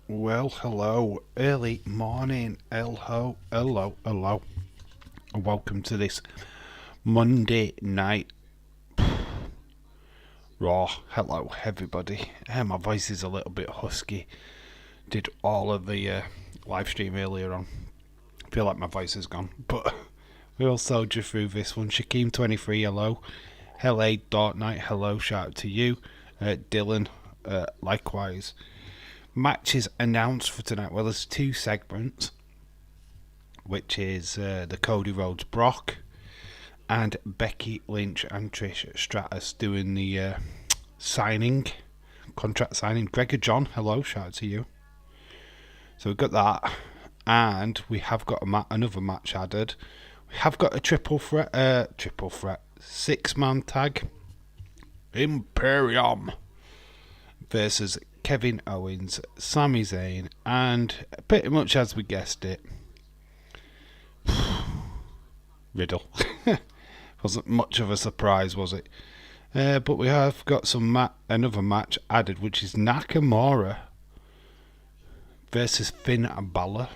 Well, hello, early morning, hello, and welcome to this Monday night Raw. Hello, everybody. My voice is a little bit husky. Did all of the live stream earlier on. Feel like my voice is gone, but we'll soldier through this one. Shakeem23, hello. Hello, Dark Knight, hello, shout out to you. Dylan, likewise. Matches announced for tonight. Well, there's two segments, which is the Cody Rhodes Brock and Becky Lynch and Trish Stratus doing the contract signing. Gregor John, hello, shout out to you. So we've got that, and we have got another match added. We have got a triple threat, 6-man tag. Imperium versus Kevin Owens, Sami Zayn, and pretty much as we guessed it, Riddle. Wasn't much of a surprise, was it? But we have got another match added, which is Nakamura versus Finn Balor.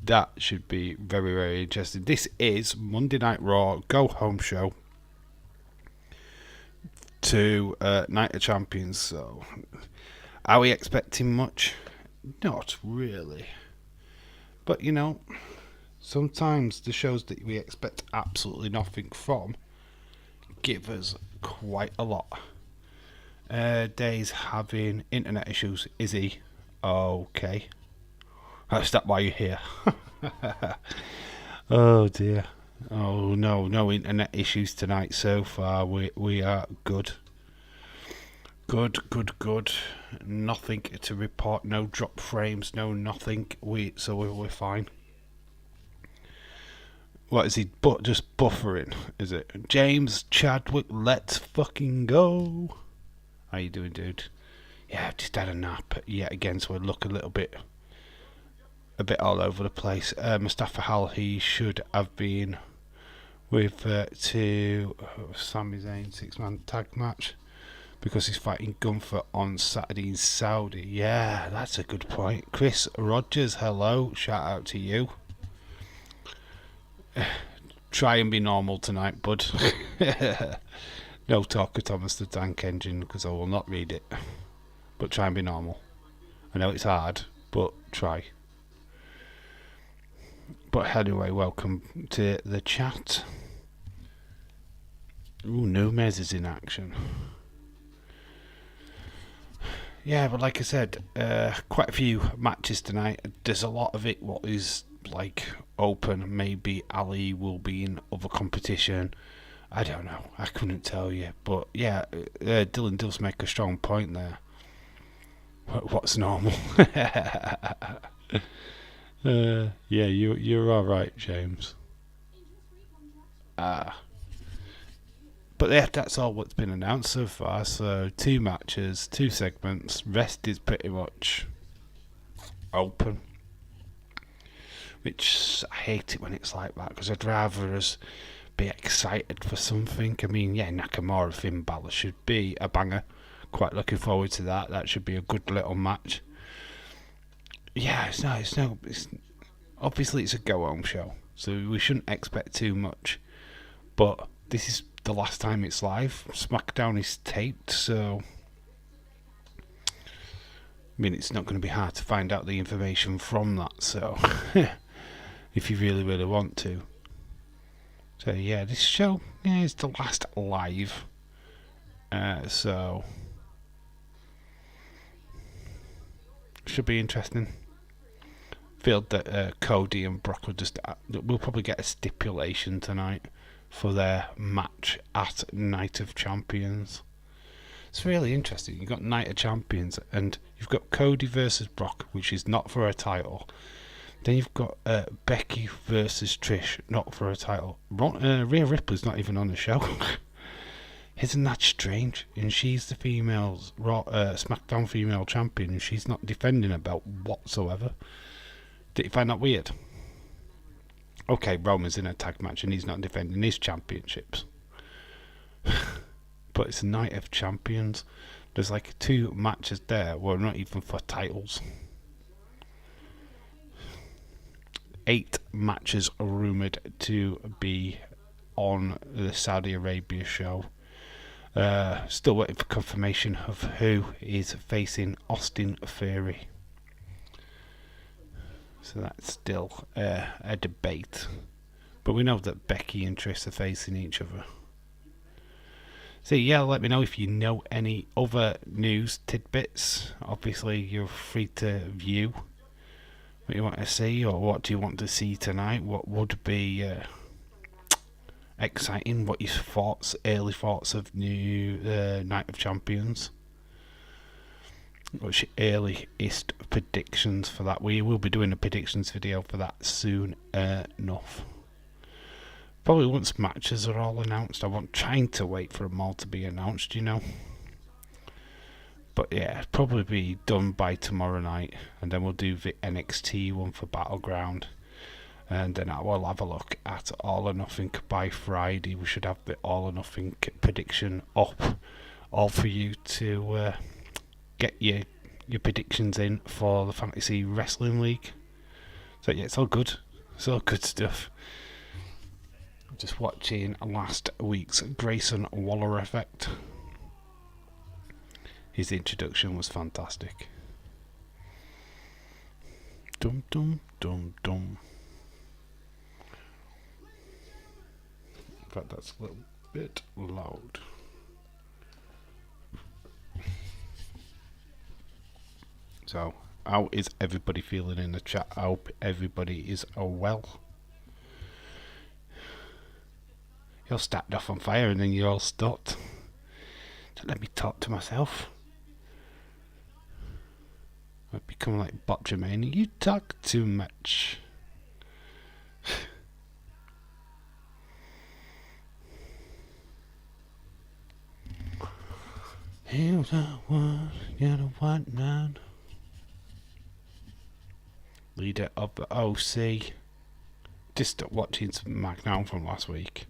That should be very, very interesting. This is Monday Night Raw Go Home Show to Night of Champions. So, are we expecting much? Not really. But, sometimes the shows that we expect absolutely nothing from give us quite a lot. Dave's having internet issues. Is he? Okay. Is that why you're here? Oh dear. Oh no internet issues tonight so far. We are good. Good. Nothing to report. No drop frames. No nothing. We're fine. What is he? Just buffering, is it? James Chadwick, let's fucking go. How you doing, dude? Yeah, I've just had a nap yet again, so I look a bit all over the place. Mustafa Hal, he should have been with Sami Zayn 6-man tag match because he's fighting Gunther on Saturday in Saudi. Yeah, that's a good point. Chris Rogers, hello, shout out to you. Try and be normal tonight, bud. No talk of Thomas the Tank Engine because I will not read it. But try and be normal. I know it's hard, but try. But anyway, welcome to the chat. Ooh, Nunes is in action. Yeah, but like I said, quite a few matches tonight. There's a lot of it what is like open. Maybe Ali will be in other competition. I don't know. I couldn't tell you. But yeah, Dylan does make a strong point there. What's normal? Yeah, you're all right, James. But yeah, that's all what's been announced so far. So 2 matches, 2 segments. Rest is pretty much open. Which I hate it when it's like that because I'd rather us be excited for something. I mean, yeah, Nakamura Finn Balor should be a banger. Quite looking forward to that. That should be a good little match. Yeah, it's obviously it's a go home show, so we shouldn't expect too much. But this is the last time it's live. SmackDown is taped, so I mean it's not going to be hard to find out the information from that. So if you really want to. So yeah, this show is the last live. So should be interesting. Feel that Cody and Brock we'll probably get a stipulation tonight for their match at Night of Champions. It's really interesting. You've got Night of Champions and you've got Cody versus Brock, which is not for a title. Then you've got Becky versus Trish, not for a title. Rhea Ripley's not even on the show. Isn't that strange? And she's the SmackDown female champion, and she's not defending a belt whatsoever. Did you find that weird? Okay, Roman's in a tag match and he's not defending his championships. But it's a Night of Champions. There's like 2 matches there, well, not even for titles. 8 matches rumoured to be on the Saudi Arabia show. Still waiting for confirmation of who is facing Austin Theory. So that's still a debate. But we know that Becky and Trish are facing each other. So yeah, let me know if you know any other news tidbits. Obviously, you're free to view what you want to see, or what do you want to see tonight. What would be exciting? What your thoughts, early thoughts of new Night of Champions? What's your earliest predictions for that? We will be doing a predictions video for that soon enough. Probably once matches are all announced. I won't trying to wait for them all to be announced, you know. But yeah, probably be done by tomorrow night, and then we'll do the NXT one for Battleground, and then I will have a look at All or Nothing by Friday. We should have the All or Nothing prediction up, all for you to get your predictions in for the Fantasy Wrestling League. So yeah, it's all good. It's all good stuff. Just watching last week's Grayson Waller effect. His introduction was fantastic. Dum dum dum dum. In fact, that's a little bit loud. So, how is everybody feeling in the chat? I hope everybody is well. You're started off on fire and then you're all stopped. Don't let me talk to myself. I've become like Botchamania. You talk too much. Here's the one, you're the one man. Leader of the OC. Just watching some SmackDown from last week.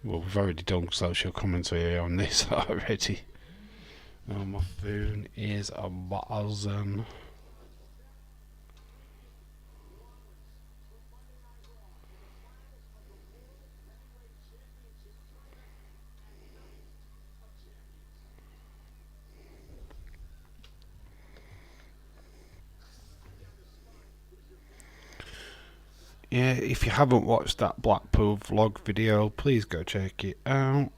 Well, we've already done social commentary on this already. Oh, my phone is a buzzing. Yeah, if you haven't watched that Blackpool vlog video, please go check it out.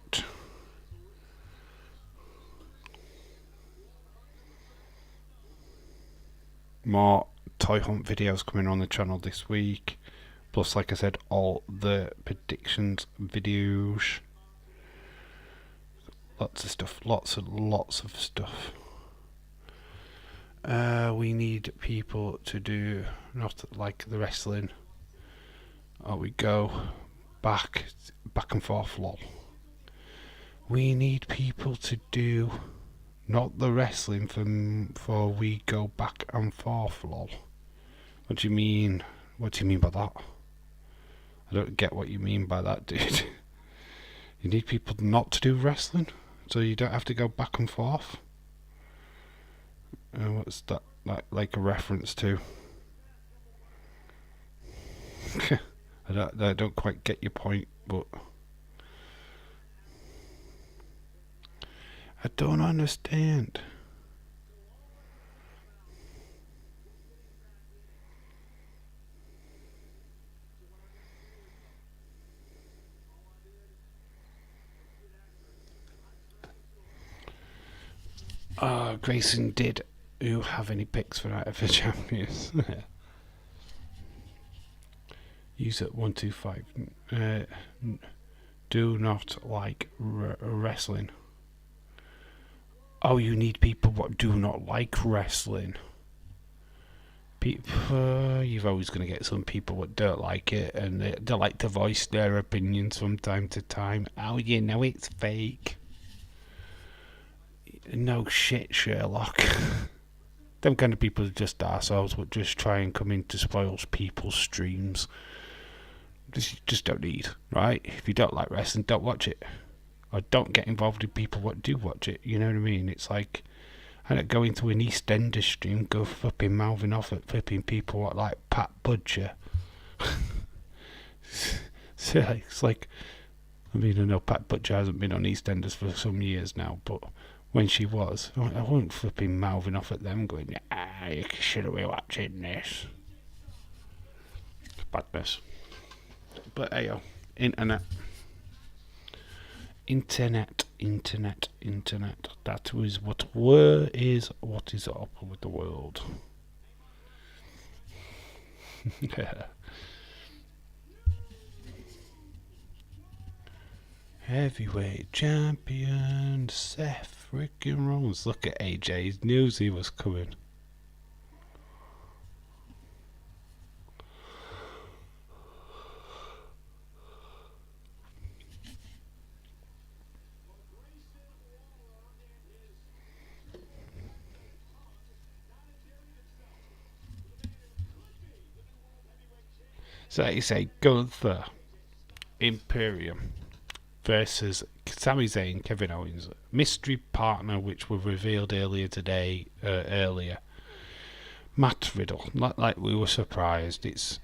More toy hunt videos coming on the channel this week. Plus, like I said, all the predictions videos. Lots of stuff. Lots of stuff. We need people to do not like the wrestling. Oh, we go back and forth, lol. We need people to do not the wrestling for we go back and forth, lol. What do you mean? What do you mean by that? I don't get what you mean by that, dude. You need people not to do wrestling, so you don't have to go back and forth. What's that like a reference to? I don't quite get your point, but I don't understand. Grayson, did you have any picks for Night of the Champions? Use it 125. Do not like wrestling. Oh, you need people what do not like wrestling. People, you're always going to get some people that don't like it, and they like to voice their opinions from time to time. Oh, you know it's fake. No shit, Sherlock. Them kind of people are just arseholes that just try and come in to spoil people's streams. Just don't need, right? If you don't like wrestling, don't watch it. Or don't get involved with people what do watch it. You know what I mean? It's like, And at going to an EastEnders stream, go flipping mouthing off at flipping people like Pat Budger. So it's like, I mean, I know Pat Butcher hasn't been on EastEnders for some years now, but when she was, I wasn't flipping mouthing off at them going, you shouldn't be watching this. Badness. But hey, internet. That was what is up with the world. Heavyweight champion Seth freaking Rollins. Look at AJ. He knew he was coming. So you say Gunther Imperium versus Sami Zayn, Kevin Owens, mystery partner, which were revealed earlier today. Matt Riddle. Not like we were surprised. It's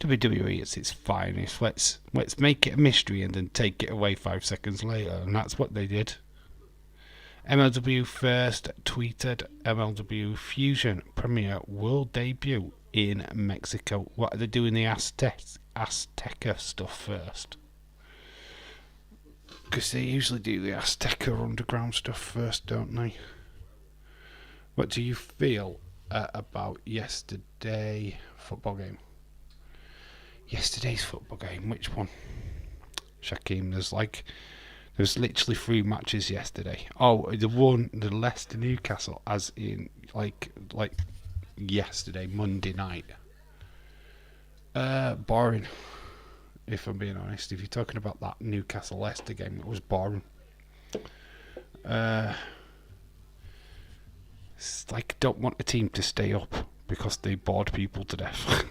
WWE. It's its finest. Let's make it a mystery and then take it away 5 seconds later, and that's what they did. MLW first tweeted MLW Fusion premiere world debut in Mexico. What are they doing the Azteca stuff first? Because they usually do the Azteca underground stuff first, don't they? What do you feel about yesterday's football game? Yesterday's football game, which one? Shaquem, there's literally 3 matches yesterday. Oh, the Leicester Newcastle, as in like yesterday, Monday night. Boring. If I'm being honest, if you're talking about that Newcastle Leicester game, it was boring. It's like I don't want a team to stay up because they bored people to death.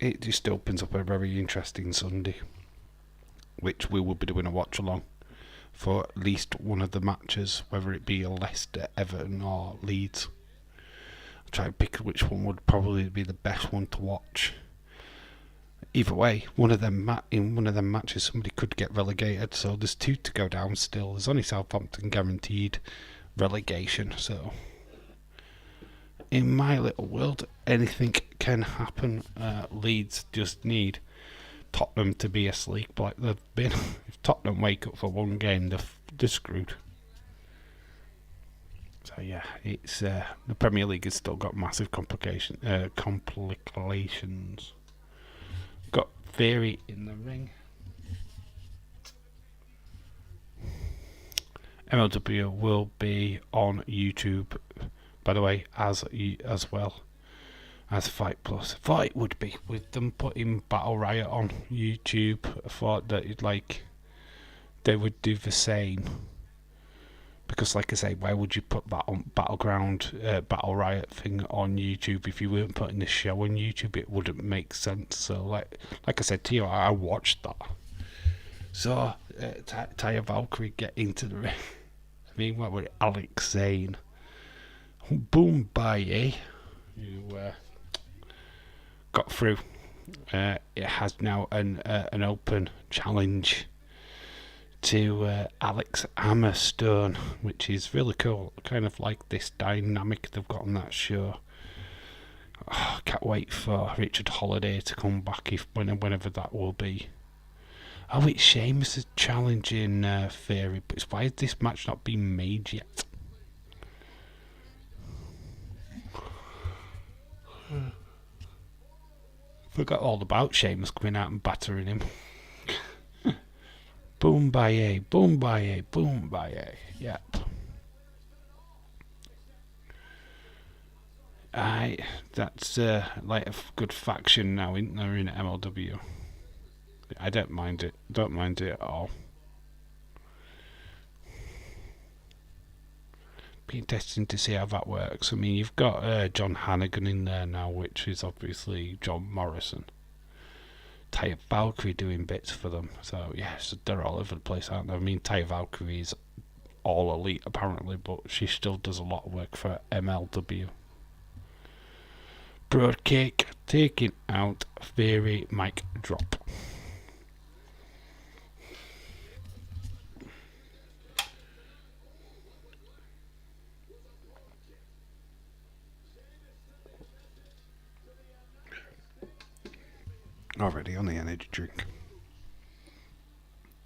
It just opens up a very interesting Sunday, which we will be doing a watch along for at least one of the matches, whether it be a Leicester, Everton or Leeds. I'll try and pick which one would probably be the best one to watch. Either way, in one of them matches somebody could get relegated, so there's 2 to go down still. There's only Southampton guaranteed relegation, so in my little world anything can happen. Leeds just need Tottenham to be asleep like they've been. If Tottenham wake up for one game, they're screwed. So yeah, it's the Premier League has still got massive complications. Got Theory in the ring. MLW will be on YouTube, by the way, as well as Fight Plus. Thought would be with them putting Battle Riot on YouTube. I thought that they would do the same, because like I say, why would you put that on Battle Riot thing on YouTube if you weren't putting the show on YouTube? It wouldn't make sense. So like I said to you, I watched that. So Taya Valkyrie get into the ring. I mean, what was it? Alex Zane, Boom Baye, who got through. It has now an open challenge to Alex Hammerstone, which is really cool. Kind of like this dynamic they've got on that show. Oh, can't wait for Richard Holiday to come back whenever that will be. Oh, it's Sheamus is challenging Theory, but why has this match not been made yet? Forgot all about Sheamus coming out and battering him. Boom Baye, Boom Baye, Boom Baye. Yep. That's like a good faction now, isn't there, in MLW? I don't mind it. Don't mind it at all. Be interesting to see how that works. I mean, you've got John Hannigan in there now, which is obviously John Morrison. Taya Valkyrie doing bits for them. So, yes, they're all over the place, aren't they? I mean, Taya Valkyrie is All Elite apparently, but she still does a lot of work for MLW. Broad Kick taking out Theory, mic drop. Already on the energy drink.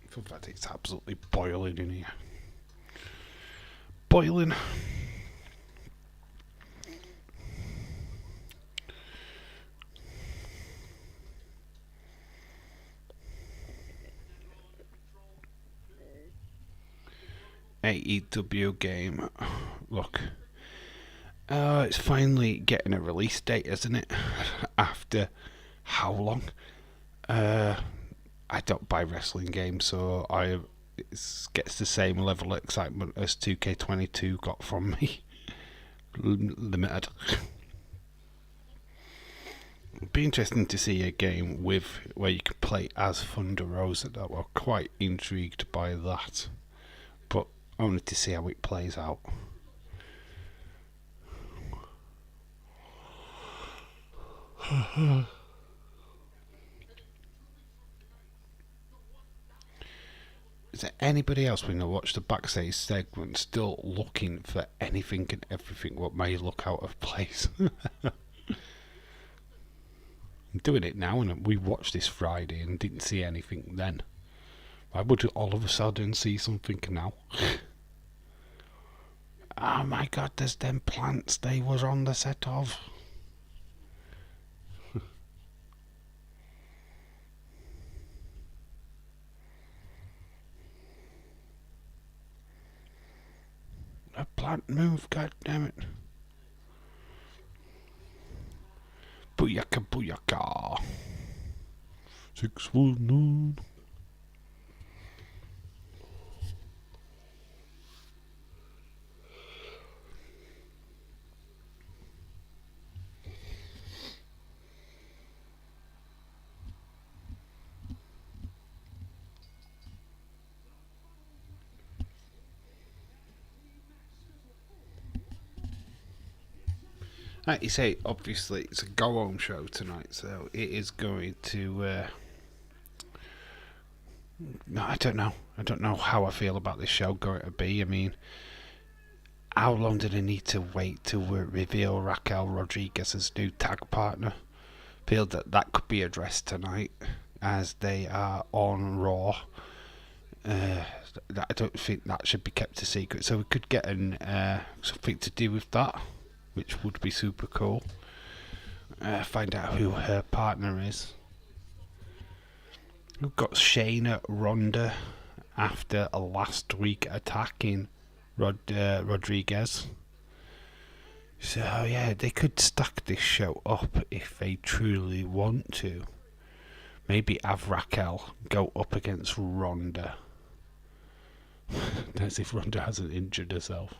I feel that it's absolutely boiling in here. Boiling. AEW game. Look. It's finally getting a release date, isn't it? After how long? I don't buy wrestling games, so it gets the same level of excitement as 2K22 got from me. Limited. It'd be interesting to see a game where you could play as Thunder Rosa. That we're quite intrigued by that, but only to see how it plays out. Is there anybody else when I watch the backstage segment still looking for anything and everything what may look out of place? I'm doing it now, and we watched this Friday and didn't see anything then. Why would you all of a sudden see something now? Oh my god, there's them plants they was on the set of. A plant move, god damn it. Booyaka booyaka. 619. Like you say, obviously it's a go-home show tonight, so it is going to... No, I don't know. I don't know how I feel about this show going to be. I mean, how long did I need to wait to reveal Raquel Rodriguez's new tag partner? Feel that could be addressed tonight, as they are on Raw. I don't think that should be kept a secret, so we could get something to do with that, which would be super cool. Find out who her partner is. We've got Shayna Ronda after last week attacking Rodriguez. So yeah, they could stack this show up if they truly want to. Maybe have Raquel go up against Ronda. As if Ronda hasn't injured herself.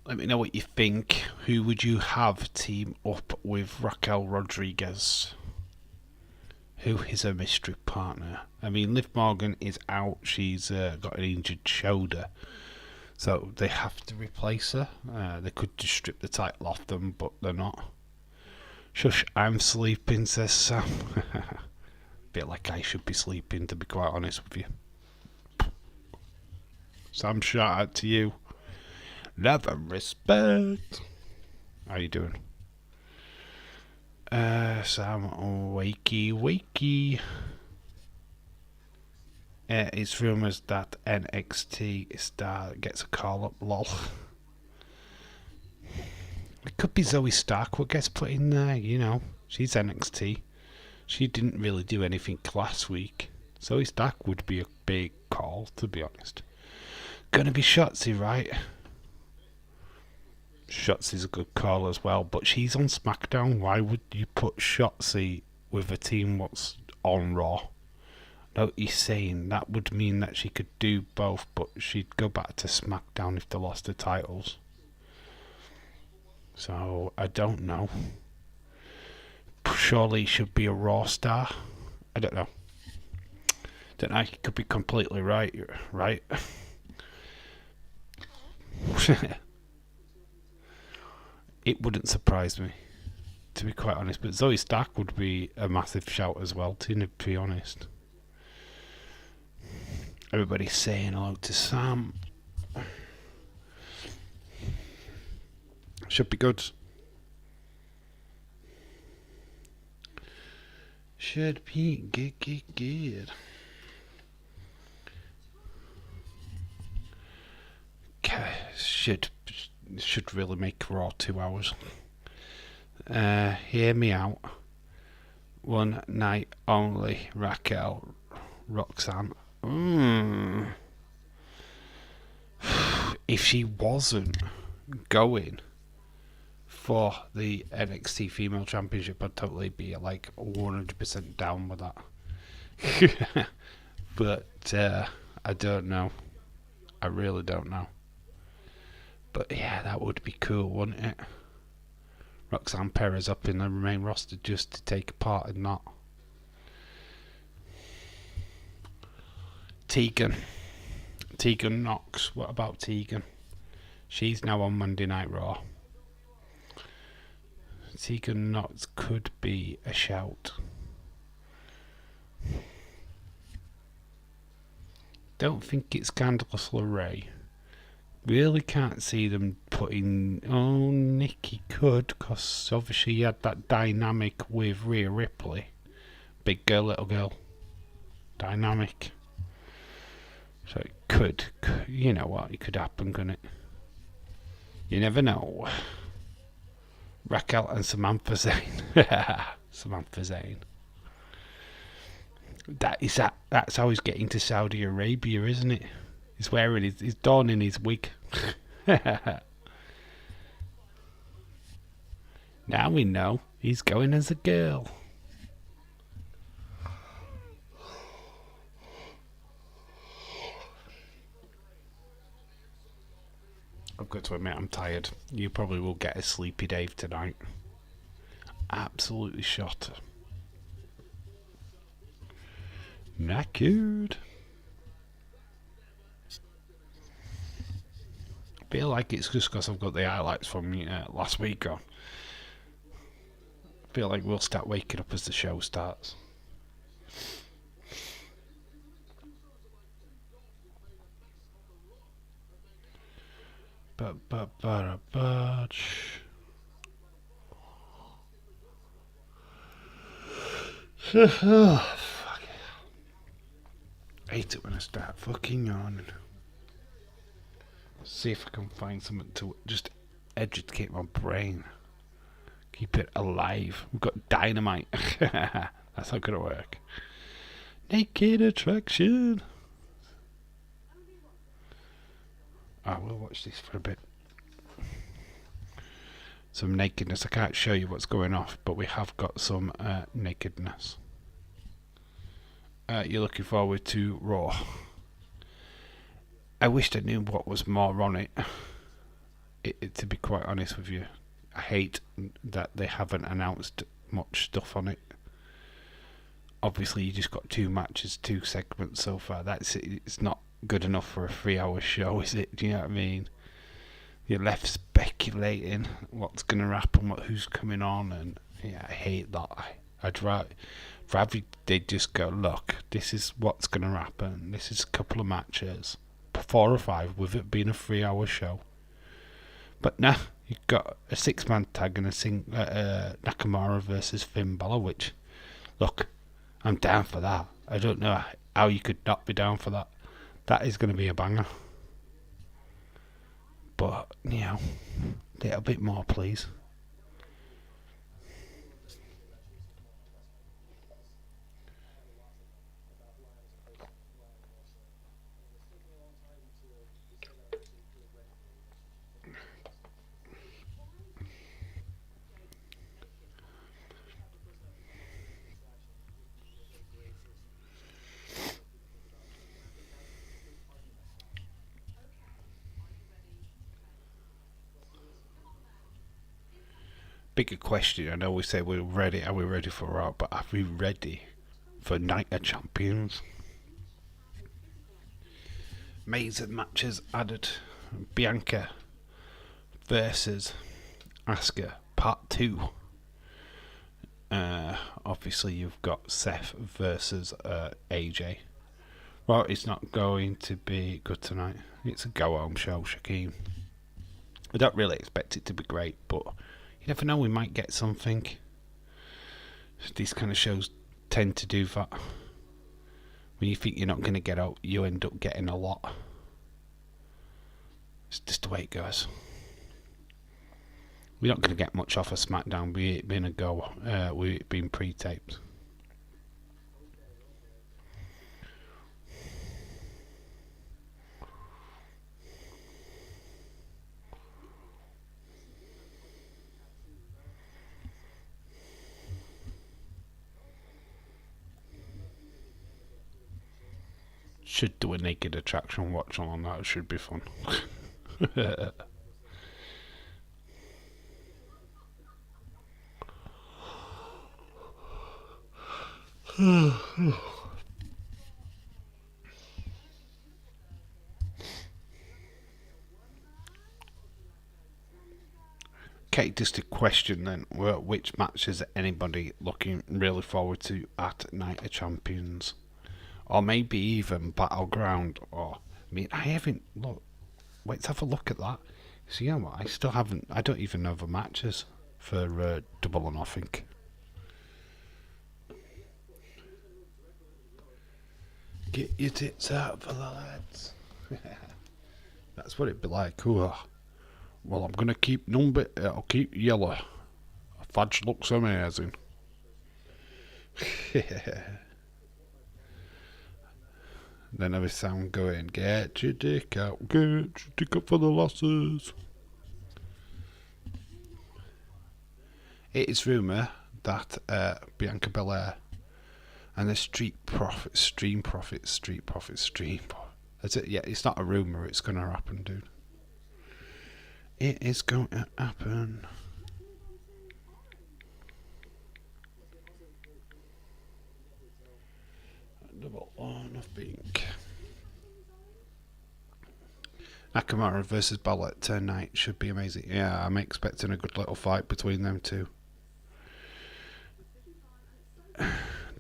Let me know what you think. Who would you have team up with Raquel Rodriguez? Who is her mystery partner? I mean, Liv Morgan is out. She's got an injured shoulder. So they have to replace her. They could just strip the title off them, but they're not. Shush, I'm sleeping, says Sam. Bit like I should be sleeping, to be quite honest with you. Sam, shout out to you. Love and respect. How you doing? Sam, wakey. It's rumours that NXT star gets a call up, lol. It could be Zoe Stark what gets put in there, you know. She's NXT. She didn't really do anything last week. Zoe Stark would be a big call, to be honest. Gonna be Shotzi, right? Shotzi's a good call as well, but she's on SmackDown. Why would you put Shotzi with a team what's on Raw? No, he's saying that would mean that she could do both, but she'd go back to SmackDown if they lost the titles. So I don't know. Surely he should be a Raw star. I don't know. Don't know. He could be completely right. Right. It wouldn't surprise me, to be quite honest. But Zoe Stark would be a massive shout as well, to be honest. Everybody's saying hello to Sam. Should be good. Should be good. Should really make Raw 2 hours. Hear me out. One night only. Raquel, Roxanne. If she wasn't going for the NXT Female Championship, I'd totally be like 100% down with that. But I don't know. I really don't know. But yeah, that would be cool, wouldn't it? Roxanne Perez up in the main roster just to take part in that. Tegan Knox. What about Tegan? She's now on Monday Night Raw. Tegan Knox could be a shout. Don't think it's Candice LeRae. Really can't see them putting... Oh, Nikki could, because obviously he had that dynamic with Rhea Ripley. Big girl, little girl. Dynamic. So it could, you know what, it could happen, couldn't it? You never know. Raquel and Samantha Zayn. Samantha Zayn. That's how he's getting to Saudi Arabia, isn't it? He's wearing he's donning his wig. Now we know he's going as a girl. I've got to admit I'm tired. You probably will get a sleepy Dave tonight. Absolutely shot. Knackered. Feel like it's just because I've got the highlights from last week on. Feel like we'll start waking up as the show starts. But oh, fuck it. I hate it when I start fucking yawning. See if I can find something to just educate my brain. Keep it alive. We've got dynamite. That's not gonna work. Naked Attraction. I will watch this for a bit. Some nakedness. I can't show you what's going off, but we have got some nakedness. You're looking forward to Raw. I wished I knew what was more on it. To be quite honest with you, I hate that they haven't announced much stuff on it. Obviously, you just got 2 matches, 2 segments so far. It's not good enough for a 3-hour show, is it? Do you know what I mean? You're left speculating what's going to happen, who's coming on, and yeah, I hate that. I'd rather they just go, look, this is what's going to happen. This is a couple of matches, 4 or 5, with it being a 3-hour show. But nah, you've got a 6-man tag and Nakamura versus Finn Balor, which, look, I'm down for that. I don't know how you could not be down for that. That is going to be a banger. But, you know, a little bit more, please. bigger question. I know we say we're ready. Are we ready for Raw? But are we ready for Night of Champions? Amazing matches added. Bianca versus Asuka Part 2. Obviously, you've got Seth versus AJ. Well, it's not going to be good tonight. It's a go-home show, Shaquem. I don't really expect it to be great, but you never know, we might get something. These kind of shows tend to do that. When you think you're not going to get out, you end up getting a lot. It's just the way it goes. We're not going to get much off of SmackDown with it being a go, with it being pre-taped. Should do a naked attraction watch on that. It should be fun. Okay, just a question then. Which match is anybody looking really forward to at Night of Champions? Or maybe even Battleground? Or, I mean, I haven't looked. Let's have a look at that. So, you know what? I don't even know the matches for Double or Nothing. Get your tits out for the lads. That's what it'd be like. Ooh. Well, I'm gonna keep I'll keep yellow. Fudge looks amazing. Then have a sound going, get your dick out, get your dick up for the losses. It is rumour that Bianca Belair and the Street Profits. That's it. Yeah, it's not a rumour, it's going to happen, dude. It is going to happen. Double or Nothing. Nakamura versus Ballet tonight should be amazing. Yeah, I'm expecting a good little fight between them two.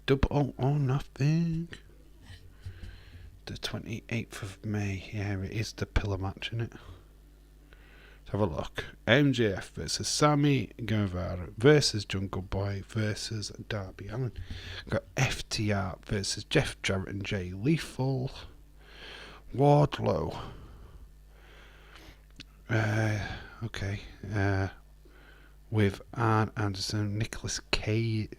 Double or Nothing. The 28th of May. Yeah, it is the pillar match, isn't it? Let's have a look. MJF versus Sammy Guevara versus Jungle Boy versus Darby Allin. Got FTR versus Jeff Jarrett and Jay Lethal. Wardlow. Okay. With Arn Anderson, Nicholas Cage,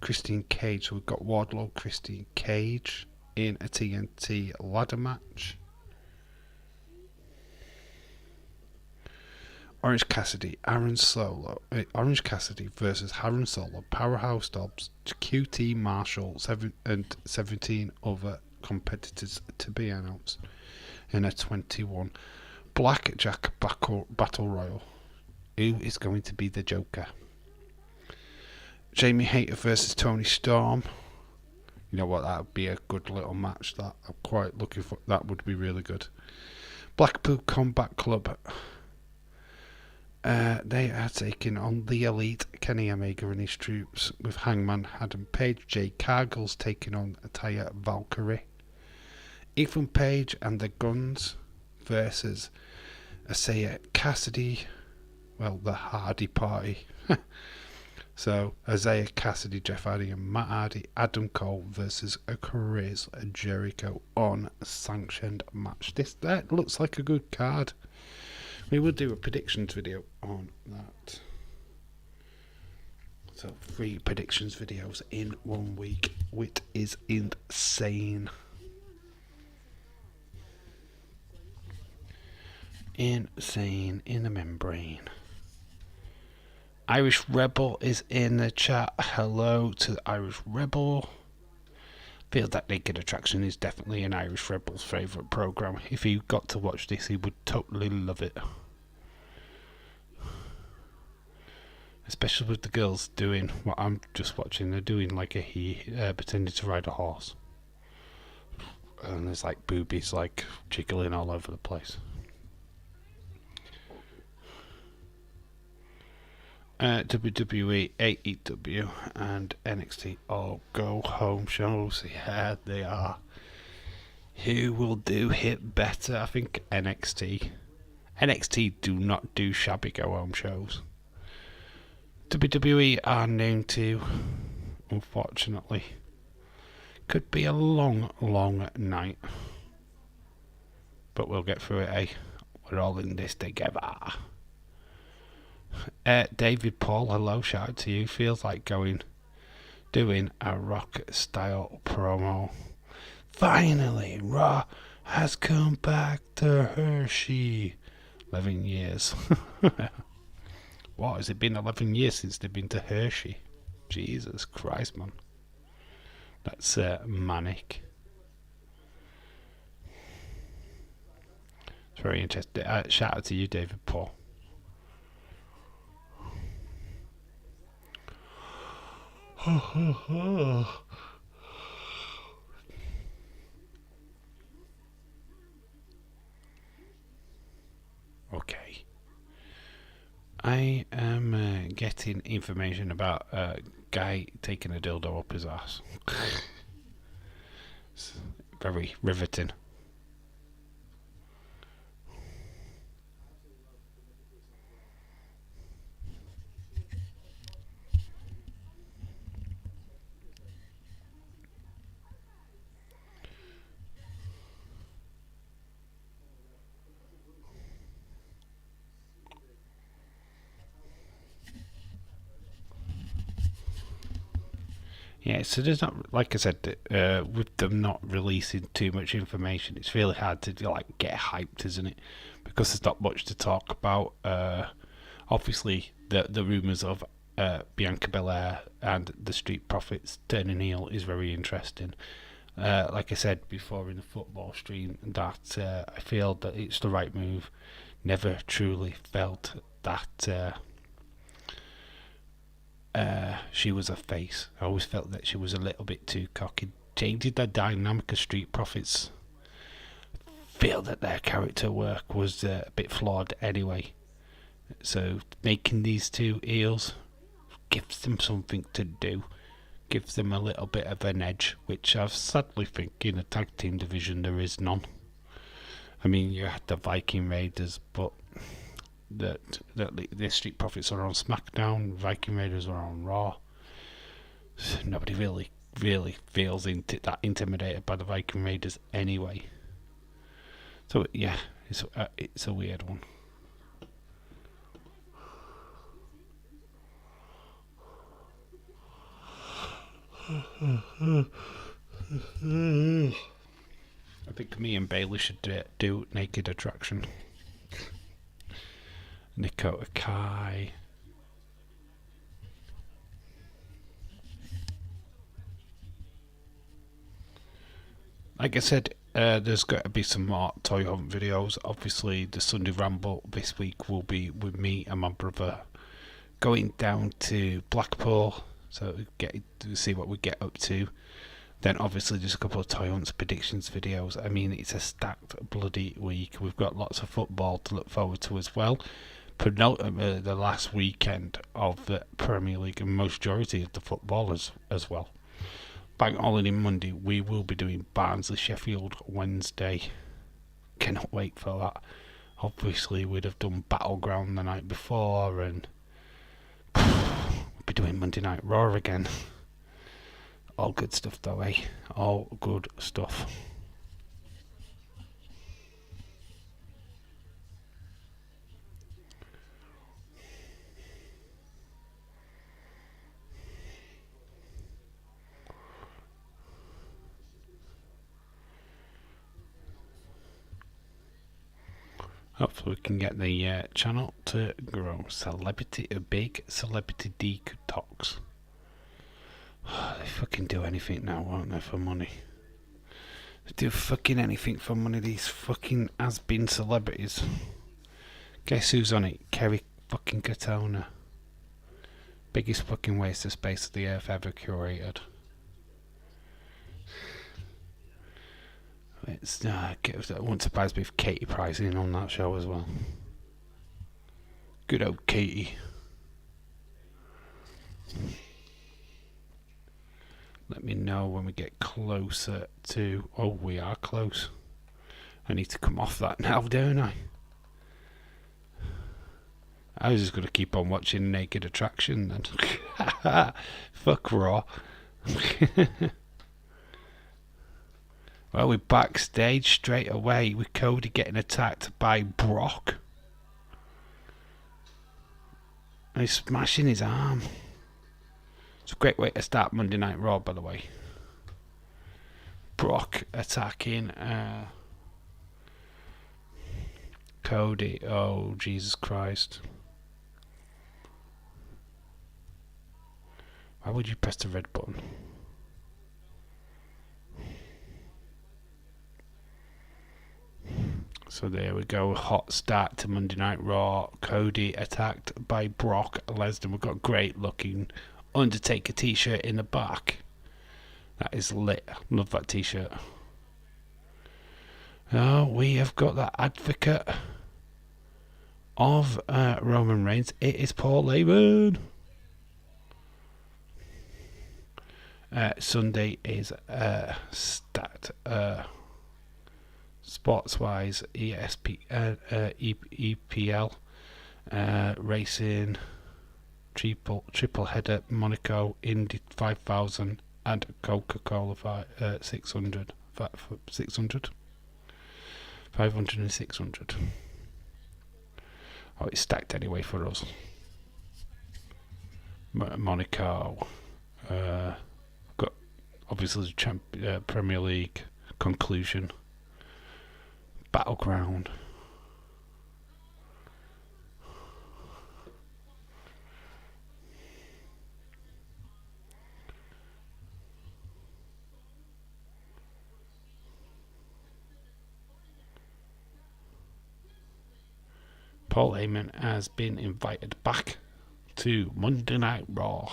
Christine Cage. So we've got Wardlow, Christine Cage in a TNT ladder match. Orange Cassidy versus Aaron Solo, Powerhouse Dobbs, QT Marshall, and 17 other competitors to be announced in a 21 Blackjack Battle Royal. Who is going to be the Joker? Jamie Hayter versus Tony Storm. You know what? That would be a good little match. That I'm quite looking for. That would be really good. Blackpool Combat Club. They are taking on the Elite, Kenny Omega and his troops, with Hangman Adam Page. Jay Cargill's taking on Taya Valkyrie. Ethan Page and the Guns versus Isaiah Cassidy. Well, the Hardy Party. So, Isaiah Cassidy, Jeff Hardy and Matt Hardy. Adam Cole versus Chris Jericho on a sanctioned match. That looks like a good card. We will do a predictions video on that. So 3 predictions videos in 1 week, which is insane. Insane in the membrane. Irish Rebel is in the chat. Hello to the Irish Rebel. Feel that Naked Attraction is definitely an Irish Rebel's favourite programme. If he got to watch this, he would totally love it. Especially with the girls doing what I'm just watching. They're doing like pretending to ride a horse. And there's like boobies like jiggling all over the place. WWE, AEW, and NXT all go home shows. Yeah, they are. Who will do it better? I think NXT. NXT do not do shabby go home shows. WWE are known to, unfortunately. Could be a long, long night. But we'll get through it, eh? We're all in this together. David Paul, hello, shout out to you. Feels like doing a rock style promo. Finally, Raw has come back to Hershey. 11 years. What, has it been 11 years since they've been to Hershey? Jesus Christ, man. That's manic. It's very interesting. Shout out to you, David Paul. Okay. I am getting information about a guy taking a dildo up his ass. It's very riveting. Yeah, so there's not, like I said, with them not releasing too much information, it's really hard to like get hyped, isn't it? Because there's not much to talk about. Obviously, the rumours of Bianca Belair and the Street Profits turning heel is very interesting. Like I said before in the football stream, that I feel that it's the right move. Never truly felt that. She was a face. I always felt that she was a little bit too cocky. Changing the dynamic of Street Profits. Feel that their character work was a bit flawed anyway. So making these two heels gives them something to do. Gives them a little bit of an edge, which I sadly think in the tag team division there is none. I mean, you had the Viking Raiders, but the Street Profits are on SmackDown, Viking Raiders are on Raw. Nobody really feels that intimidated by the Viking Raiders anyway. So yeah, it's a weird one. I think me and Bailey should do Naked Attraction. Dakota Kai. Like I said, there's got to be some more Toy Hunt videos. Obviously, the Sunday Ramble this week will be with me and my brother going down to Blackpool, so we get to see what we get up to. Then obviously there's a couple of Toy Hunts predictions videos. I mean, it's a stacked bloody week. We've got lots of football to look forward to as well. The last weekend of the Premier League and majority of the footballers as well. Bank holiday Monday, we will be doing Barnsley Sheffield Wednesday. Cannot wait for that. Obviously, we'd have done Battleground the night before, and we'll be doing Monday Night Raw again. All good stuff, though, eh? All good stuff. Hopefully we can get the channel to grow. Big celebrity detox. They fucking do anything now, won't they, for money? They do fucking anything for money, these fucking has-been celebrities. Guess who's on it? Kerry fucking Katona. Biggest fucking waste of space of the earth ever curated. It wouldn't surprise me if Katie Price in on that show as well. Good old Katie. Let me know when we get closer to... Oh, we are close. I need to come off that now, don't I? I was just going to keep on watching Naked Attraction then. Fuck Raw. Well, we're backstage straight away with Cody getting attacked by Brock. And he's smashing his arm. It's a great way to start Monday Night Raw, by the way. Brock attacking Cody. Oh, Jesus Christ. Why would you press the red button? So there we go, hot start to Monday Night Raw. Cody attacked by Brock Lesnar. We've got a great looking Undertaker t-shirt in the back. That is lit. Love that t-shirt. Oh, we have got that advocate of Roman Reigns. It is Paul Heyman. Sunday is stat sports-wise, EPL, racing, triple header, Monaco, Indy 5000, and Coca-Cola 600, 500 and 600. Oh, it's stacked anyway for us. Monaco, got obviously the Premier League conclusion. Battleground. Paul Heyman has been invited back to Monday Night Raw.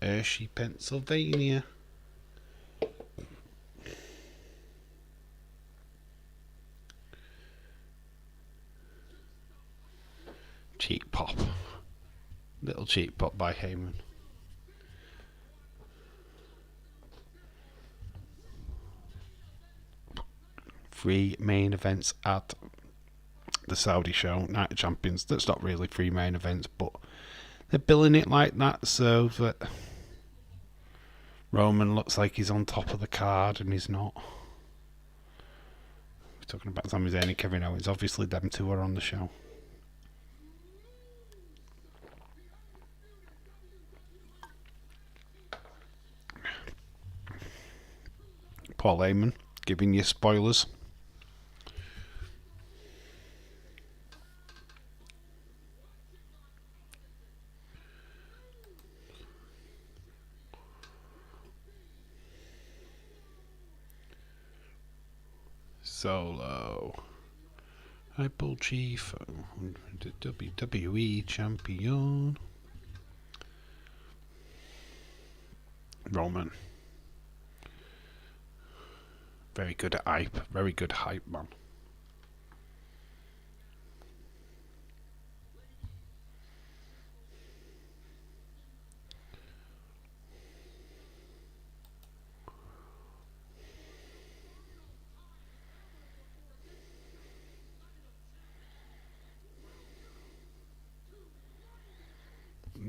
Hershey, Pennsylvania. Cheap pop. Little cheap pop by Heyman. Three main events at the Saudi show, Night of Champions. That's not really three main events, but they're billing it like that so that Roman looks like he's on top of the card and he's not. We're talking about Sami Zayn and Kevin Owens. Obviously them two are on the show. Paul Heyman giving you spoilers. Solo. Tribal Chief, the WWE Champion. Roman. Very good at hype. Very good hype, man.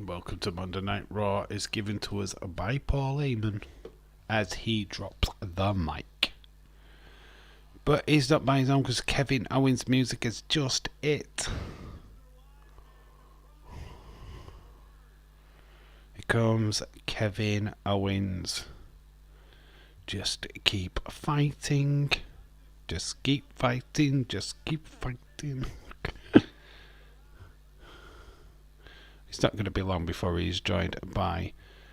Welcome to Monday Night Raw is given to us by Paul Heyman as he drops the mic. But he's not by his own because Kevin Owens' music is just it. Here comes Kevin Owens. Just keep fighting. Just keep fighting. Just keep fighting. It's not going to be long before he's joined by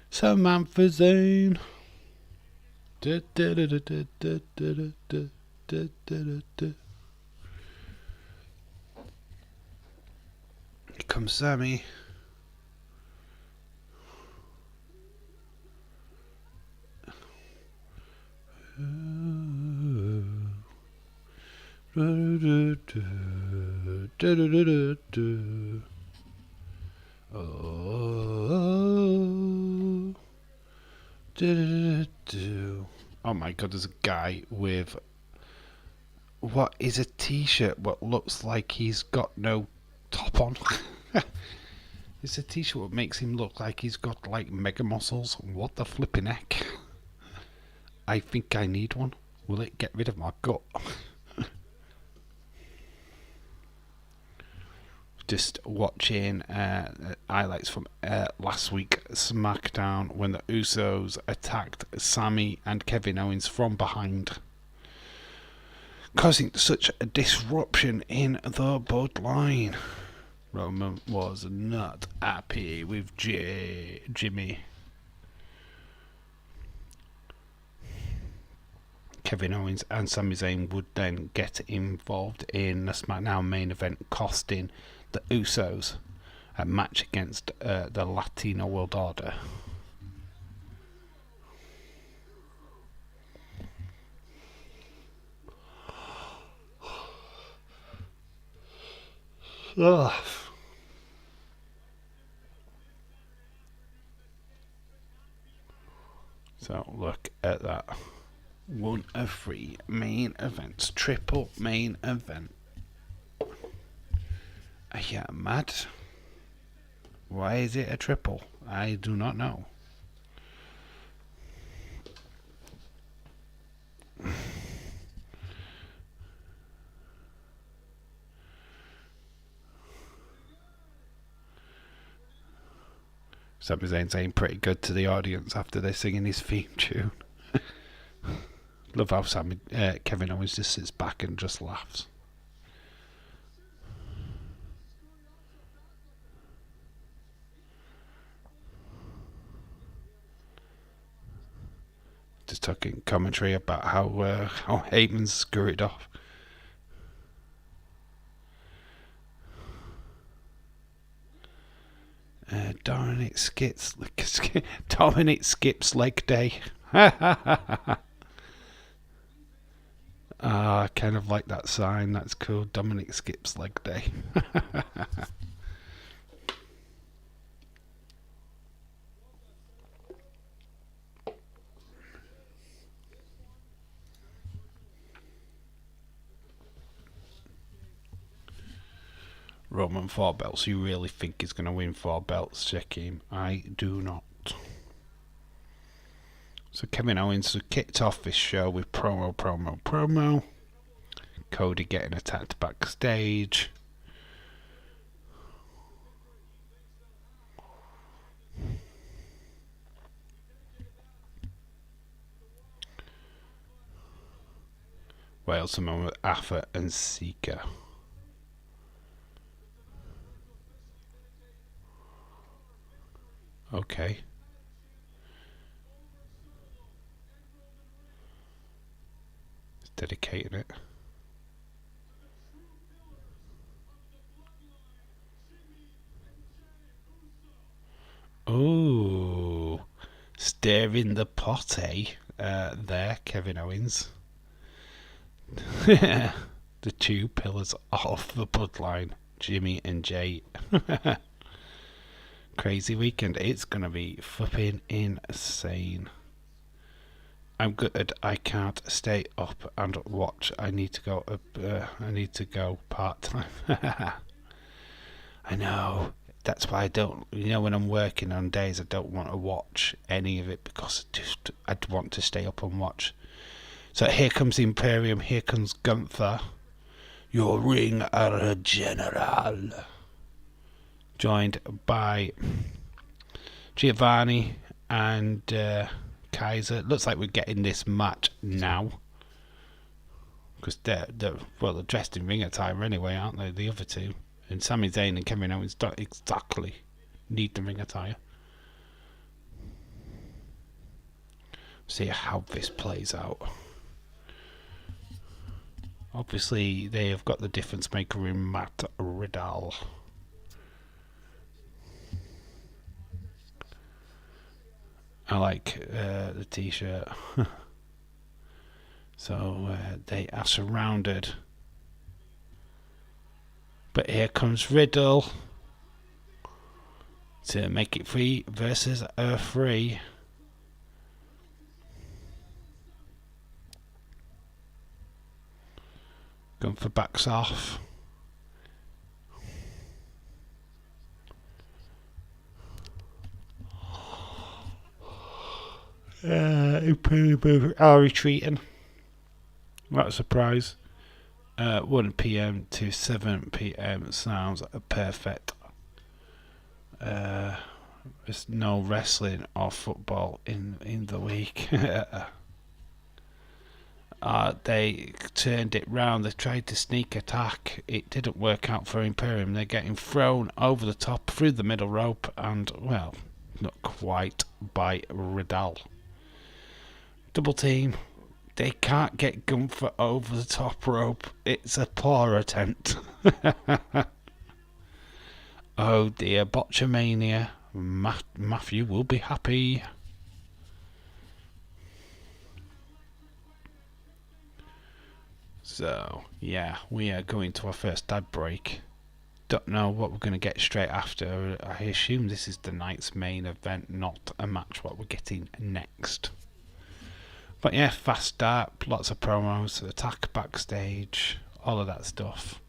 Samantha Zayn. comes Sammy. Oh my god, there's a guy with what is a t-shirt what looks like he's got no top on. It's a t-shirt what makes him look like he's got like mega muscles. What the flipping heck? I think I need one. Will it get rid of my gut? Just watching highlights from last week SmackDown when the Usos attacked Sami and Kevin Owens from behind, causing such a disruption in the bloodline. Roman was not happy with Jimmy. Kevin Owens and Sami Zayn would then get involved in the SmackDown main event, costing the Usos a match against the Latino World Order. Ugh. So look at that. One of 3 main events. Triple main event. Are you mad? Why is it a triple? I do not know. Sami Zayn saying pretty good to the audience after they're singing his theme tune. Love how Kevin Owens just sits back and just laughs. Just talking commentary about how Heyman's scurried off. Dominic skips leg day. I kind of like that sign. That's cool. Dominic skips leg day. Roman 4 belts. You really think he's going to win 4 belts, Shaquem? I do not. So Kevin Owens kicked off this show with promo. Cody getting attacked backstage. Wales Simone with Afa and Sika. Okay. It's dedicating it. Oh, stirring the pot, eh? There, Kevin Owens. The 2 pillars of the bloodline, Jimmy and Jay. Crazy weekend. It's gonna be flipping insane. I'm gutted I can't stay up and watch. I need to go part time. I know. That's why I don't. When I'm working on days, I don't want to watch any of it because I'd want to stay up and watch. So here comes Imperium. Here comes Gunther, your ring general, joined by Giovanni and Kaiser. Looks like we're getting this match now because they're dressed in ring attire anyway, aren't they? The other two, and Sami Zayn and Kevin Owens don't exactly need the ring attire. See how this plays out. Obviously, they have got the difference maker in Matt Riddle. I like the t-shirt. So they are surrounded. But here comes Riddle to make it 3 versus 3. Going for backs off. Are retreating. What a surprise. 1 p.m. to 7 p.m. sounds perfect. There's no wrestling or football in the week. They turned it round. They tried to sneak attack. It didn't work out for Imperium. They're getting thrown over the top through the middle rope and, well, not quite by Riddle. Double team. They can't get Gunther over the top rope. It's a poor attempt. Oh dear, Botchamania. Matthew will be happy. So, yeah, we are going to our first ad break. Don't know what we're going to get straight after. I assume this is the night's main event, not a match what we're getting next. But yeah, fast start, lots of promos, attack backstage, all of that stuff.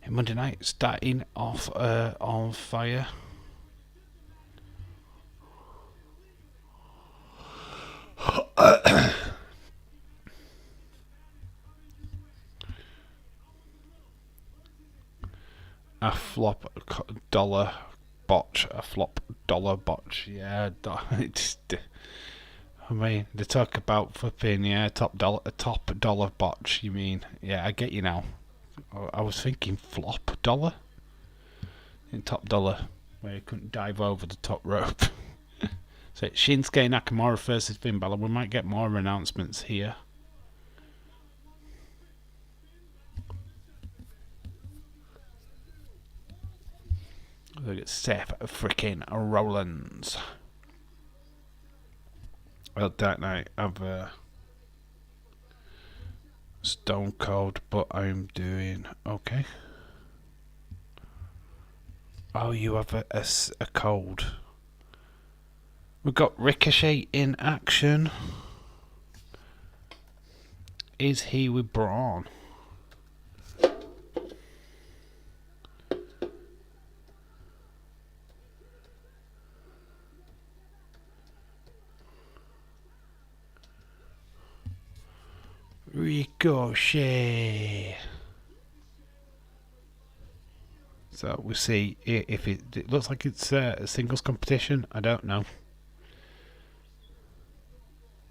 And Monday night starting off on fire. A flop dollar botch, yeah. I mean, they talk about flipping, yeah, top dollar botch. You mean, yeah, I get you now. I was thinking flop dollar, in top dollar, where you couldn't dive over the top rope. So it's Shinsuke Nakamura versus Finn Balor. We might get more announcements here. Look at Seth freaking Rollins. Well, that night I've Stone Cold, but I'm doing okay. Oh, you have a cold. We've got Ricochet in action. Is he with Braun? Ricochet. So we'll see if it looks like it's a singles competition. I don't know.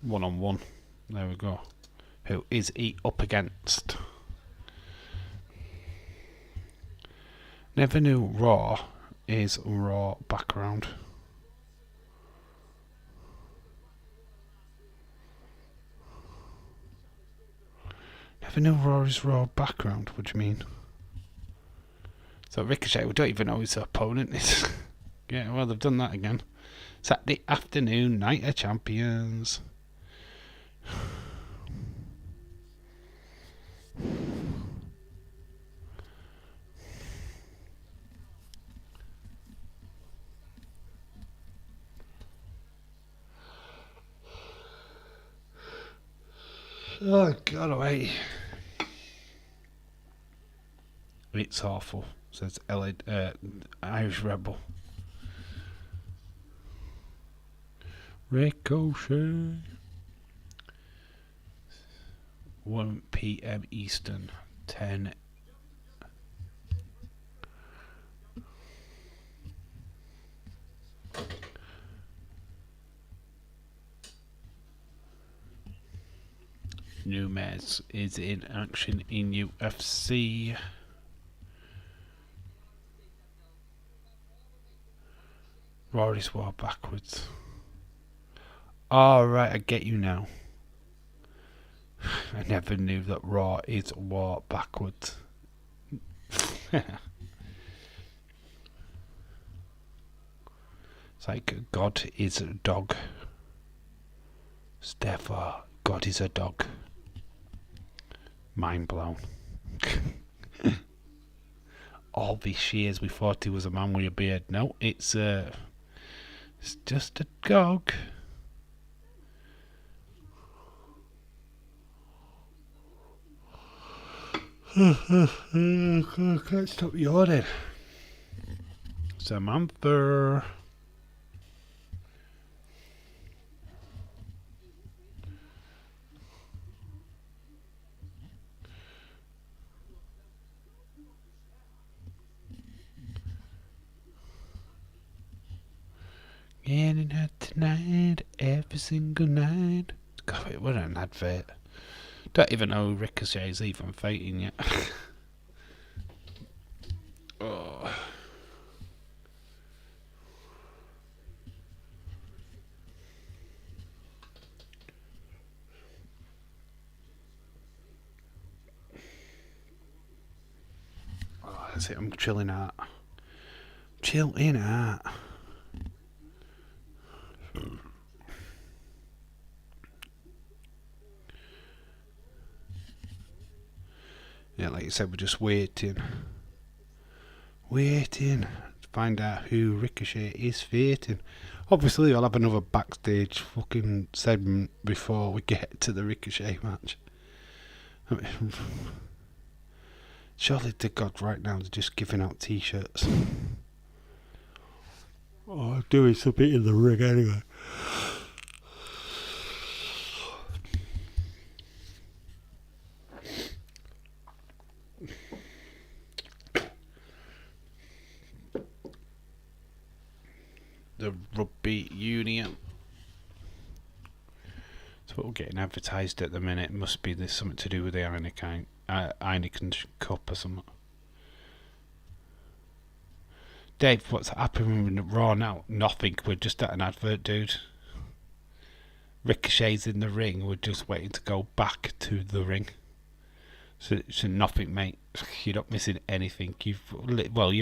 1-on-1. There we go. Who is he up against? Never knew Raw is Raw background. Never knew Raw is Raw background. What do you mean? So Ricochet, we don't even know who his opponent is. Yeah, well, they've done that again. Saturday afternoon, Night of Champions. Oh, God, away. It's awful, says Irish Rebel. Ricochet. 1 p.m. Eastern, 10. Nunes is in action in UFC. Raw is War backwards. Alright, I get you now. I never knew that Raw is War backwards. It's like God is a dog. Therefore, God is a dog. Mind blown. All these years we thought he was a man with a beard. No, it's just a dog. I can't stop yawning. Samantha. Getting out tonight, every single night. God, what an advert. Don't even know Ricochet's even fighting yet. Oh. Oh, that's it, I'm chilling out. Chilling out. Yeah, like you said, we're just waiting. Waiting to find out who Ricochet is fighting. Obviously, I'll have another backstage fucking segment before we get to the Ricochet match. I mean, surely to God, right now they're just giving out t-shirts. Oh, I'm doing something in the ring anyway. The rugby union. That's what we're getting advertised at the minute. It must be there's something to do with the Heineken Cup or something. Dave, what's happening with Raw now? Nothing. We're just at an advert, dude. Ricochet's in the ring. We're just waiting to go back to the ring. So nothing, mate. You're not missing anything. You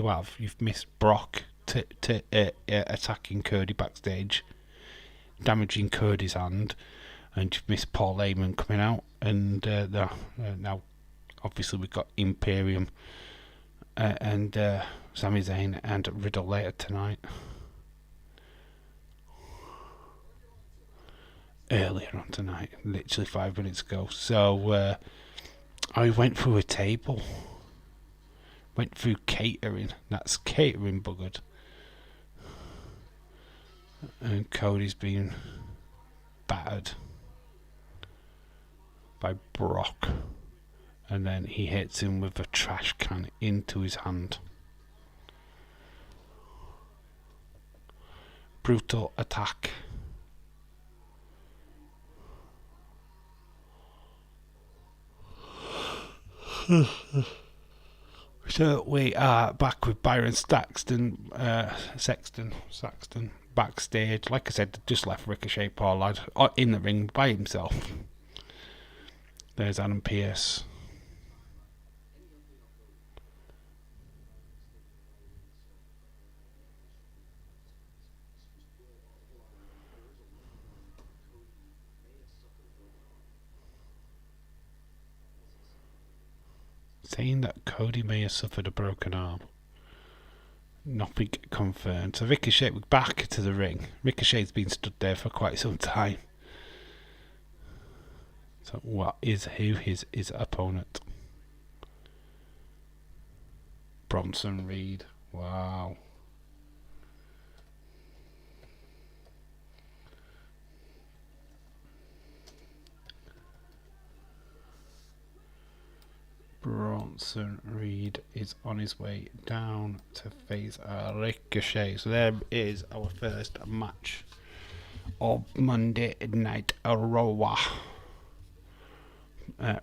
have. You've missed Brock attacking Cody backstage, damaging Cody's hand, and you've missed Paul Heyman coming out. And now, obviously, we've got Imperium and Sami Zayn and Riddle later tonight. Earlier on tonight, literally 5 minutes ago. So I went through a table. Went through catering. That's catering buggered. And Cody's been battered by Brock. And then he hits him with a trash can into his hand. Brutal attack. So we are back with Byron Saxton backstage. Like I said, just left Ricochet Paul lad in the ring by himself. There's Adam Pearce. Saying that Cody may have suffered a broken arm. Nothing confirmed. So Ricochet, we're back to the ring. Ricochet's been stood there for quite some time. So who is his opponent? Bronson Reed. Wow. Bronson Reed is on his way down to face Ricochet. So there is our first match of Monday Night Raw.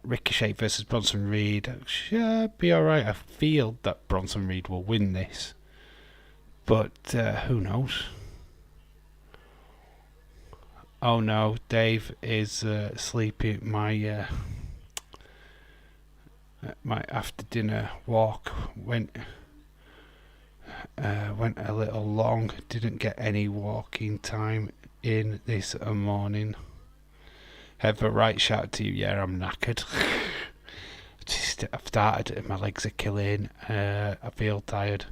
Ricochet versus Bronson Reed should be alright. I feel that Bronson Reed will win this, but who knows? Oh no, Dave is sleeping. My after dinner walk went a little long. Didn't get any walking time in this morning. Have a right shout to you. Yeah, I'm knackered. I've started. My legs are killing. I feel tired.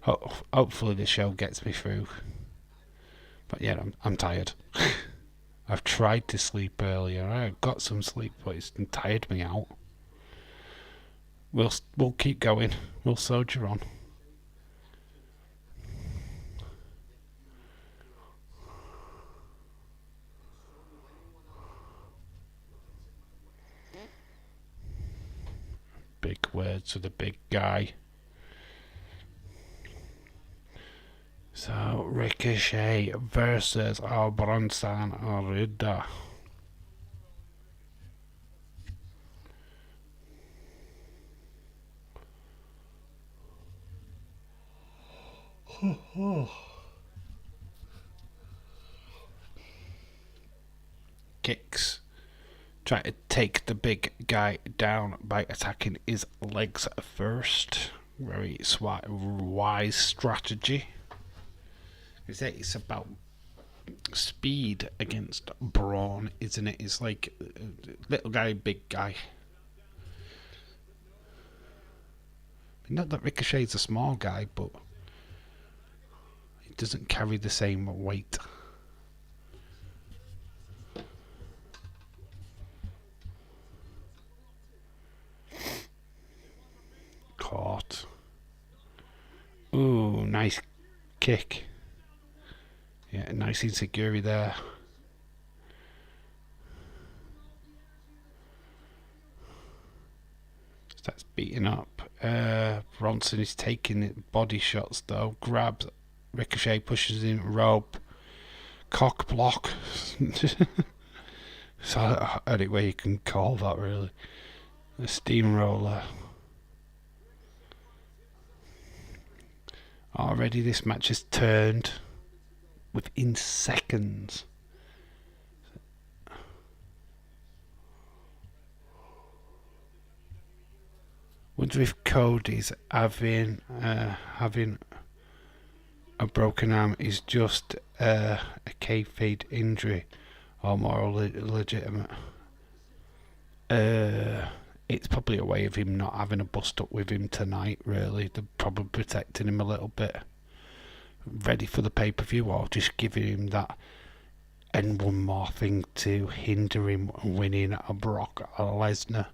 Hopefully the show gets me through. But yeah, I'm tired. I've tried to sleep earlier. I got some sleep, but it's tired me out. We'll keep going. We'll soldier on. Big words for the big guy. So Ricochet versus Bronson Reed. Kicks. Try to take the big guy down by attacking his legs first. Very wise strategy. It's about speed against brawn, isn't it? It's like little guy, big guy. Not that Ricochet's a small guy, but he doesn't carry the same weight. Caught. Ooh, nice kick. Yeah, nice insecurity there. Starts beating up. Bronson is taking it. Body shots though. Grabs. Ricochet pushes in. Rope. Cock block. So any way you can call that really. A steamroller. Already this match has turned within seconds. Wonder if Cody's having a broken arm is just a kayfabe injury or more legitimate. It's probably a way of him not having a bust up with him tonight, really. They're probably protecting him a little bit. Ready for the pay-per-view, or just giving him that and one more thing to hinder him winning a Brock Lesnar,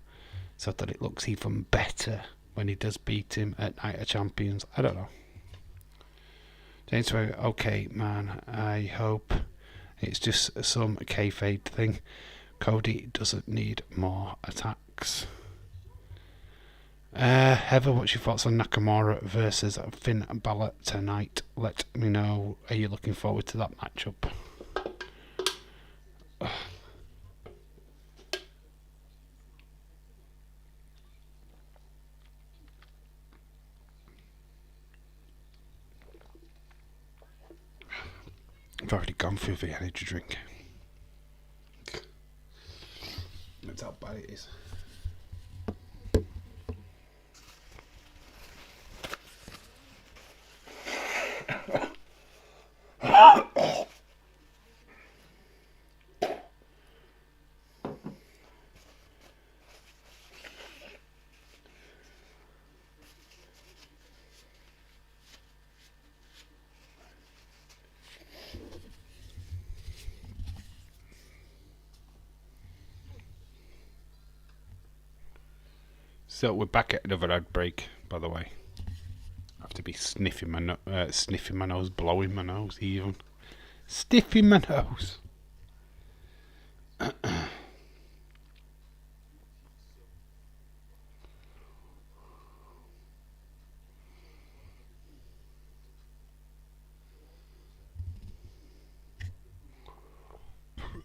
so that it looks even better when he does beat him at Night of Champions. I don't know. James Webb, okay, man, I hope it's just some kayfabe thing. Cody doesn't need more attacks. Heather, what's your thoughts on Nakamura versus Finn Balor tonight? Let me know. Are you looking forward to that matchup? I've already gone through the energy drink. That's how bad it is. So we're back at another ad break, by the way. I have to be sniffing my nose, blowing my nose even. Stiffing my nose.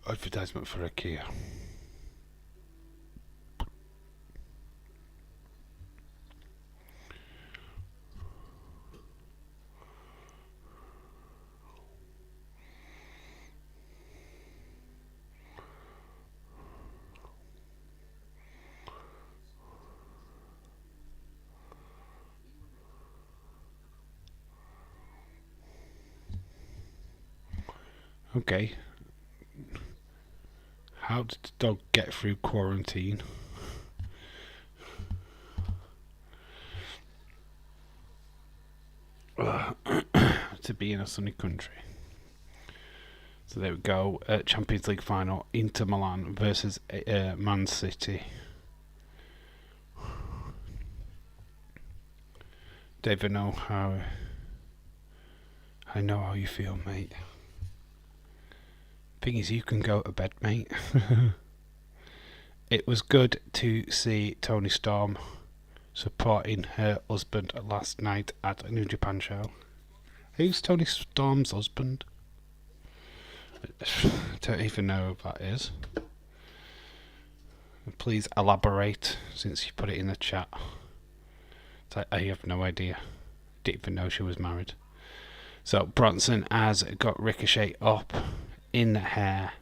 Advertisement for IKEA. Okay. How did the dog get through quarantine? To be in a sunny country. So there we go. Champions League final: Inter Milan versus Man City. David, I know how you feel, mate. Thing is, you can go to bed, mate. It was good to see Toni Storm supporting her husband last night at a New Japan show. Who's Toni Storm's husband? I don't even know who that is. Please elaborate, since you put it in the chat. I have no idea. Didn't even know she was married. So Bronson has got Ricochet up in the hair.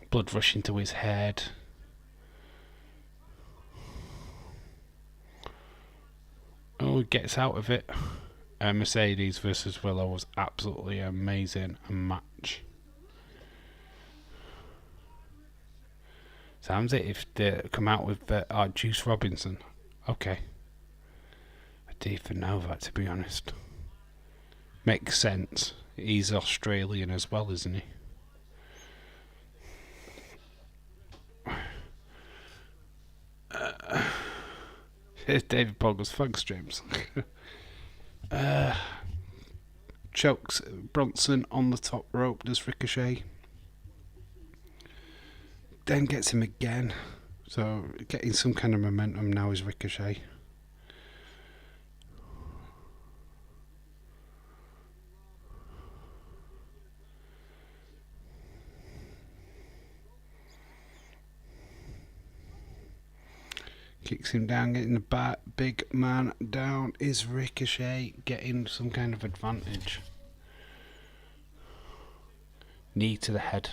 Blood rushing to his head. Oh, he gets out of it. Mercedes versus Willow was absolutely amazing match. Sounds it if they come out with Juice Robinson. Okay. I didn't even know that, to be honest. Makes sense. He's Australian as well, isn't he? David Poggers, thanks, James. Chokes Bronson on the top rope, does Ricochet. Then gets him again. So getting some kind of momentum now is Ricochet. Kicks him down, getting the back. Big man down is Ricochet, getting some kind of advantage. Knee to the head.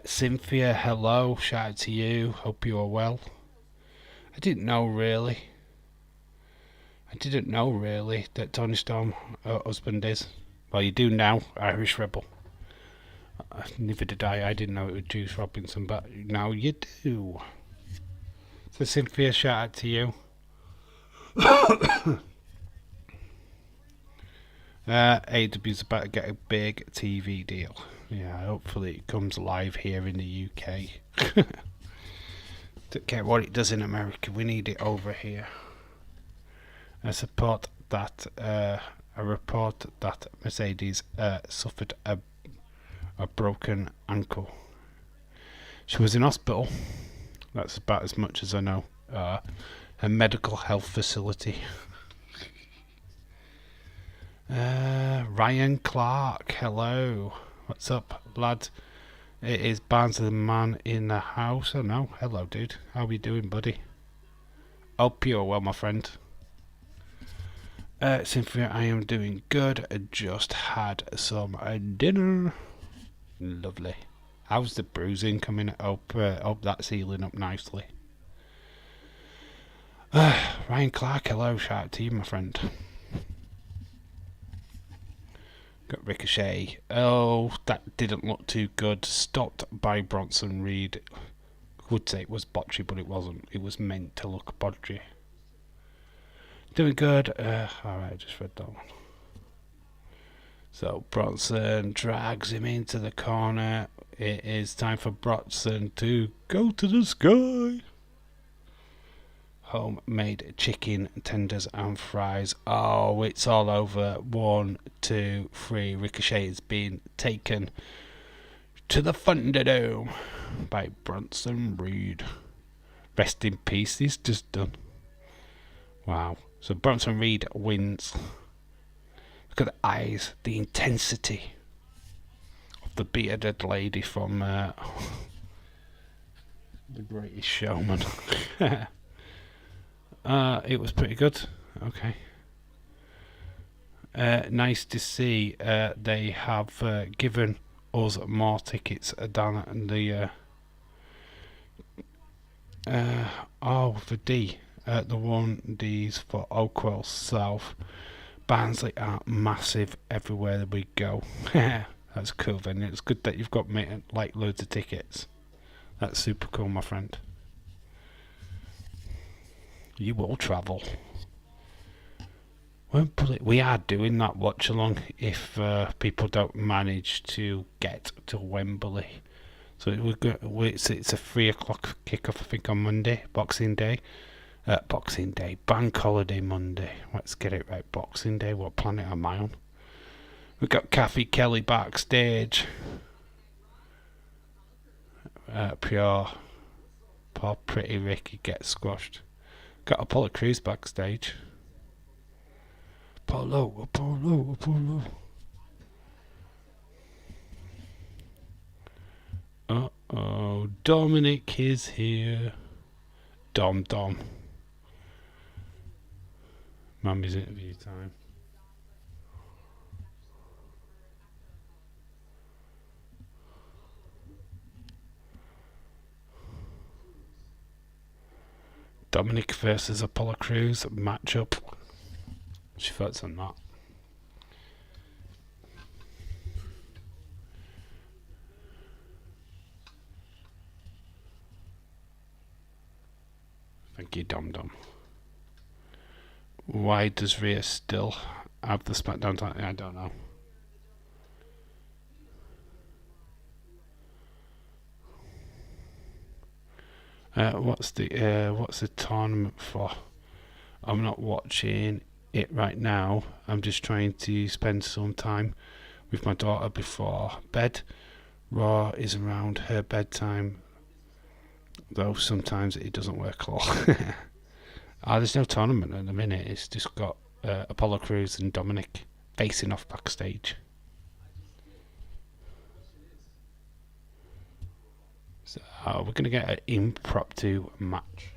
Cynthia, hello. Shout out to you. Hope you are well. I didn't know really that Toni Storm, her husband, is. Well, you do now, Irish Rebel. Neither did I. I didn't know it was Juice Robinson, but now you do. So Cynthia, shout out to you. AW's about to get a big TV deal. Yeah, hopefully it comes live here in the UK. Don't care what it does in America, we need it over here. I support that. A report that Mercedes suffered a broken ankle. She was in hospital. That's about as much as I know. A medical health facility. Ryan Clark, hello. What's up, lad? It is Barnes the man in the house. Oh no, hello, dude. How are you doing, buddy? Hope you're well, my friend. Cynthia, I am doing good. I just had some dinner. Lovely. How's the bruising coming? Hope that's healing up nicely. Ryan Clark, hello. Shout out to you, my friend. Got Ricochet. Oh, that didn't look too good. Stopped by Bronson Reed. Would say it was botchy, but it wasn't. It was meant to look botchy. Doing good. Alright, I just read that one. So Bronson drags him into the corner. It is time for Bronson to go to the sky. Homemade chicken tenders and fries. Oh, it's all over. 1, 2, 3. Ricochet is being taken to the Thunderdome by Bronson Reed. Rest in peace. He's just done. Wow. So Bronson Reed wins. Look at the eyes, the intensity of the bearded lady from The Greatest Showman. It was pretty good. Okay. Nice to see they have given us more tickets down the the D. The 1Ds for Oakwell South. Barnsley are massive everywhere that we go. That's cool then. It's good that you've got like loads of tickets. That's super cool, my friend. You will travel. We are doing that watch along if people don't manage to get to Wembley. So it's a 3 o'clock kickoff, I think, on Monday, Boxing Day. Bank holiday Monday. Let's get it right. Boxing Day. What planet am I on? We've got Kathy Kelly backstage. Poor Pretty Ricky gets squashed. Got Apollo Crews backstage. Apollo. Uh-oh, Dominic is here. Dom. Mummy's interview time. Dominic versus Apollo Crews matchup. What's your thoughts on that? Thank you, Dom. Why does Rhea still have the SmackDown title? I don't know. What's the tournament for? I'm not watching it right now. I'm just trying to spend some time with my daughter before bed. Raw is around her bedtime, though sometimes it doesn't work at all. There's no tournament at the minute. It's just got Apollo Crews and Dominic facing off backstage. So we're going to get an impromptu match.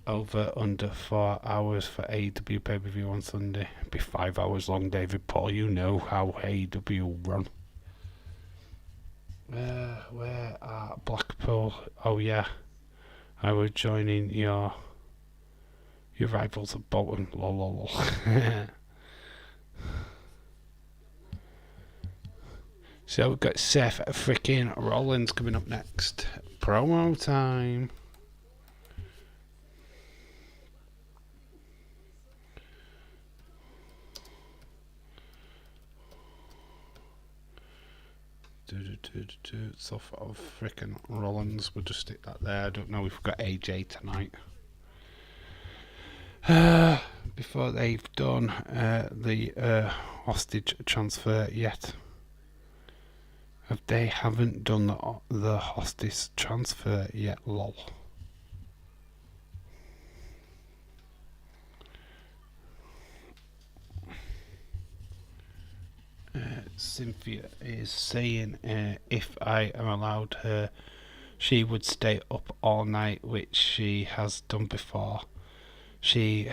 Over under 4 hours for AEW pay-per-view on Sunday. It'll be 5 hours long, David Paul. You know how AEW run. Where are Blackpool? Oh yeah, I was joining your rivals at Bolton. Lol. So we've got Seth freaking Rollins coming up next. Promo time. Stuff of freaking Rollins. We'll just stick that there. I don't know if we've got AJ tonight. Before they've done the hostage transfer yet. They haven't done the hostage transfer yet, lol. Cynthia is saying if I am allowed her, she would stay up all night, which she has done before. She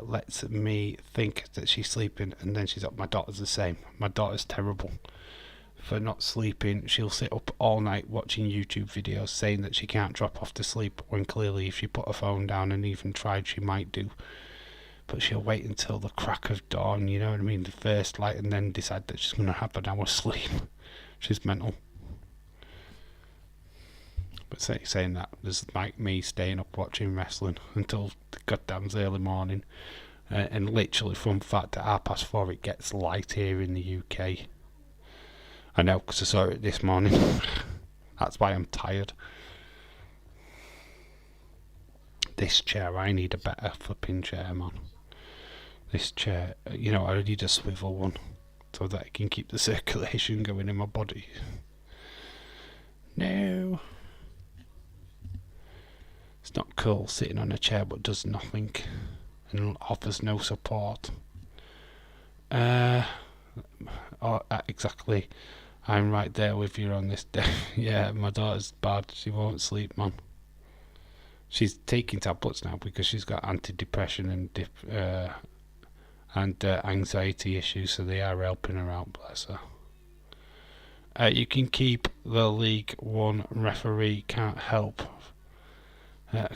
lets me think that she's sleeping and then she's up. My daughter's the same. My daughter's terrible for not sleeping. She'll sit up all night watching YouTube videos saying that she can't drop off to sleep, when clearly if she put her phone down and even tried she might do. But she'll wait until the crack of dawn, you know what I mean, the first light, and then decide that she's going to have an hour's sleep. She's mental. But saying that, there's like me staying up watching wrestling until the goddamn early morning. And literally from fact at 4:30 it gets light here in the UK. I know, because I saw it this morning. That's why I'm tired. This chair, I need a better flipping chair, man. This chair, you know, I need a swivel one so that I can keep the circulation going in my body. No. It's not cool sitting on a chair but does nothing and offers no support. Exactly. I'm right there with you on this day. Yeah, my daughter's bad. She won't sleep, man. She's taking tablets now because she's got antidepressant and anxiety issues, so they are helping her out, bless her. You can keep the League One referee, can't help.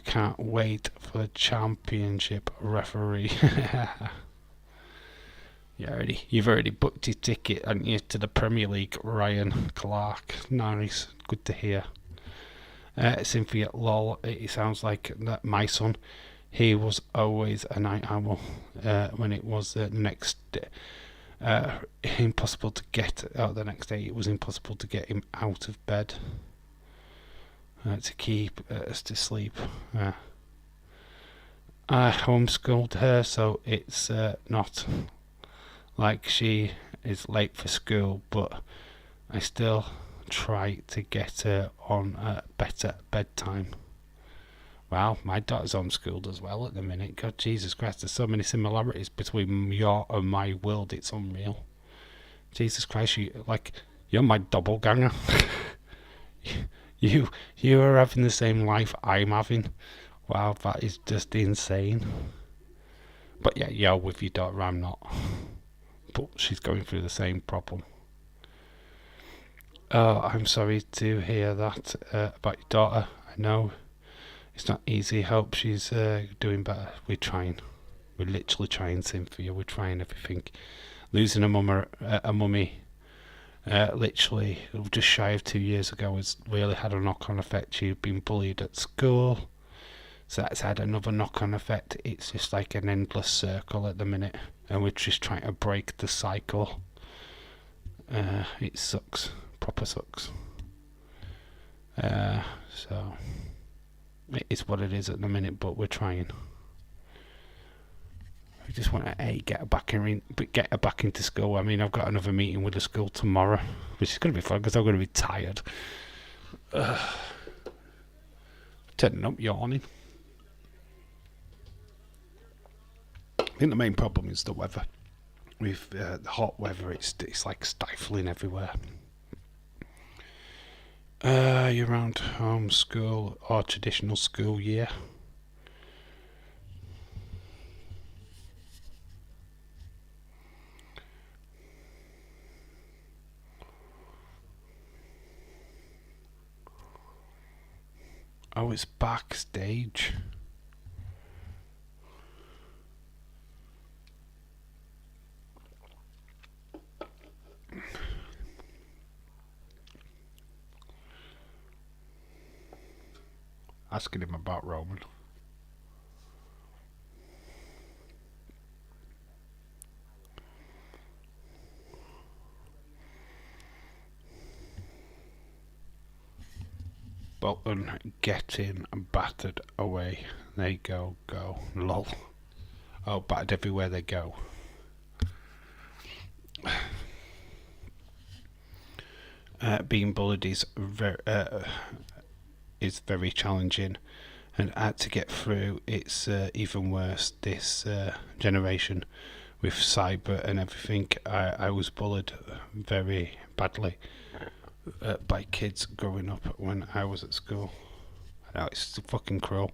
Can't wait for the championship referee. You've already booked your ticket, haven't you, to the Premier League, Ryan Clark. Nice, good to hear. Cynthia, lol, it sounds like that my son, he was always a night owl when it was the next impossible to get out the next day. It was impossible to get him out of bed to keep us to sleep. I homeschooled her, so it's not like she is late for school, but I still try to get her on a better bedtime. Wow, my daughter's homeschooled as well at the minute. God, Jesus Christ, there's so many similarities between your and my world, it's unreal. Jesus Christ, you're my doppelganger. you are having the same life I'm having. Wow, that is just insane. But yeah, you're with your daughter, I'm not. But she's going through the same problem. Oh, I'm sorry to hear that about your daughter. I know it's not easy. Hope she's doing better. We're trying. We're literally trying, Cynthia. We're trying everything. Losing a mummy literally just shy of 2 years ago has really had a knock-on effect. She'd been bullied at school, so that's had another knock-on effect. It's just like an endless circle at the minute, and we're just trying to break the cycle. It sucks. Proper sucks. So it is what it is at the minute, but we're trying. We just want to get her back into school. I mean, I've got another meeting with the school tomorrow, which is going to be fun because I'm going to be tired. Turning up, yawning. I think the main problem is the weather. With the hot weather, it's like stifling everywhere. You're around homeschool or traditional school year? Oh, it's backstage. Asking him about Roman. Bolton getting battered away. They go. Lol. Oh, battered everywhere they go. Being bullied is very challenging, and to get through, it's even worse this generation with cyber and everything. I was bullied very badly by kids growing up when I was at school. I know it's fucking cruel,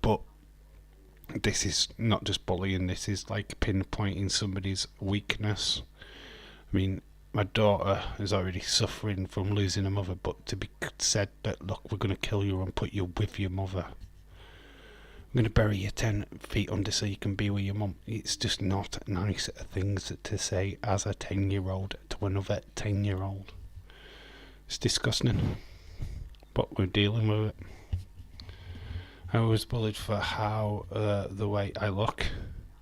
but this is not just bullying, this is like pinpointing somebody's weakness. I mean, my daughter is already suffering from losing a mother, but to be said that, look, we're going to kill you and put you with your mother. I'm going to bury you 10 feet under so you can be with your mum. It's just not nice things to say as a 10-year-old to another 10-year-old. It's disgusting, but we're dealing with it. I was bullied for how the way I look,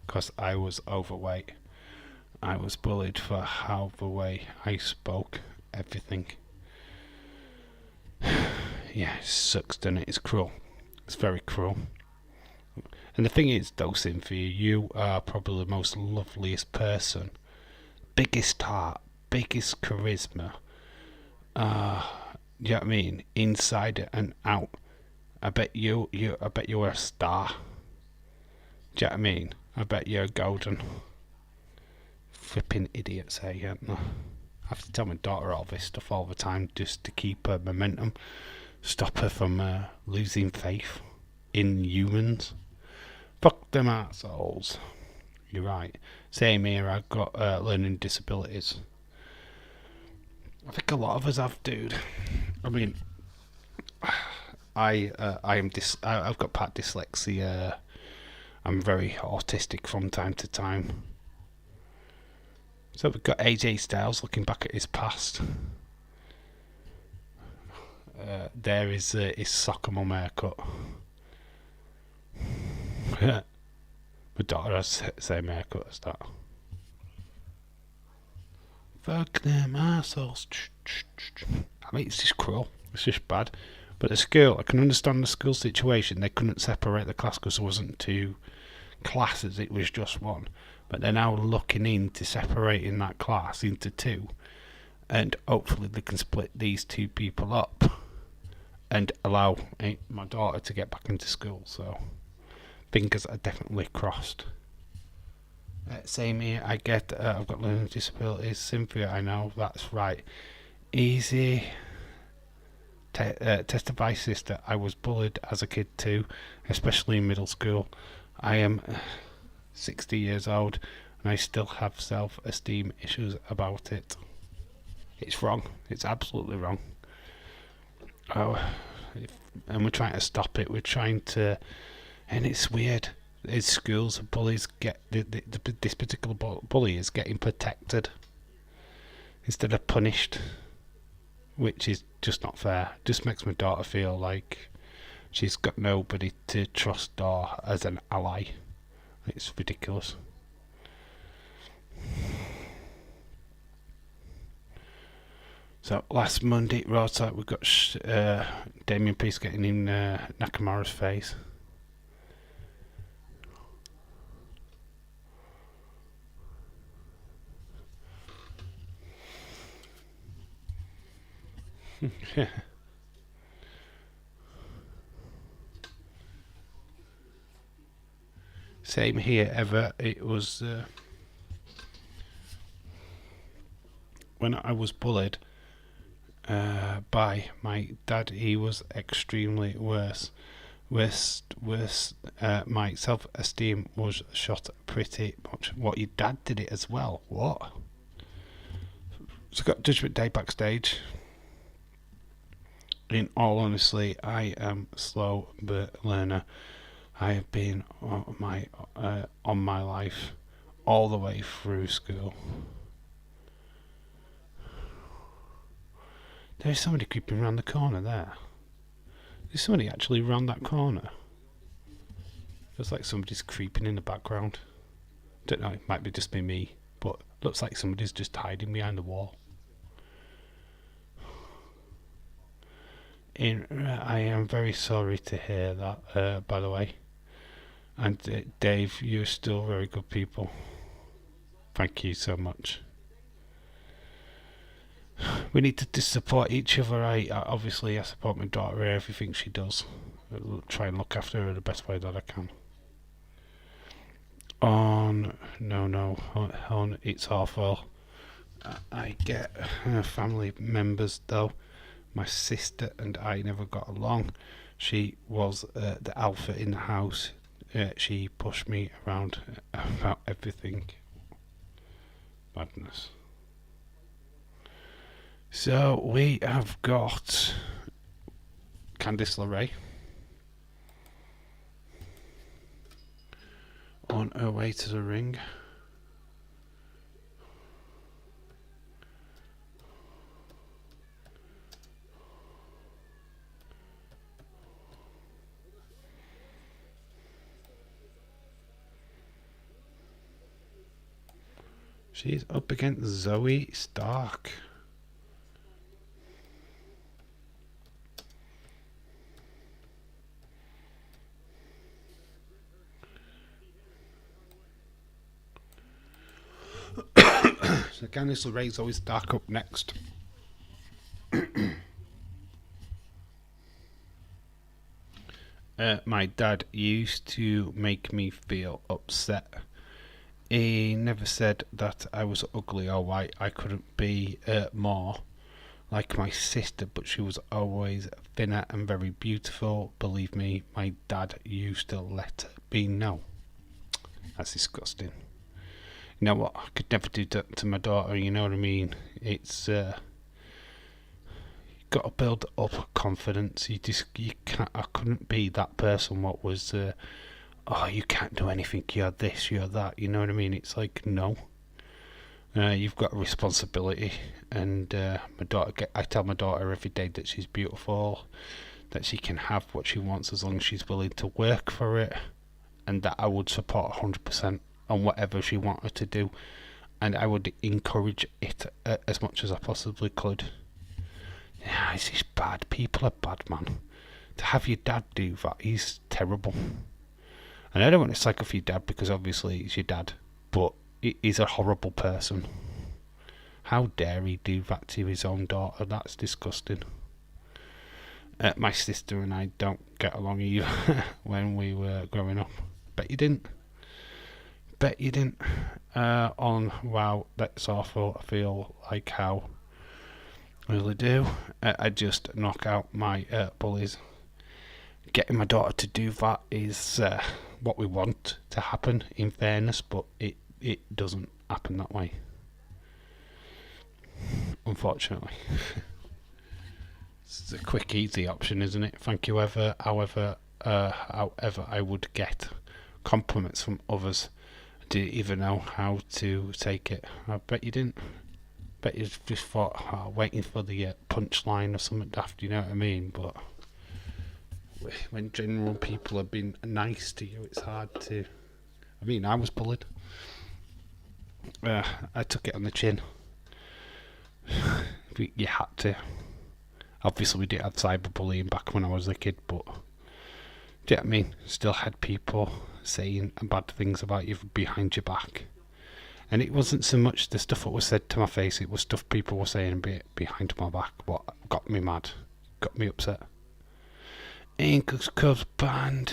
because I was overweight. I was bullied for how the way I spoke, everything. Yeah, it sucks, doesn't it? It's cruel. It's very cruel. And the thing is, though, Cynthia, you are probably the most loveliest person. Biggest heart, biggest charisma. You know what I mean? Inside and out. I bet you're a star. Do you know what I mean? I bet you're golden. Flipping idiots, hey, aren't they? I have to tell my daughter all this stuff all the time just to keep her momentum, stop her from losing faith in humans. Fuck them assholes. You're right. Same here. I've got learning disabilities. I think a lot of us have, dude. I mean, I've got part dyslexia. I'm very autistic from time to time. So we've got AJ Styles looking back at his past. There is his soccer mum haircut. My daughter has the same haircut as that. Fuck them assholes. I mean, it's just cruel. It's just bad. But the school, I can understand the school situation. They couldn't separate the class because there wasn't two classes, it was just one. But they're now looking into separating that class into two. And hopefully they can split these two people up and allow my daughter to get back into school. So fingers are definitely crossed. Same here, I get I've got learning disabilities. Cynthia, I know, that's right. Easy. Testify, sister. I was bullied as a kid too, especially in middle school. I am 60 years old and I still have self-esteem issues about it. It's wrong. It's absolutely wrong. And we're trying to stop it. We're trying to, and it's weird. In schools, bullies get this particular bully is getting protected instead of punished, which is just not fair. Just makes my daughter feel like she's got nobody to trust or as an ally. It's ridiculous. So last Monday, Roadside, we've got Damien Priest getting in Nakamura's face. Yeah. Same here, ever. It was when I was bullied by my dad. He was extremely worse. My self-esteem was shot pretty much. What, your dad did it as well? What? So got Judgment Day backstage. In all honesty, I am slow but learner. I have been on my life all the way through school. There's somebody creeping around the corner there. There's somebody actually around that corner. Looks like somebody's creeping in the background. Don't know, it might be just me, but looks like somebody's just hiding behind the wall. I am very sorry to hear that, by the way. And Dave, you're still very good people. Thank you so much. We need to support each other. I obviously support my daughter in everything she does. I'll try and look after her the best way that I can. On It's Awful. I get family members though. My sister and I never got along. She was the alpha in the house. She pushed me around about everything. Madness. So we have got Candice LeRae on her way to the ring. She's up against Zoe Stark. So Candice LeRae's Zoe Stark up next. My dad used to make me feel upset. He never said that I was ugly or why I couldn't be more like my sister, but she was always thinner and very beautiful. Believe me, my dad used to let me know. That's disgusting. You know what? I could never do that to my daughter, you know what I mean? It's you got to build up confidence. You can't. I couldn't be that person what was oh, you can't do anything, you're this, you're that, you know what I mean? It's like, no. You've got a responsibility, and I tell my daughter every day that she's beautiful, that she can have what she wants as long as she's willing to work for it, and that I would support 100% on whatever she wanted to do, and I would encourage it as much as I possibly could. Yeah, it's just bad. People are bad, man. To have your dad do that, he's terrible. And I don't want to psycho for your dad because obviously he's your dad, but he's a horrible person. How dare he do that to his own daughter? That's disgusting. My sister and I don't get along either when we were growing up. Bet you didn't. Wow, that's awful. I feel like how I really do. I just knock out my bullies. Getting my daughter to do that is what we want to happen, in fairness, but it doesn't happen that way, unfortunately. It's a quick, easy option, isn't it? Thank you however I would get compliments from others. I didn't even know how to take it. I bet you didn't. Bet you just thought, waiting for the punchline or something daft, you know what I mean? But when general people have been nice to you, it's hard to... I mean, I was bullied. I took it on the chin. You had to. Obviously, we didn't have cyberbullying back when I was a kid, but... Do you know what I mean? Still had people saying bad things about you behind your back. And it wasn't so much the stuff that was said to my face, it was stuff people were saying behind my back. What got me mad, got me upset. Inca's Cubs band.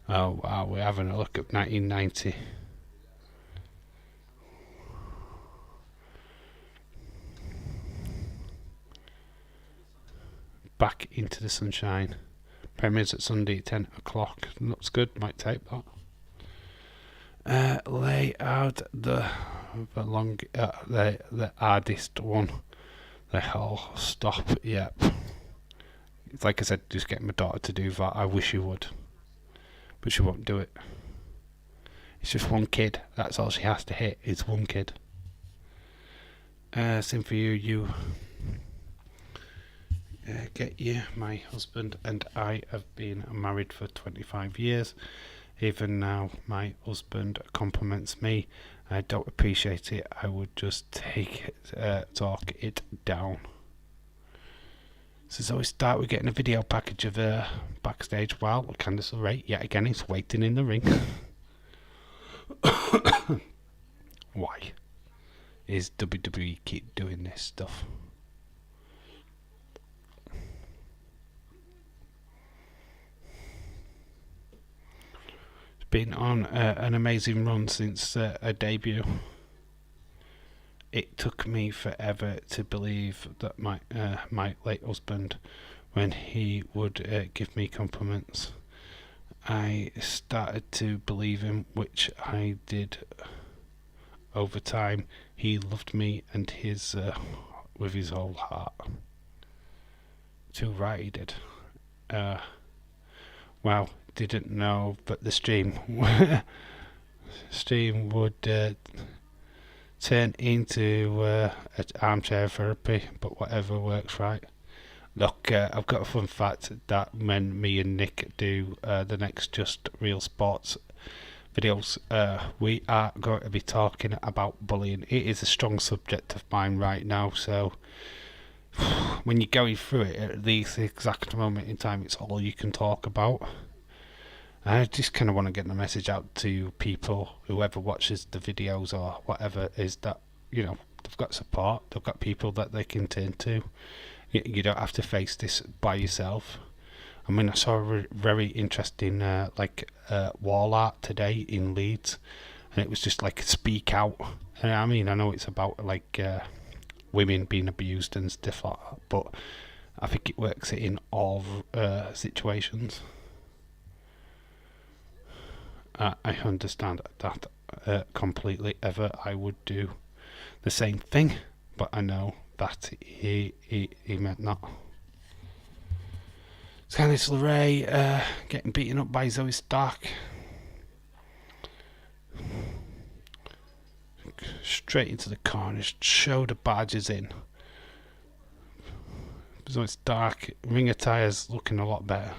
Oh wow, we're having a look at 1990. Back into the Sunshine. Premieres at Sunday at 10 o'clock. Looks good, might take that. Lay out the hardest one. The hell stop. Yep. Like I said, just getting my daughter to do that. I wish she would, but she won't do it. It's just one kid. That's all she has to hit. Is one kid. Same for you. Get you. My husband and I have been married for 25 years. Even now, my husband compliments me. I don't appreciate it. I would just talk it down. So it's always start with getting a video package of backstage while Candice LeRae yet again is waiting in the ring. Why is WWE keep doing this stuff? It's been on an amazing run since a debut. It took me forever to believe that my late husband, when he would give me compliments, I started to believe him, which I did over time. He loved me and his with his whole heart. Too right he did. Wow, didn't know, but the stream would turn into armchair therapy, but whatever works, right? Look, I've got a fun fact that when me and Nick do the next Just Real Sports videos, we are going to be talking about bullying. It is a strong subject of mine right now, so when you're going through it at this exact moment in time, it's all you can talk about. I just kind of want to get the message out to people, whoever watches the videos or whatever, is that, you know, they've got support, they've got people that they can turn to. You don't have to face this by yourself. I mean, I saw a very interesting wall art today in Leeds, and it was just like speak out. And I mean, I know it's about like women being abused and stuff like that, but I think it works in all situations. I understand that completely. I would do the same thing, but I know that he meant not. Candice LeRae getting beaten up by Zoe Stark. straight into the corner, shoulder barges in. So it's dark. Ring attire's looking a lot better.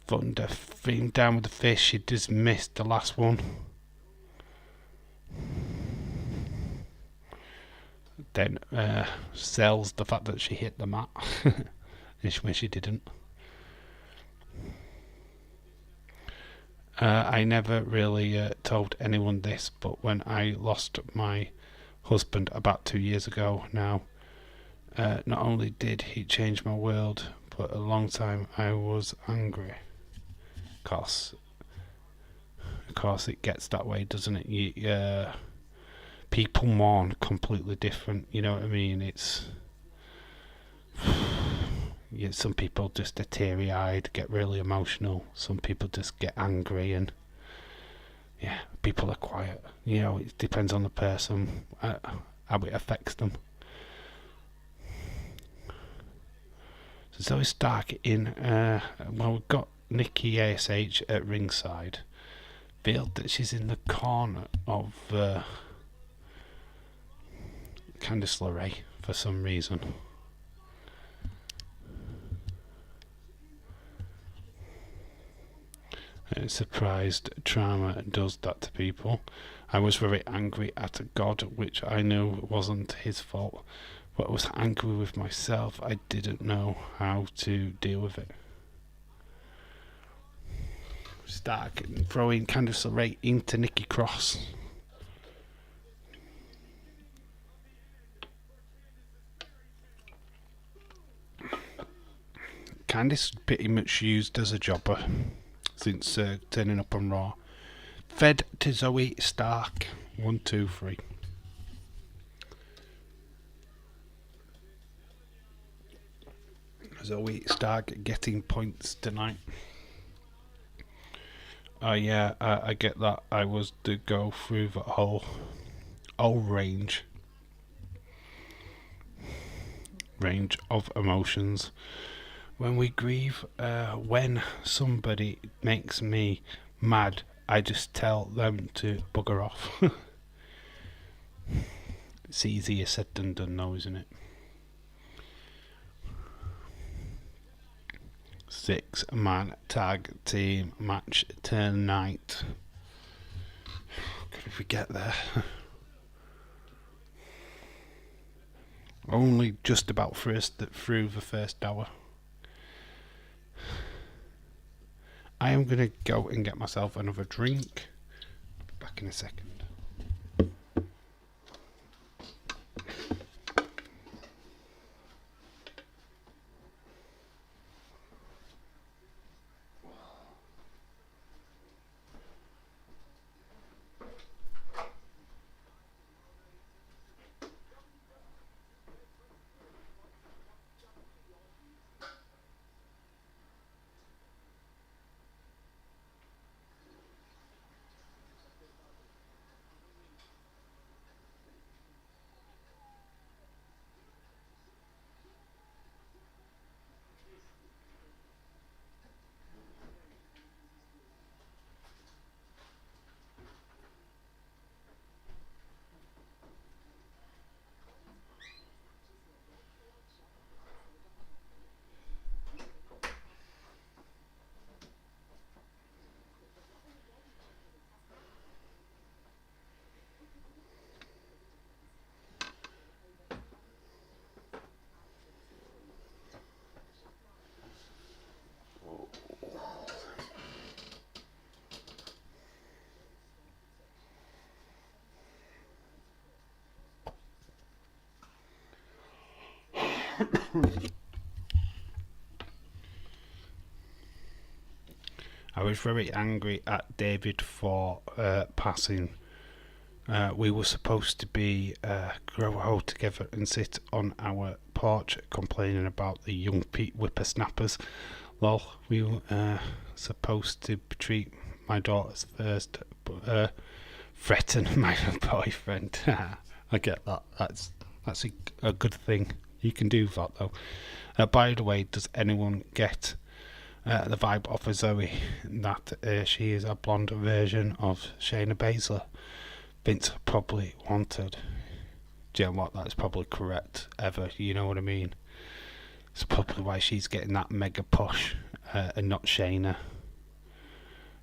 Thunder being down with the fish. She just missed the last one. Then sells the fact that she hit the mat when she didn't. I never really told anyone this, but when I lost my husband about 2 years ago now, not only did he change my world, but a long time I was angry. Of course it gets that way, doesn't it? People mourn completely different, you know what I mean? It's yeah, some people just are teary-eyed, get really emotional. Some people just get angry, and yeah, people are quiet. You know, it depends on the person, how it affects them. So Zoe Stark in, well, we've got Nikki ASH at ringside. Feel that she's in the corner of Candice LeRae for some reason. Surprised trauma does that to people. I was very angry at God, which I knew wasn't his fault, but I was angry with myself. I didn't know how to deal with it. Stark throwing Candice LeRae into Nikki Cross. Candice pretty much used as a jobber since turning up on Raw. Fed to Zoe Stark. 1, 2, 3. Zoe Stark getting points tonight. Yeah, I get that. I was to go through the whole range of emotions. When we grieve, when somebody makes me mad, I just tell them to bugger off. It's easier said than done though, isn't it? 6-man tag team match tonight. Could we get there? Only just about through the first hour. I am going to go and get myself another drink. Back in a second. I was very angry at David for passing. We were supposed to be grow old together and sit on our porch complaining about the young whippersnappers. Lol, we were supposed to treat my daughters first, but threaten my boyfriend. I get that. That's a good thing. You can do that though. By the way, does anyone get the vibe off of Zoe that she is a blonde version of Shayna Baszler? Vince probably wanted. Do you know what? That's probably correct. Ever, you know what I mean? It's probably why she's getting that mega push and not Shayna.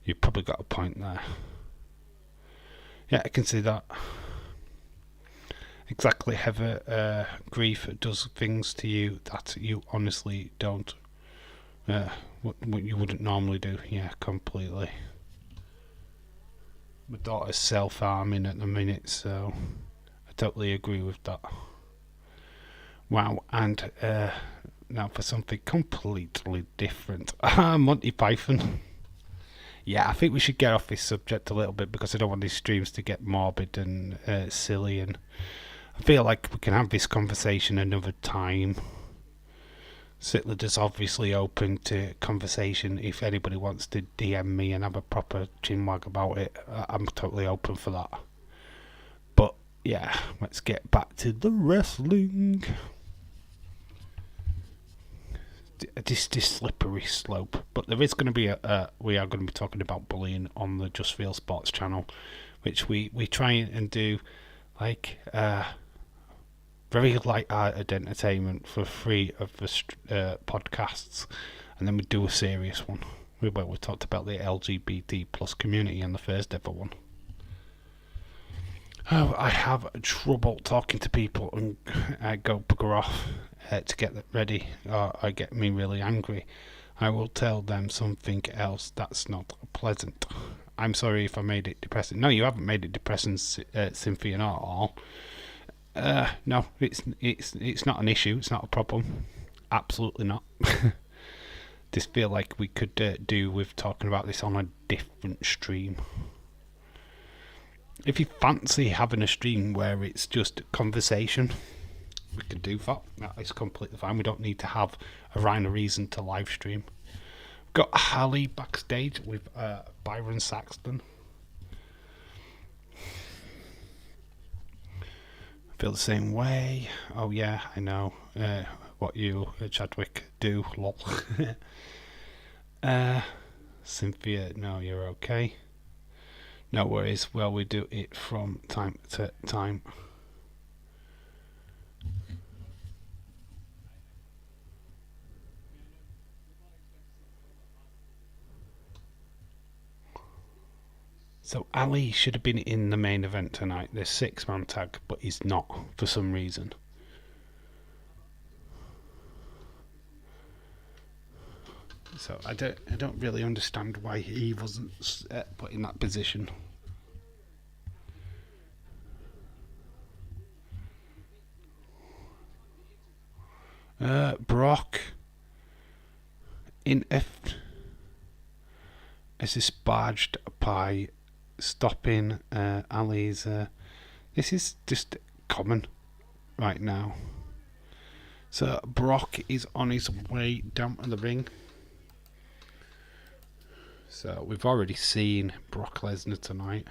You've probably got a point there. Yeah, I can see that. Exactly, Heather. Grief does things to you that you honestly don't. What you wouldn't normally do. Yeah, completely. My daughter's self-harming at the minute, so I totally agree with that. Wow, and now for something completely different. Monty Python. Yeah, I think we should get off this subject a little bit because I don't want these streams to get morbid and silly, and I feel like we can have this conversation another time. Sitler is obviously open to conversation. If anybody wants to DM me and have a proper chinwag about it, I'm totally open for that. But yeah, let's get back to the wrestling. This slippery slope, but there is going to be we are going to be talking about bullying on the Just Feel Sports channel, which we try and do like very light-hearted entertainment for 3 of the podcasts, and then we do a serious one where we talked about the LGBT plus community in the first ever one. Oh, I have trouble talking to people and I go bugger off to get ready, or I get me really angry. I will tell them something else that's not pleasant. I'm sorry if I made it depressing. No, you haven't made it depressing, Cynthia, not at all. No, it's not an issue. It's not a problem. Absolutely not. Just feel like we could do with talking about this on a different stream. If you fancy having a stream where it's just conversation, we can do that. That is completely fine. We don't need to have a rhyme or reason to live stream. We've got Hallie backstage with Byron Saxton. I feel the same way. Oh yeah, I know what you, Chadwick, do. Lol. Cynthia, no, you're okay. No worries. Well, we do it from time to time. So Ali should have been in the main event tonight, the 6-man tag, but he's not for some reason. So I don't really understand why he wasn't put in that position. Brock in F as this barged by stopping Ali's. This is just common right now. So Brock is on his way down to the ring. So we've already seen Brock Lesnar tonight.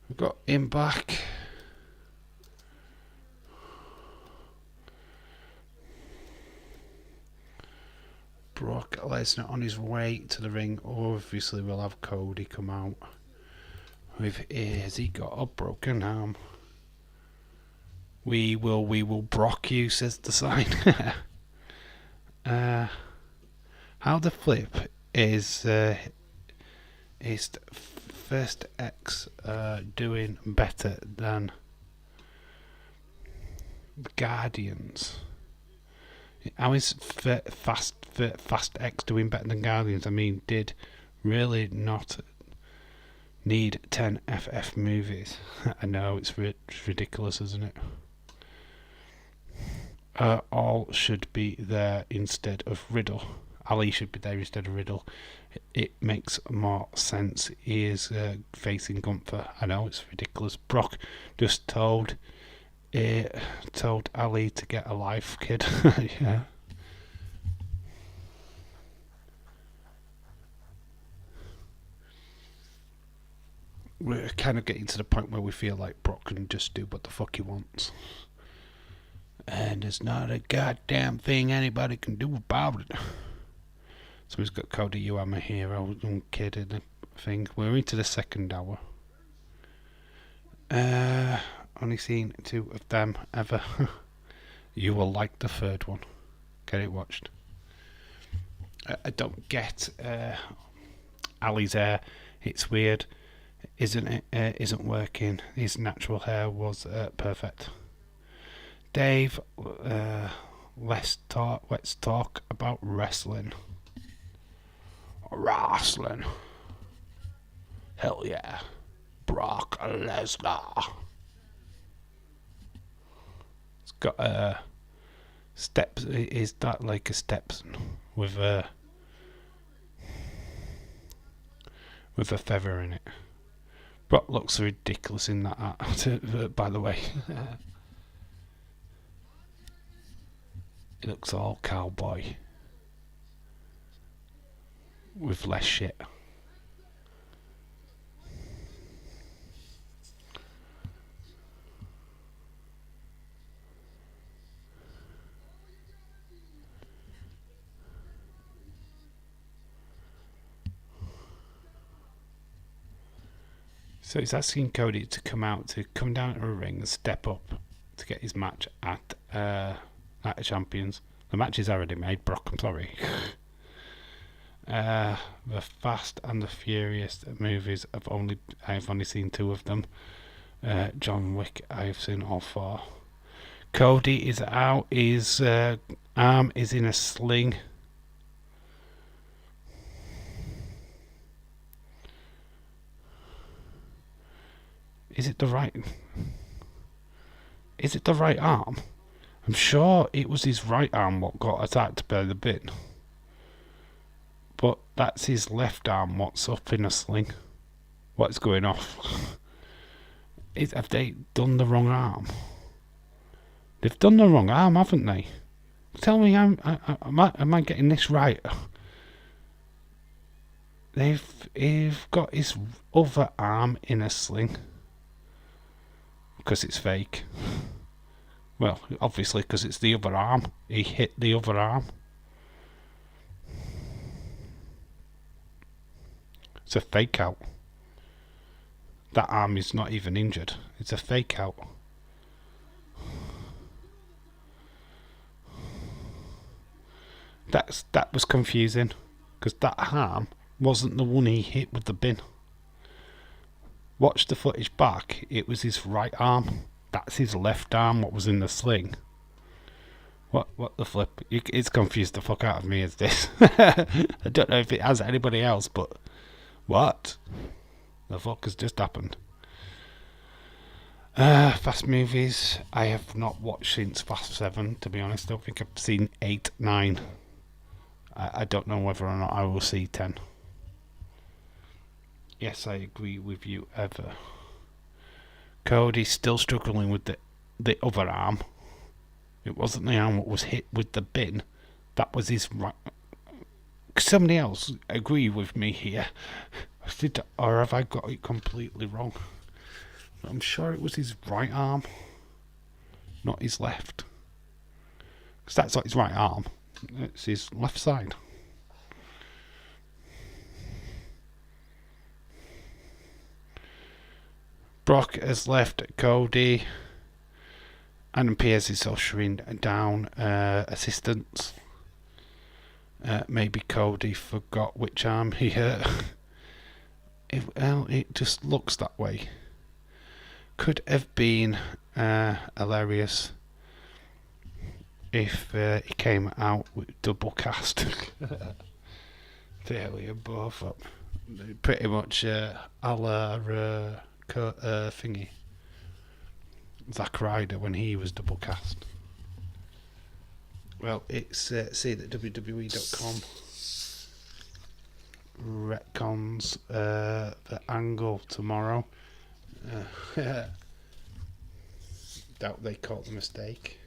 We've got him back. Brock Lesnar on his way to the ring. Obviously we'll have Cody come out with his, he got a broken arm. We will Brock you, says the sign. How the flip is First X doing better than the Guardians? How is Fast X doing better than Guardians? I mean, did really not need 10 FF movies. I know, it's ridiculous, isn't it? All should be there instead of Riddle. Ali should be there instead of Riddle. It makes more sense. He is facing Gunther. I know, it's ridiculous. Brock just told Ali to get a life, kid. Yeah. We're kind of getting to the point where we feel like Brock can just do what the fuck he wants. And there's not a goddamn thing anybody can do about it. So he's got Cody, you are my hero, young kid in the thing. We're into the second hour. Only seen 2 of them ever. You will like the 3rd one. Get it watched. I don't get Ali's hair. It's weird, isn't it? Isn't working. His natural hair was perfect. Dave, let's talk about wrestling. Wrestling. Hell yeah. Brock Lesnar. It's got steps. Is that like a Stepson with a feather in it? Brock looks ridiculous in that art, by the way. He looks all cowboy with less shit. So he's asking Cody to come down to a ring and step up to get his match at Champions. The match is already made. Brock, I'm sorry. The Fast and the Furious movies, I've only seen 2 of them. John Wick, I've seen all 4. Cody is out. His arm is in a sling. Is it the right arm? I'm sure it was his right arm what got attacked by the bin. But that's his left arm what's up in a sling. What's going off? Have they done the wrong arm? They've done the wrong arm, haven't they? Tell me, am I getting this right? They've got his other arm in a sling. Because it's fake. Well, obviously because it's the other arm. He hit the other arm. It's a fake out. That arm is not even injured. It's a fake out. That was confusing. Because that arm wasn't the one he hit with the bin. Watch the footage back. It was his right arm. That's his left arm. What was in the sling? What the flip? It's confused the fuck out of me. Is this? I don't know if it has anybody else, but what the fuck has just happened? Fast movies. I have not watched since Fast 7. To be honest, I don't think I've seen 8, 9. I don't know whether or not I will see 10. Yes, I agree with you, Ever. Cody's still struggling with the other arm. It wasn't the arm that was hit with the bin. That was his right. Somebody else agree with me here. Or have I got it completely wrong? I'm sure it was his right arm, not his left. Because that's not his right arm. It's his left side. Brock has left Cody. Adam Pearce is ushering down assistants. Maybe Cody forgot which arm he hurt. It just looks that way. Could have been hilarious if he came out with double cast. Fairly and both up. Pretty much a la thingy. Zack Ryder when he was double cast. Well, it's see that WWE.com retcons the angle tomorrow. Doubt they caught the mistake.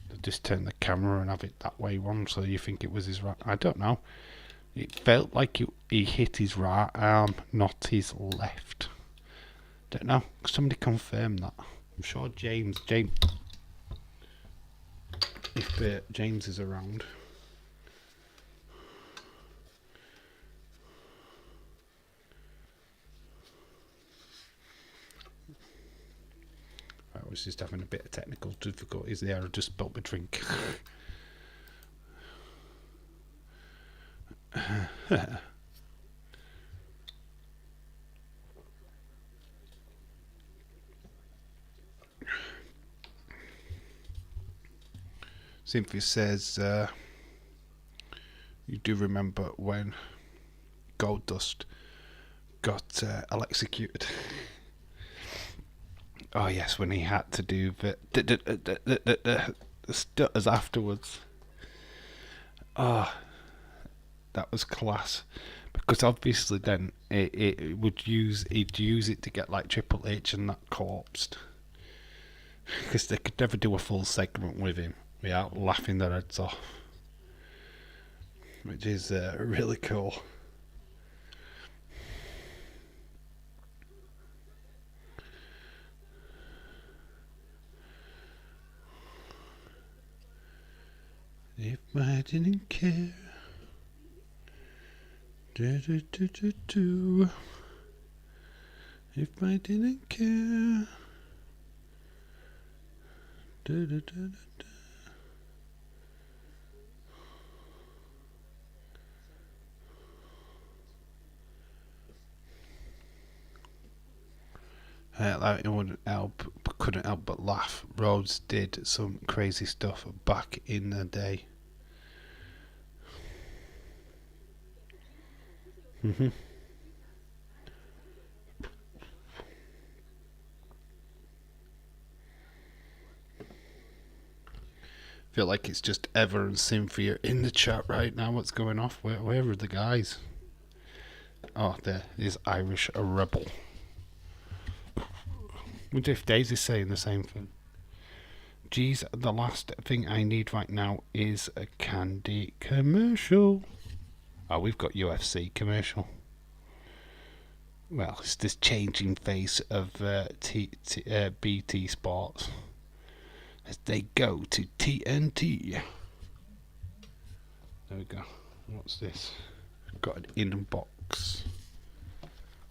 They just turn the camera and have it that way one, so you think it was his right. I don't know. It felt like he hit his right arm, not his left. Don't know. Somebody confirm that. I'm sure James. If James is around. was just having a bit of technical difficulties there. I just spilled my drink. Cynthia says, you do remember when Goldust got electrocuted? Oh yes, when he had to do the stutters afterwards. That was class. Because obviously then he'd use it to get like Triple H and that corpsed. Because they could never do a full segment with him without laughing their heads off. Which is really cool. If I didn't care, do. If I didn't care, do. Like it couldn't help but laugh. Rhodes did some crazy stuff back in the day. Feel like it's just Ever and Cynthia in the chat right now. What's going off? Where are the guys? Oh, there is Irish a rebel. Wonder if Daisy's saying the same thing. Geez, the last thing I need right now is a candy commercial. Oh, we've got UFC commercial. Well, it's this changing face of BT Sports as they go to TNT. There we go. What's this? Got an inbox.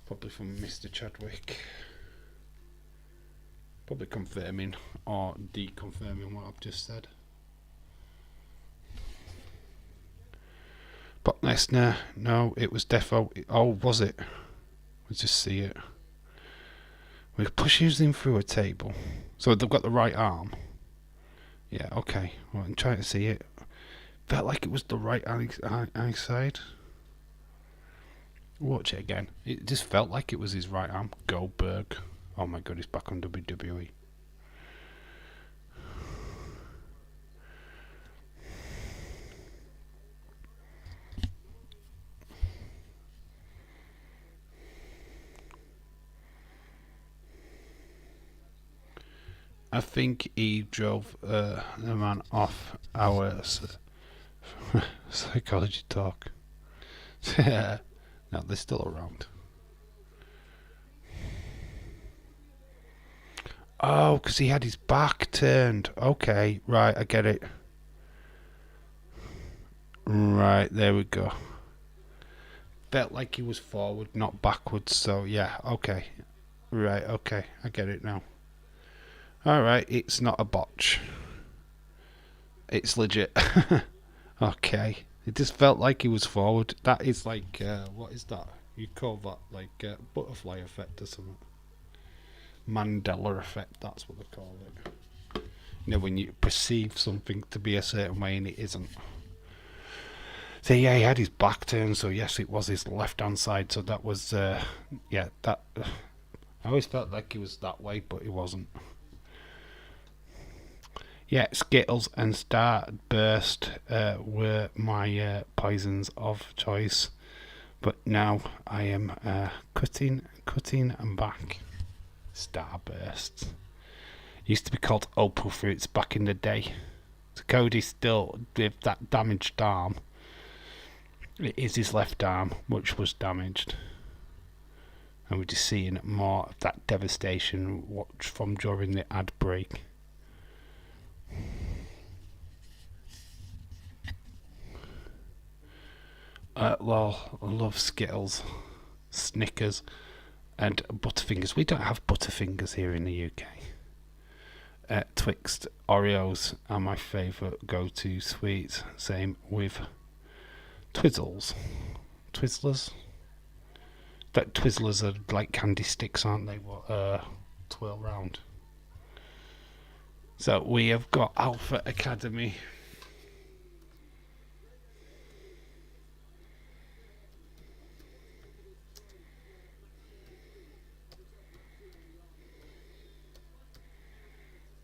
Probably from Mr. Chadwick. Probably confirming or deconfirming what I've just said. Brock Lesnar, no, it was Defo. Oh, was it? Let's just see it. We're pushing him through a table. So they've got the right arm. Yeah, okay. Well, I'm trying to see it. Felt like it was the right eye side. Watch it again. It just felt like it was his right arm. Goldberg. Oh my god, he's back on WWE. I think he drove the man off our psychology talk. No, they're still around. Oh, because he had his back turned. Okay, right, I get it. Right, there we go. Felt like he was forward, not backwards, so yeah, okay. Right, okay, I get it now. Alright, it's not a botch. It's legit. Okay. It just felt like he was forward. That is like, what is that? You call that like butterfly effect or something. Mandela effect, that's what they call it. You know, when you perceive something to be a certain way and it isn't. So yeah, he had his back turned, so yes, it was his left-hand side, so that was, yeah, that... I always felt like he was that way, but he wasn't. Yeah, Skittles and Starburst were my poisons of choice, but now I am cutting and back. Starburst used to be called Opal Fruits back in the day. So Cody still with that damaged arm. It is his left arm which was damaged, and we're just seeing more of that devastation watch from during the ad break. Well, I love Skittles, Snickers, and Butterfingers. We don't have Butterfingers here in the UK. Twixt Oreos are my favourite go-to sweets. Same with Twizzlers. That Twizzlers are like candy sticks, aren't they? What twirl round. So we have got Alpha Academy.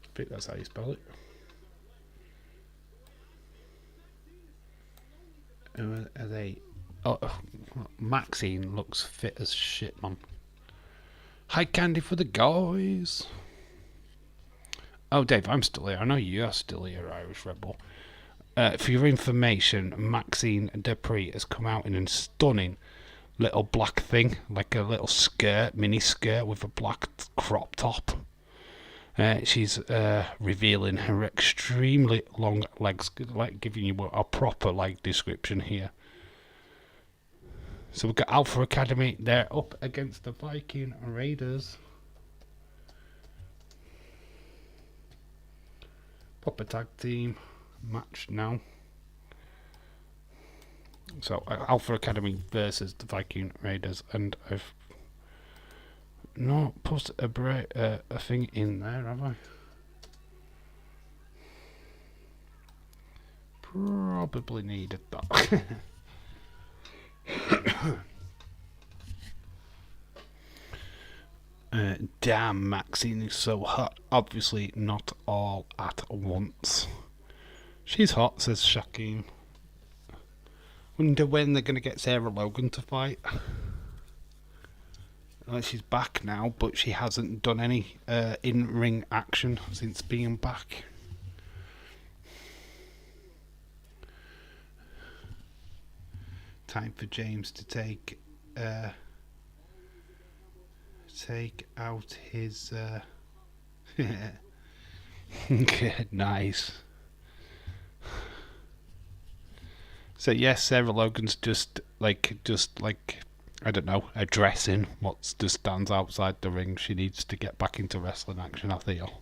I think that's how you spell it. Who are they? Oh, Maxine looks fit as shit, man. High candy for the guys. Oh, Dave, I'm still here. I know you're still here, Irish Rebel. For your information, Maxine Dupree has come out in a stunning little black thing, like a little skirt, mini skirt with a black crop top. She's revealing her extremely long legs, like giving you a proper leg description here. So we've got Alpha Academy. They're up against the Viking Raiders. Proper tag team match now. So Alpha Academy versus the Viking Raiders, and I've not put a thing in there, have I? Probably needed that. Damn, Maxine is so hot. Obviously not all at once. She's hot, says Shaquem. Wonder when they're going to get Sarah Logan to fight. She's back now, but she hasn't done any in-ring action since being back. Time for James to take out his nice. So yes, Sarah Logan's just like I don't know, addressing what just stands outside the ring. She needs to get back into wrestling action, I feel.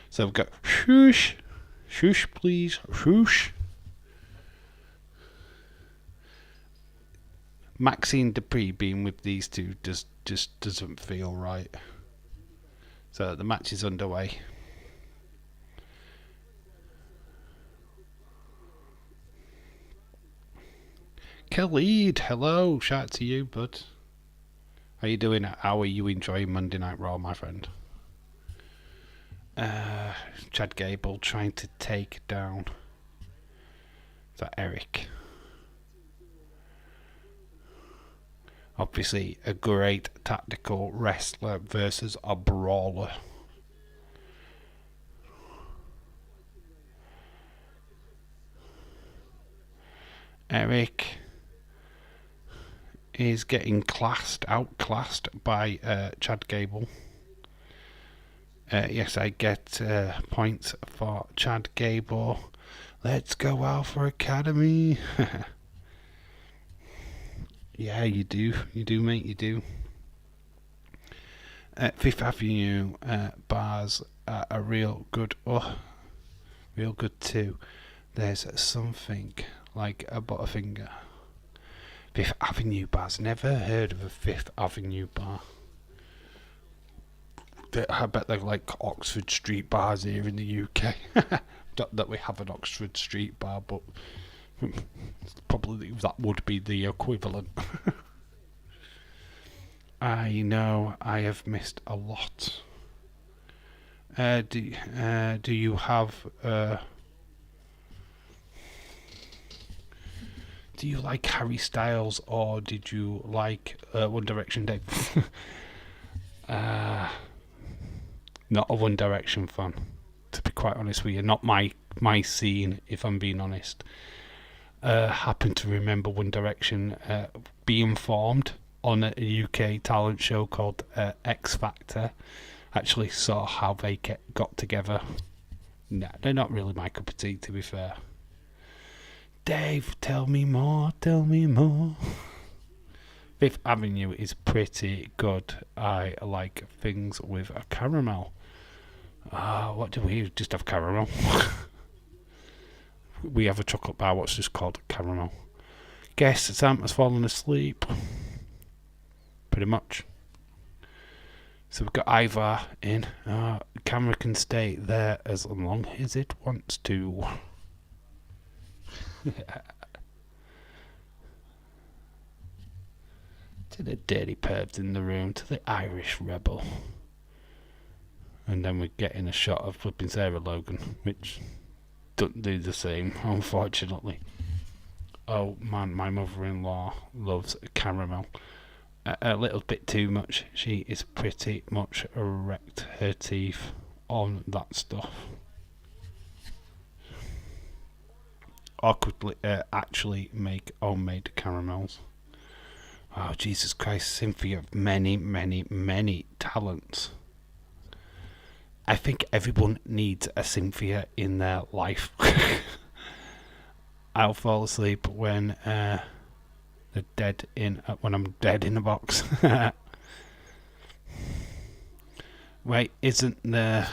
So we've got shush please, shush. Maxine Dupree being with these two just doesn't feel right. So the match is underway. Khalid, hello, shout out to you, bud. How you doing? How are you enjoying Monday Night Raw, my friend? Chad Gable trying to take down. Is that Eric? Obviously, a great tactical wrestler versus a brawler. Eric is getting outclassed by Chad Gable. Yes, I get points for Chad Gable. Let's go Alpha Academy. Yeah, you do, mate, you do. Fifth Avenue bars are real good. Real good too. There's something like a Butterfinger. Fifth Avenue bars. Never heard of a Fifth Avenue bar. I bet they're like Oxford Street bars here in the UK. Not that we have an Oxford Street bar, but probably that would be the equivalent. I know I have missed a lot. Do you have do you like Harry Styles, or did you like One Direction, Dave? Not a One Direction fan, to be quite honest with you. Not my scene, if I'm being honest. Happen to remember One Direction being formed on a UK talent show called X Factor. Actually saw how they got together. Nah, they're not really my cup of tea, to be fair. Dave, tell me more. Fifth Avenue is pretty good. I like things with a caramel. What do we just have? Caramel. We have a chocolate bar. What's just called caramel? Guess Sam has fallen asleep. Pretty much. So we've got Ivar in. Camera can stay there as long as it wants to. To the dirty pervs in the room, to the Irish rebel. And then we're getting a shot of flipping Sarah Logan, which doesn't do the same, unfortunately. Oh man, my mother-in-law loves caramel. A little bit too much. She is pretty much wrecked her teeth on that stuff. Or could actually make homemade caramels. Oh, Jesus Christ, Cynthia of many, many, many talents. I think everyone needs a Cynthia in their life. I'll fall asleep when when I'm dead in a box. Wait, isn't there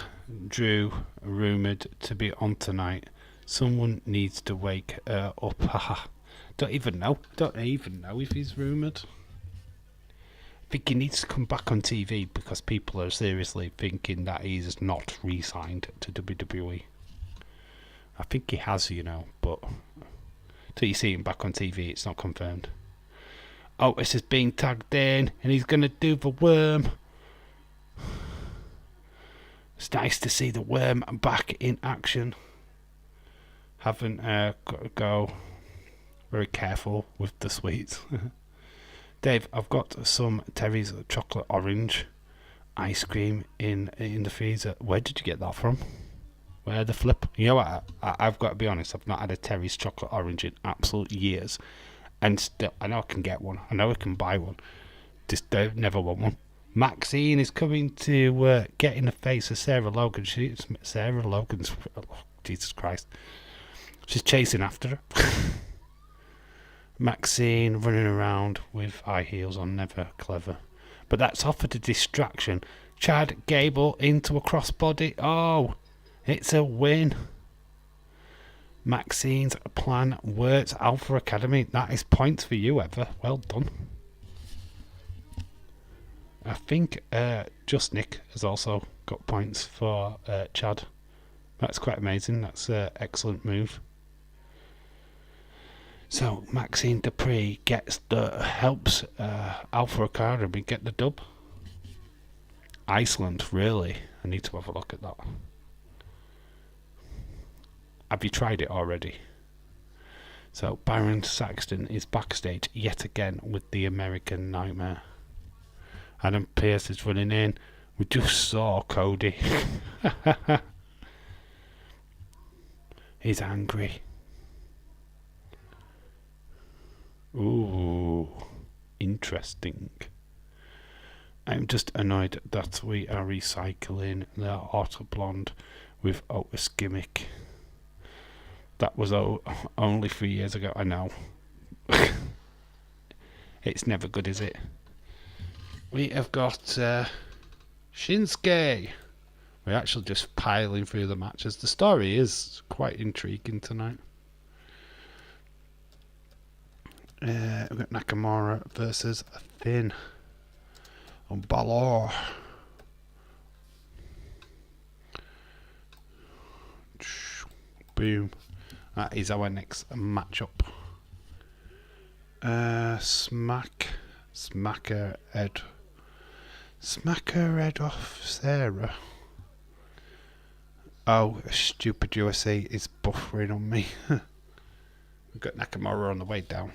Drew rumoured to be on tonight? Someone needs to wake her up. Haha. Don't even know if he's rumoured. I think he needs to come back on TV because people are seriously thinking that he's not re-signed to WWE. I think he has, but till you see him back on TV, it's not confirmed. Otis is being tagged in, and he's going to do the worm. It's nice to see the worm back in action. Haven't got to go very careful with the sweets. Dave, I've got some Terry's chocolate orange ice cream in the freezer. Where did you get that from? Where the flip? You know what? I've got to be honest. I've not had a Terry's chocolate orange in absolute years, and still, I know I can get one. I know I can buy one. Just never want one. Maxine is coming to get in the face of Sarah Logan. Sarah Logan's. Oh, Jesus Christ. She's chasing after her. Maxine running around with high heels on, never clever. But that's offered a distraction. Chad Gable into a crossbody. Oh, it's a win. Maxine's plan works. Alpha Academy, that is points for you, Ever. Well done. I think Just Nick has also got points for Chad. That's quite amazing. That's an excellent move. So Maxine Dupree helps Alpha Academy get the dub. Iceland, really? I need to have a look at that. Have you tried it already? So Byron Saxton is backstage yet again with the American Nightmare. Adam Pearce is running in. We just saw Cody. He's angry. Ooh, interesting. I'm just annoyed that we are recycling the Auto Blonde with Otis gimmick. That was only 3 years ago. I know. It's never good, is it? We have got Shinsuke. We're actually just piling through the matches. The story is quite intriguing tonight. We've got Nakamura versus Finn and Balor. Boom. That is our next matchup. Smack her head off Sarah. Oh, stupid USA is buffering on me. We've got Nakamura on the way down.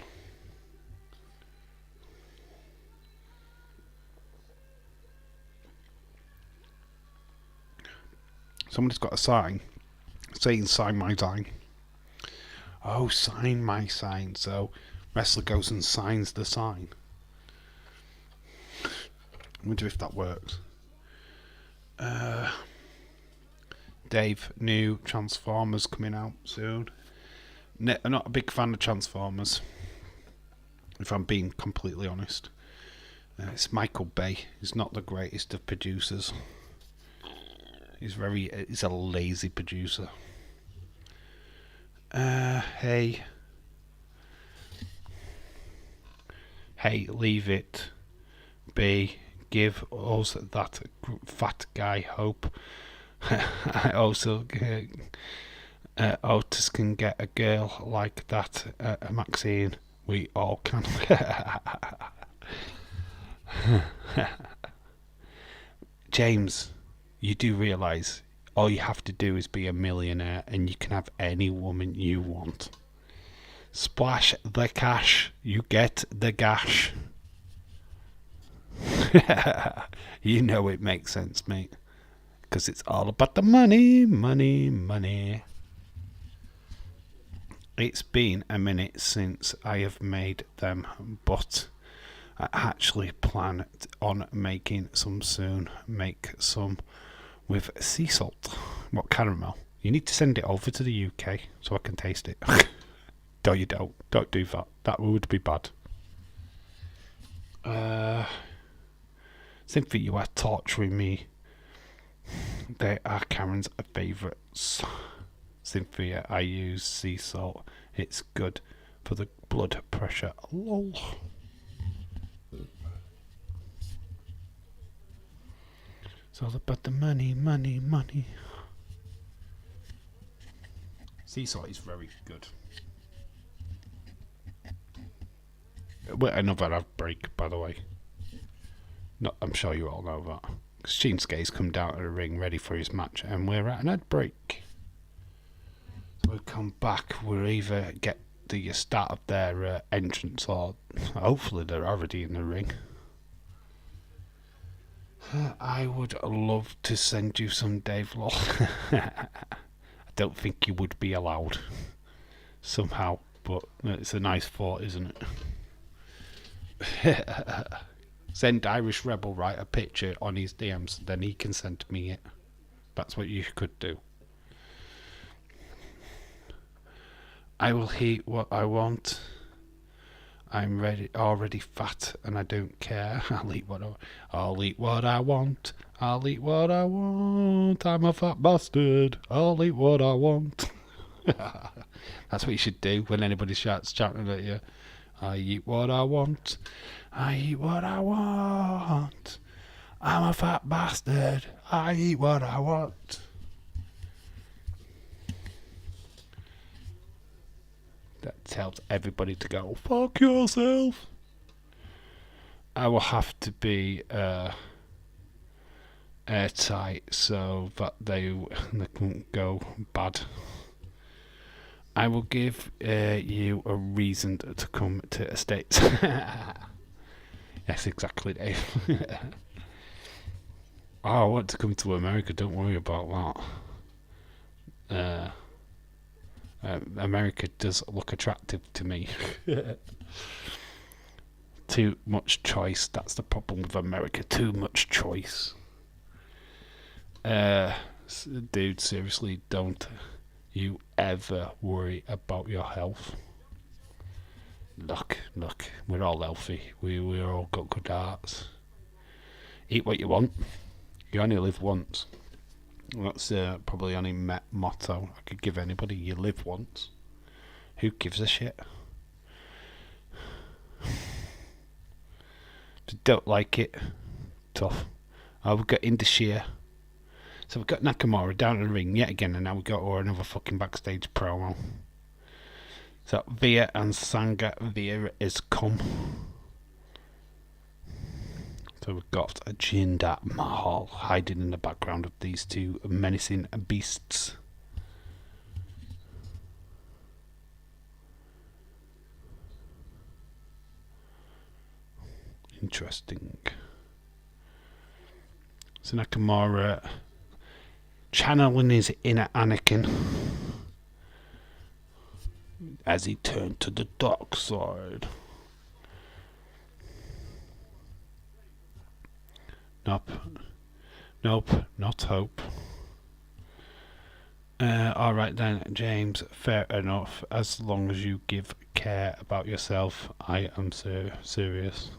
Somebody's got a sign saying sign my sign. Oh, sign my sign. So wrestler goes and signs the sign. I wonder if that works. Dave, new Transformers coming out soon. I'm not a big fan of Transformers, if I'm being completely honest. It's Michael Bay. He's not the greatest of producers. He's a lazy producer. Hey, leave it be. Give us that fat guy hope. I also Otis can get a girl like that, Maxine. We all can. James, you do realise all you have to do is be a millionaire and you can have any woman you want. Splash the cash, you get the gash. You know it makes sense, mate. Because it's all about the money, money, money. It's been a minute since I have made them, but I actually plan on making some soon. Make some with sea salt. What caramel? You need to send it over to the UK so I can taste it. No, you don't. Don't do that. That would be bad. Cynthia, you are torturing me. They are Karen's favourites. Cynthia, I use sea salt. It's good for the blood pressure. Lol. It's all about the money, money, money. Sea salt is very good. Wait, another ad break, by the way. No, I'm sure you all know that. Because Shinsuke's come down to the ring ready for his match, and we're at an ad break. So we'll come back. We'll either get the start of their entrance, or hopefully they're already in the ring. I would love to send you some Dave Law. I don't think you would be allowed somehow, but it's a nice thought, isn't it? Send Irish Rebel a picture on his DMs, then he can send me it. That's what you could do. I will eat what I want. I'm already fat, and I don't care. I'll eat what I want. I'll eat what I want. I'm a fat bastard. I'll eat what I want. That's what you should do when anybody starts shouting at you. I eat what I want. I eat what I want. I'm a fat bastard. I eat what I want. That tells everybody to go fuck yourself. I will have to be airtight so that they can't go bad. I will give you a reason to come to the States. Yes, exactly, Dave. Oh, I want to come to America, don't worry about that. America does look attractive to me. Too much choice, that's the problem with America. Too much choice. Dude, seriously, don't you ever worry about your health. Look, we're all healthy. We're all got good hearts. Eat what you want. You only live once. That's probably only motto I could give anybody. You live once. Who gives a shit? If you don't like it, tough. We've got Indashir. So we've got Nakamura down in the ring yet again, and now we've got another fucking backstage promo. So Via and Sangha. Via is come. So we've got Jinder Mahal hiding in the background of these two menacing beasts. Interesting. So Nakamura channeling his inner Anakin as he turned to the dark side. Nope, not hope. Alright then, James, fair enough. As long as you give care about yourself, I am serious.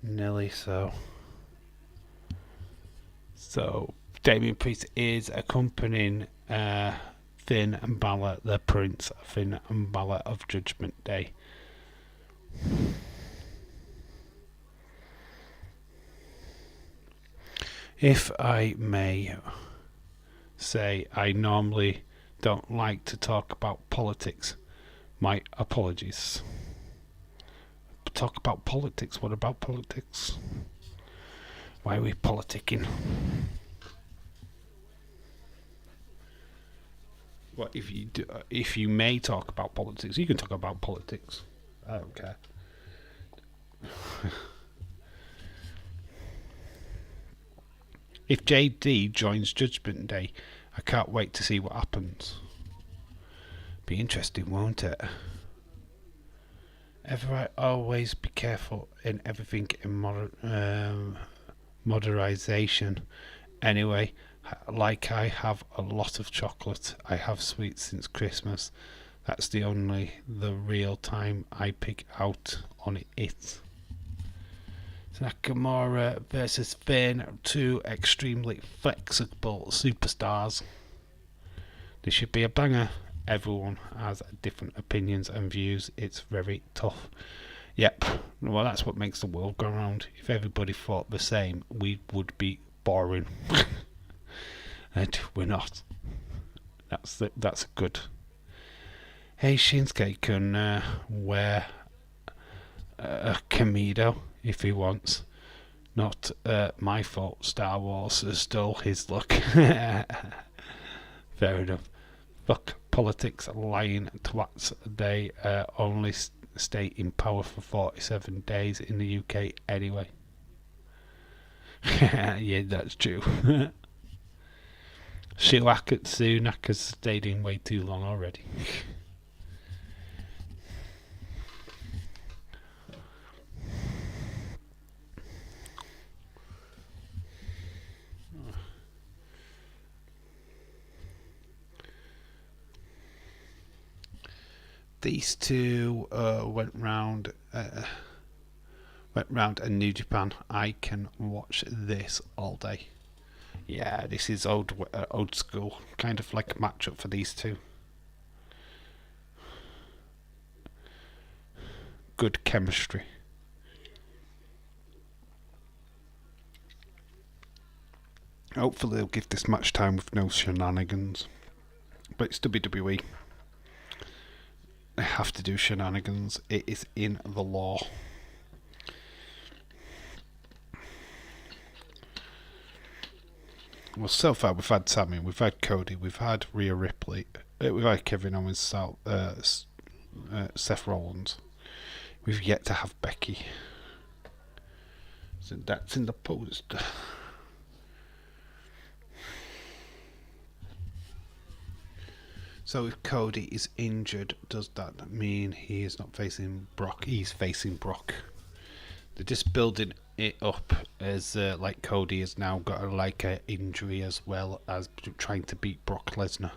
Nearly so. So Damien Priest is accompanying Finn Balor, the Prince Finn Balor of Judgment Day. If I may say, I normally don't like to talk about politics. My apologies. Talk about politics? What about politics? Why are we politicking? Well, if you may talk about politics, you can talk about politics. I don't care. If JD joins Judgment Day, I can't wait to see what happens. Be interesting, won't it? Always be careful in everything in moderation. Anyway, like I have a lot of chocolate, I have sweets since Christmas. That's the real time I pick out on it. Nakamura versus Finn, two extremely flexible superstars. This should be a banger. Everyone has different opinions and views. It's very tough. Yep, well, that's what makes the world go round. If everybody thought the same, we would be boring. And we're not. That's good. Hey, Shinsuke can wear a Kamido if he wants. Not my fault. Star Wars stole his look. Fair enough. Fuck politics, lying twats. They only stay in power for 47 days in the UK anyway. Yeah, that's true. Sunak has stayed in way too long already. These two went round a New Japan. I can watch this all day. Yeah, this is old school, kind of like a matchup for these two. Good chemistry. Hopefully they'll give this match time with no shenanigans. But it's WWE. They have to do shenanigans. It is in the law. Well, so far we've had Sammy, we've had Cody, we've had Rhea Ripley, we've had Kevin Owens, Seth Rollins. We've yet to have Becky. So that's in the poster. So if Cody is injured, does that mean he is not facing Brock? He's facing Brock. They're just building it up as like Cody has now got a injury as well as trying to beat Brock Lesnar.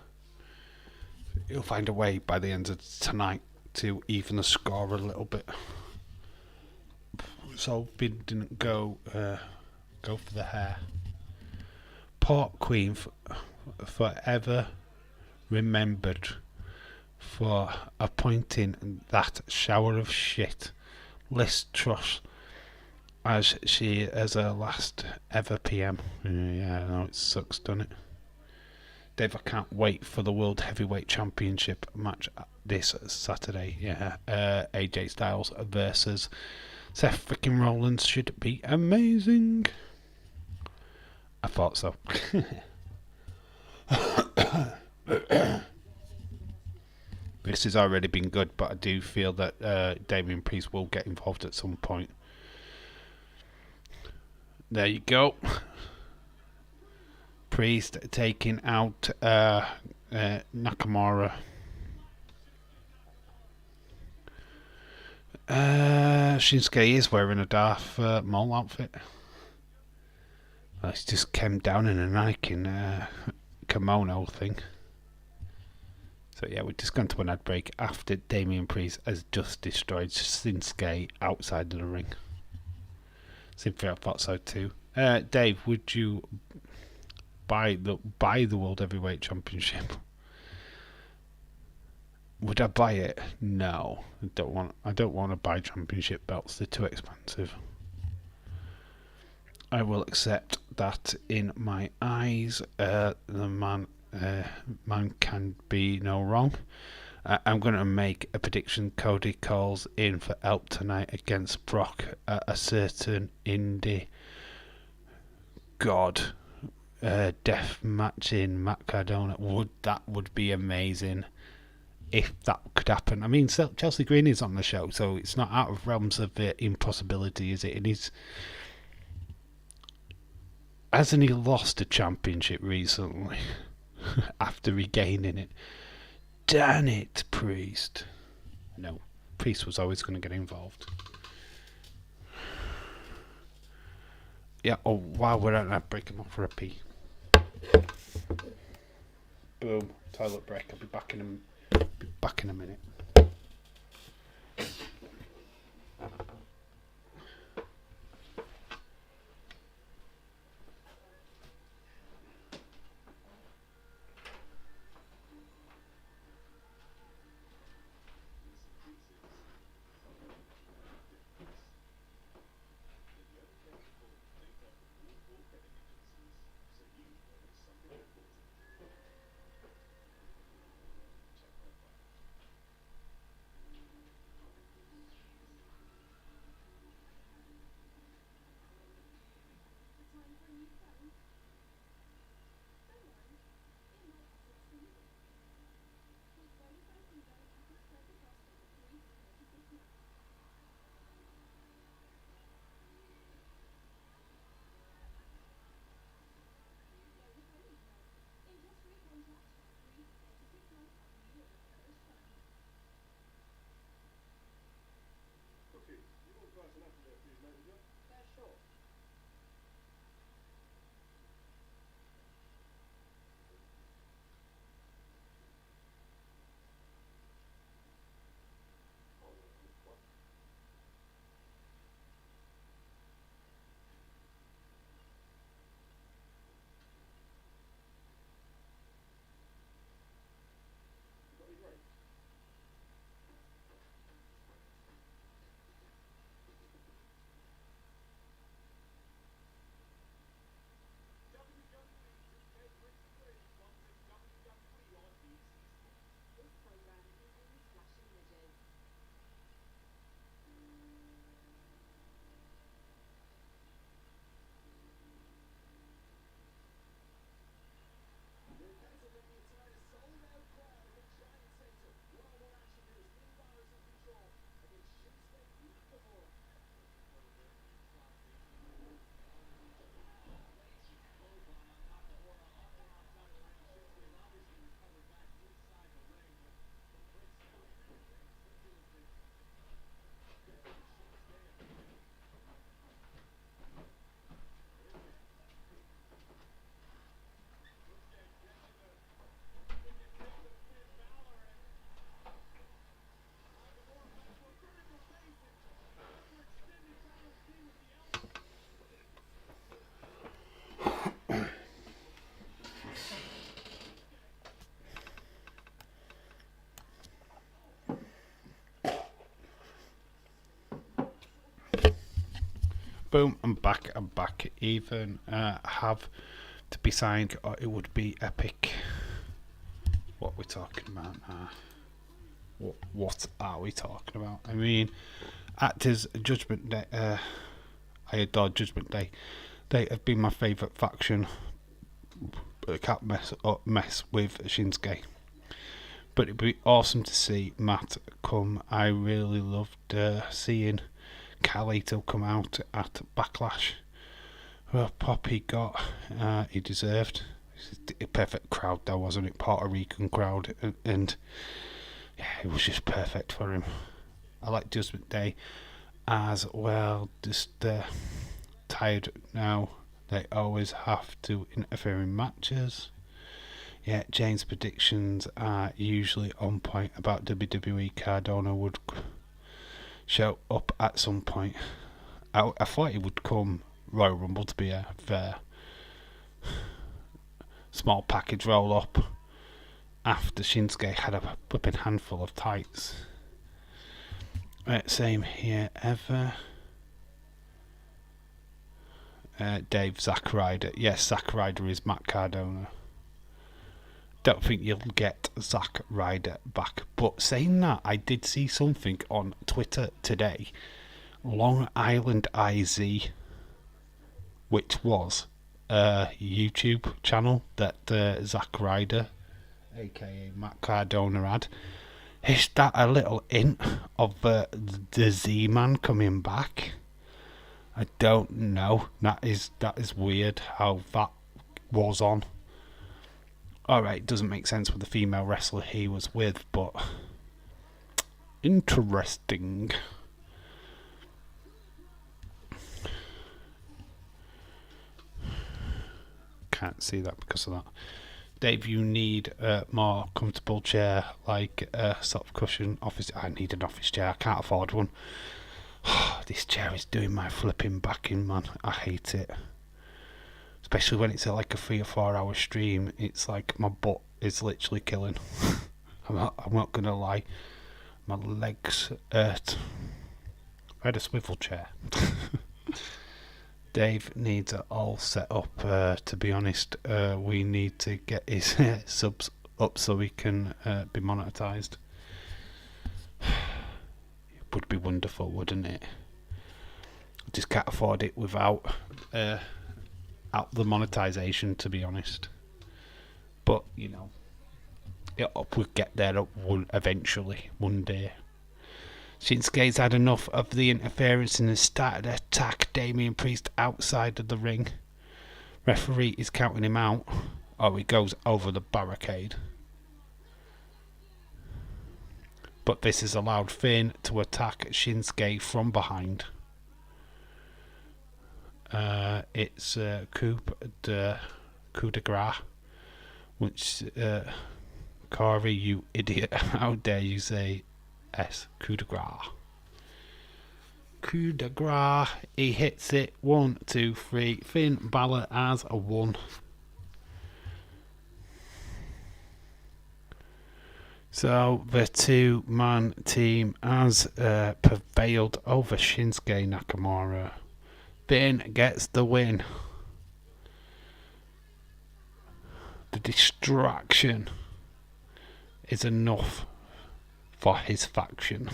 He'll find a way by the end of tonight to even the score a little bit. So Finn didn't go for the hair. Pork Queen forever remembered for appointing that shower of shit Liz Truss as her last ever PM. Yeah, I know it sucks, doesn't it? Dave, I can't wait for the World Heavyweight Championship match this Saturday. Yeah, AJ Styles versus Seth freaking Rollins should be amazing. I thought so. This has already been good, but I do feel that Damien Priest will get involved at some point. There you go. Priest taking out Nakamura. Shinsuke is wearing a Darth Maul outfit. He's just came down in a Nike kimono thing. So yeah, we're just going to an ad break after Damien Priest has just destroyed Shinsuke outside of the ring. Simply, I thought so too. Dave, would you buy the World Heavyweight Championship. Would I buy it? No, I don't want to buy championship belts. They're too expensive. I will accept that in my eyes, the man can be no wrong. I'm going to make a prediction. Cody calls in for help tonight against Brock at a certain indie god death match in Matt Cardona. Would be amazing if that could happen. I mean, Chelsea Green is on the show, so it's not out of realms of impossibility, is it? And hasn't he lost a championship recently after regaining it? Damn it, Priest. No, Priest was always going to get involved. Yeah, oh wow, we're at that break. I'm off for a pee. Boom, toilet break. I'll be back in a minute. Boom, I'm back. Even have to be signed, or it would be epic. What we're talking about now? What are we talking about? I mean, actors, Judgment Day. I adore Judgment Day. They have been my favourite faction. I can't mess with Shinsuke. But it'd be awesome to see Matt come. I really loved seeing Carlito come out at Backlash. Well, pop he got, he deserved. A perfect crowd though, wasn't it? Puerto Rican crowd, and yeah, it was just perfect for him. I like Judgment Day as well. Just tired now. They always have to interfere in matches. Yeah, Jane's predictions are usually on point about WWE. Cardona would show up at some point. I thought he would come Royal Rumble, to be fair. small package roll up after Shinsuke had a whipping handful of tights. Same here, ever. Dave, Zack Ryder. Yes, Zack Ryder is Matt Cardona. Don't think you'll get Zack Ryder back. But saying that, I did see something on Twitter today. Long Island IZ, which was a YouTube channel that Zack Ryder, aka Matt Cardona, had. Is that a little hint of the Z-Man coming back? I don't know. That is weird how that was on. Alright, it doesn't make sense with the female wrestler he was with, but interesting. Can't see that because of that. Dave, you need a more comfortable chair, like a soft cushion office. I need an office chair. I can't afford one. This chair is doing my flipping back in, man. I hate it. Especially when it's like a 3 or 4 hour stream. It's like my butt is literally killing. I'm not gonna lie. My legs hurt. I had a swivel chair. Dave needs it all set up. To be honest, we need to get his subs up so he can be monetized. It would be wonderful, wouldn't it? I just can't afford it without out the monetization, to be honest. But you know, we'll get there eventually, one day. Shinsuke's had enough of the interference and has started to attack Damian Priest outside of the ring. Referee is counting him out. Oh, he goes over the barricade. But this has allowed Finn to attack Shinsuke from behind. It's coup de grace. Which, Corey, you idiot. How dare you say S? Coup de grace. Coup de grace. He hits it. 1, 2, 3. Finn Balor has a 1. So the 2-man team has prevailed over Shinsuke Nakamura. Finn gets the win. The distraction is enough for his faction.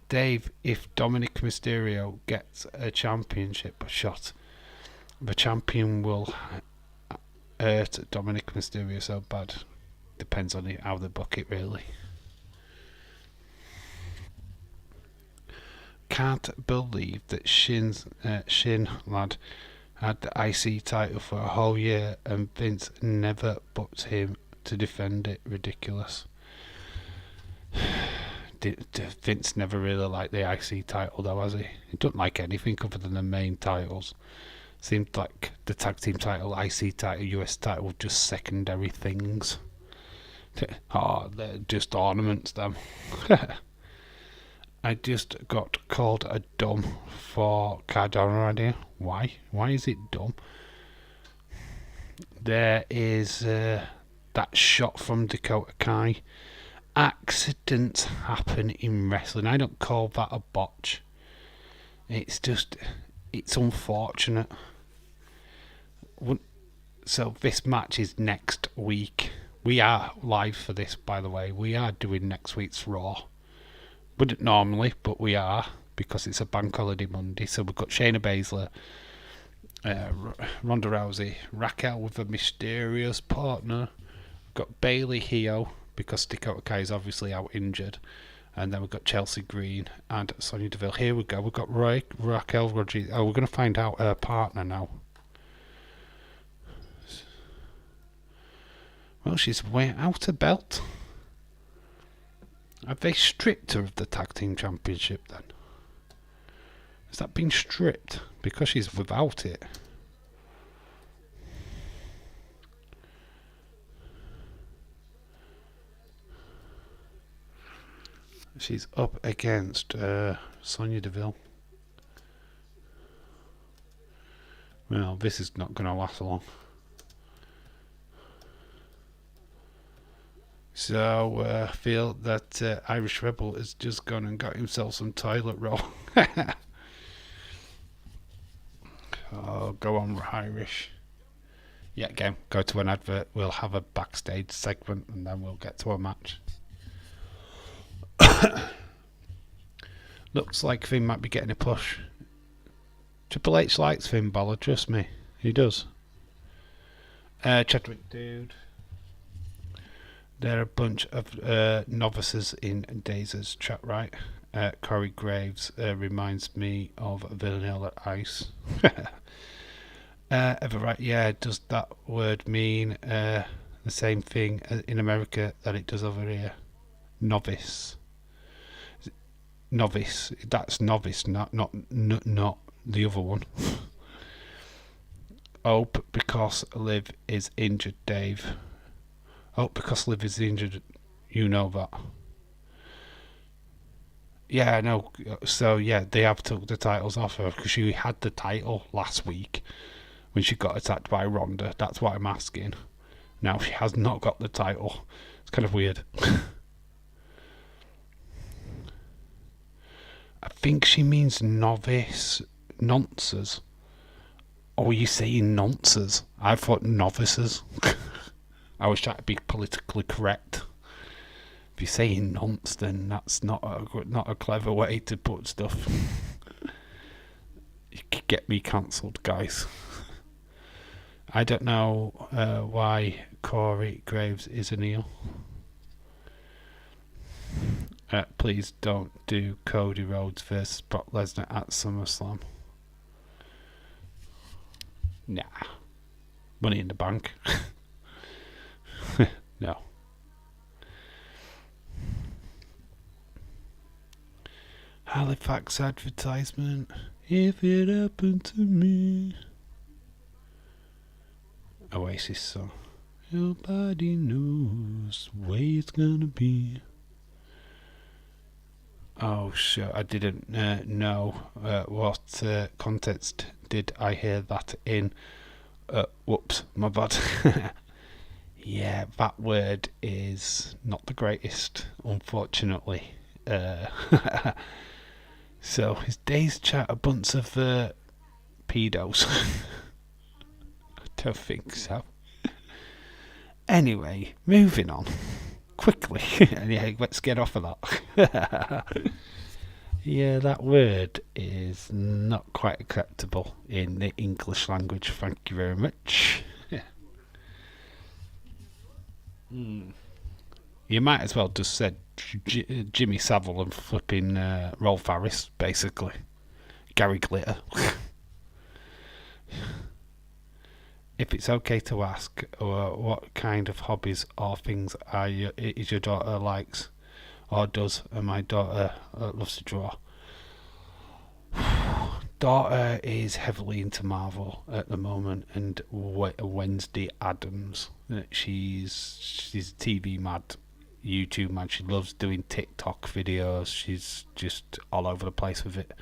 Dave, if Dominic Mysterio gets a championship shot, the champion will hurt Dominic Mysterio so bad. Depends on how they book it, really. Can't believe that Shin lad had the IC title for a whole year and Vince never booked him to defend it. Ridiculous. Vince never really liked the IC title though, has he? He doesn't like anything other than the main titles. Seemed like the tag team title, IC title, US title were just secondary things. Oh, they're just ornaments, them. I just got called a dumb for Cardona idea. Why? Why is it dumb? There is that shot from Dakota Kai. Accidents happen in wrestling. I don't call that a botch. It's just, it's unfortunate. So this match is next week. We are live for this, by the way. We are doing next week's Raw. Wouldn't normally, but we are, because it's a bank holiday Monday. So we've got Shayna Baszler, Ronda Rousey, Raquel with a mysterious partner. We've got Bayley Hio, because Dakota Kai is obviously out injured. And then we've got Chelsea Green and Sonya Deville. Here we go. We've got Raquel Rodriguez. Oh, we're going to find out her partner now. Well, she's without a belt. Have they stripped her of the tag team championship then? Has that been stripped? Because she's without it. She's up against Sonya Deville. Well, this is not going to last long. So I feel that Irish Rebel has just gone and got himself some toilet roll. Oh, go on, Irish. Yeah, again, go to an advert. We'll have a backstage segment and then we'll get to a match. Looks like Finn might be getting a push. Triple H likes Finn Balor, trust me. He does. Chadwick Dude. There are a bunch of novices in Dazer's chat, right? Corey Graves reminds me of Vanilla Ice. Ever right? Yeah, does that word mean the same thing in America that it does over here? Novice. Novice. That's novice, not the other one. Oh, because Liv is injured, Dave. Oh, because Liv is injured, you know that. Yeah, I know. So, yeah, they have took the titles off her because she had the title last week when she got attacked by Ronda. That's what I'm asking. Now she has not got the title. It's kind of weird. I think she means novice. Nonces. Or are you saying nonces? I thought novices. I was trying to be politically correct. If you're saying nonce, then that's not a clever way to put stuff. You could get me cancelled, guys. I don't know why Corey Graves is a heel. Please don't do Cody Rhodes versus Brock Lesnar at SummerSlam. Nah. Money in the Bank. No. Halifax advertisement. If it happened to me. Oasis song. Nobody knows the way it's gonna be. Oh, sure. I didn't know what context did I hear that in. Whoops, my bad. Yeah, that word is not the greatest, unfortunately. So, his day's chat a bunch of pedos. I don't think so. Anyway, moving on. Quickly. Yeah, let's get off of that. Yeah, that word is not quite acceptable in the English language. Thank you very much. You might as well just said Jimmy Savile and flipping Rolf Harris, basically. Gary Glitter. If it's okay to ask, what kind of hobbies or things is your daughter likes or does? And my daughter loves to draw. Daughter is heavily into Marvel at the moment and Wednesday Addams. She's TV mad, YouTube mad. She loves doing TikTok videos. She's just all over the place with it.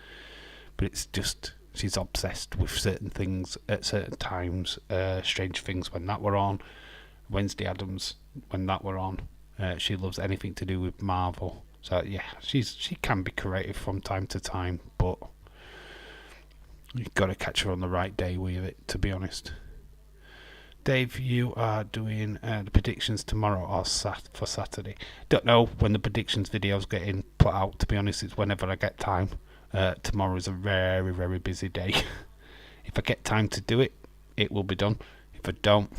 But it's just she's obsessed with certain things at certain times. Strange Things when that were on, Wednesday Addams when that were on. She loves anything to do with Marvel. So yeah, she can be creative from time to time, but you've got to catch her on the right day with it, to be honest. Dave, you are doing the predictions tomorrow or for Saturday. Don't know when the predictions videos getting put out, to be honest. It's whenever I get time. Tomorrow is a very, very busy day. If I get time to do it, it will be done. If I don't,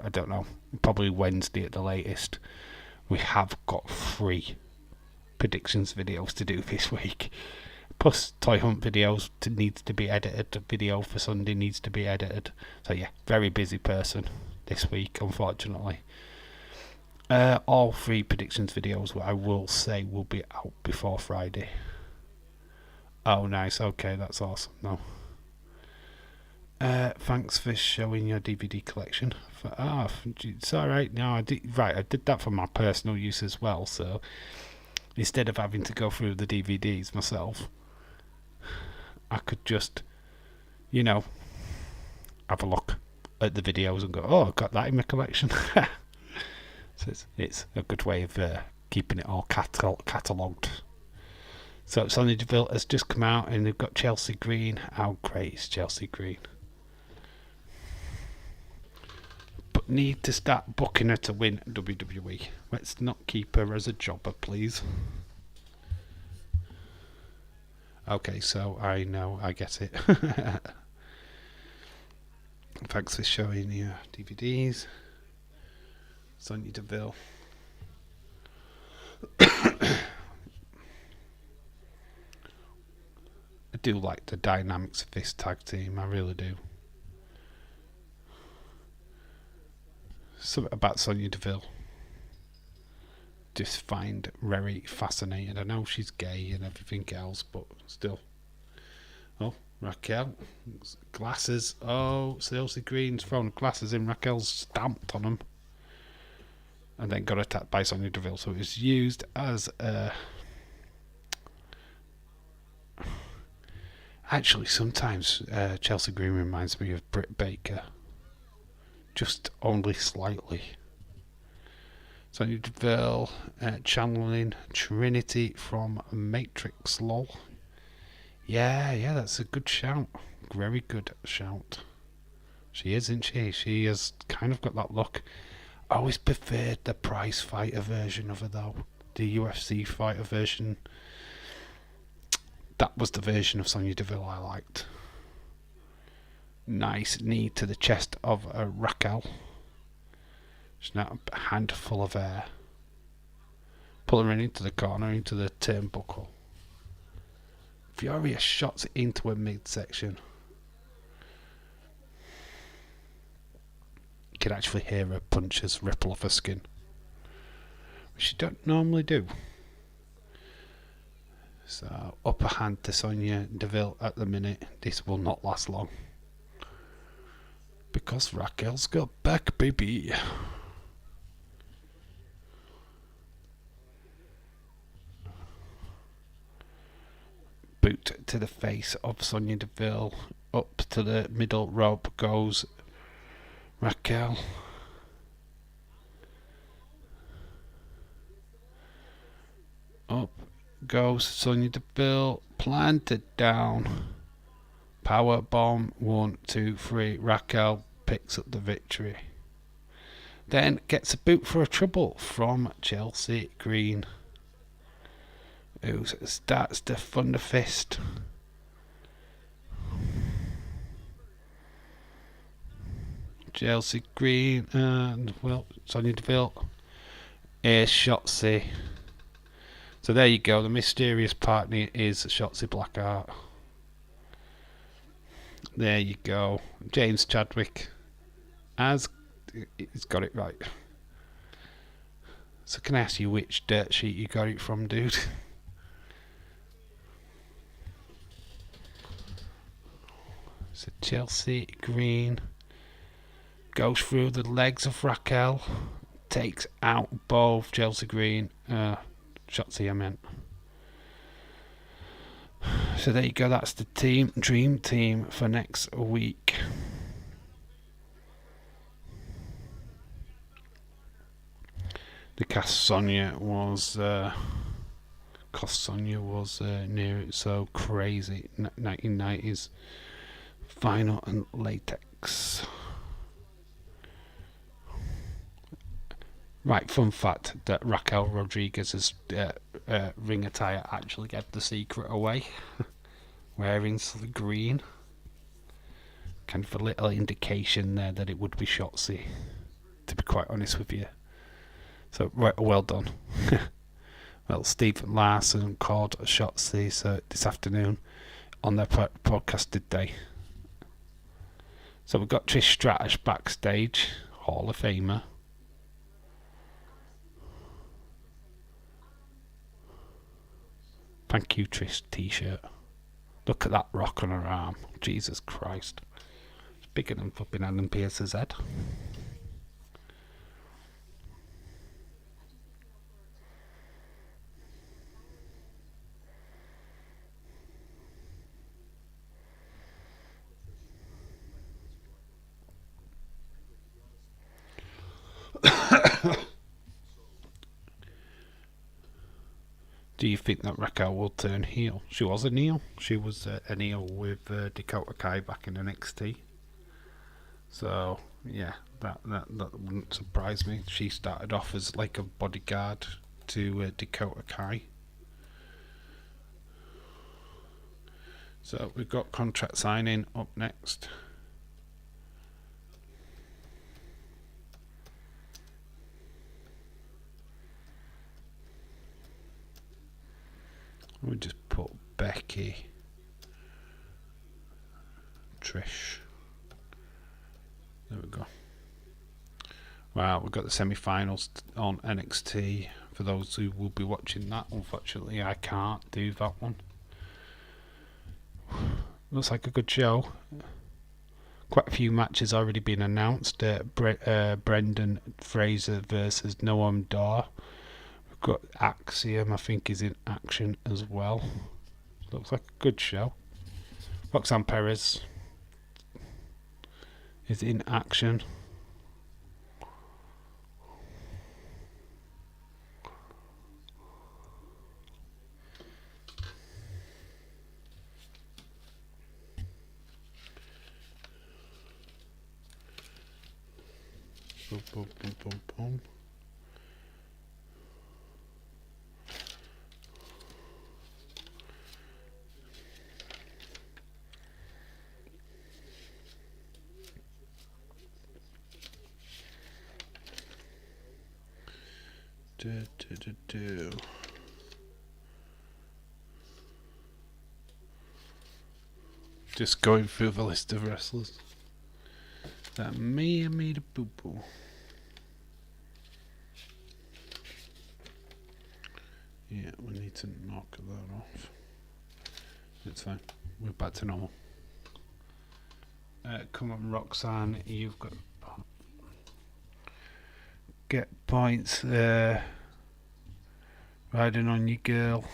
I don't know. Probably Wednesday at the latest. We have got 3 predictions videos to do this week. Plus toy hunt videos needs to be edited. The video for Sunday needs to be edited. So yeah, very busy person this week, unfortunately. All 3 predictions videos, I will say, will be out before Friday. Oh, nice. Okay, that's awesome. No. Thanks for showing your DVD collection. It's all right. No, I did that for my personal use as well. So instead of having to go through the DVDs myself, I could just, have a look at the videos and go, oh, I've got that in my collection. So it's a good way of keeping it all catalogued. So Sonya Deville has just come out and they've got Chelsea Green. How great is Chelsea Green? But need to start booking her to win WWE. Let's not keep her as a jobber, please. Okay, so I know, I get it. Thanks for showing your DVDs. Sonya Deville. I do like the dynamics of this tag team, I really do. Something about Sonya Deville just find very fascinating. I know she's gay and everything else, but still. Oh, Raquel. Glasses. Oh, Chelsea Green's thrown glasses in. Raquel's stamped on them. And then got attacked by Sonya Deville. So it was used as a... Actually, sometimes Chelsea Green reminds me of Britt Baker. Just only slightly. Sonya Deville channeling Trinity from Matrix, lol. Yeah, that's a good shout. Very good shout. She is, isn't she? She has kind of got that look. I always preferred the prize fighter version of her, though. The UFC fighter version. That was the version of Sonya Deville I liked. Nice knee to the chest of Raquel. She's now a handful of air. Pulling her into the corner, into the turnbuckle. Furious shots into her midsection. You can actually hear her punches ripple off her skin, which you don't normally do. So, upper hand to Sonya Deville at the minute. This will not last long. Because Raquel's got back, baby. Boot to the face of Sonya Deville. Up to the middle rope goes Raquel. Up goes Sonya Deville. Planted down. Power bomb. 1, 2, 3. Raquel picks up the victory. Then gets a boot for a trouble from Chelsea Green, who starts to thunder fist. Chelsea Green and, well, Sonya Deville. Here's Shotzi. So there you go. The mysterious partner is Shotzi Blackheart. There you go. James Chadwick has he's got it right. So can I ask you which dirt sheet you got it from, dude? So Chelsea Green goes through the legs of Raquel, takes out both Chelsea Green, Shotzi I meant. So there you go, that's the dream team for next week. The cast Sonya was near it, so crazy. 1990s vinyl and latex. Right, fun fact that Raquel Rodriguez's ring attire actually gave the secret away. Wearing green. Kind of a little indication there that it would be Shotzi, to be quite honest with you. So, right, well done. Well, Steve Larson called Shotzi so this afternoon on their podcast, did they? So we've got Trish Stratus backstage, Hall of Famer. Thank you, Trish t-shirt. Look at that rock on her arm. Jesus Christ. It's bigger than fucking Adam Pearce's head. Do you think that Raquel will turn heel? She was a heel. She was an heel with Dakota Kai back in NXT. So yeah, that wouldn't surprise me. She started off as like a bodyguard to Dakota Kai. So we've got contract signing up next. We just put Becky, Trish. There we go. Wow, we've got the semi-finals on NXT. For those who will be watching that, unfortunately, I can't do that one. Looks like a good show. Quite a few matches already been announced. Brendan Fraser versus Noam Dar. We've got Axiom, I think, is in action as well. Looks like a good show. Roxanne Perez is in action. Boom, boom, boom, boom, boom. Just going through the list of wrestlers. That may have made a boo boo. Yeah, we need to knock that off. It's fine. We're back to normal. Come on, Roxanne. You've got get points. Riding on your girl.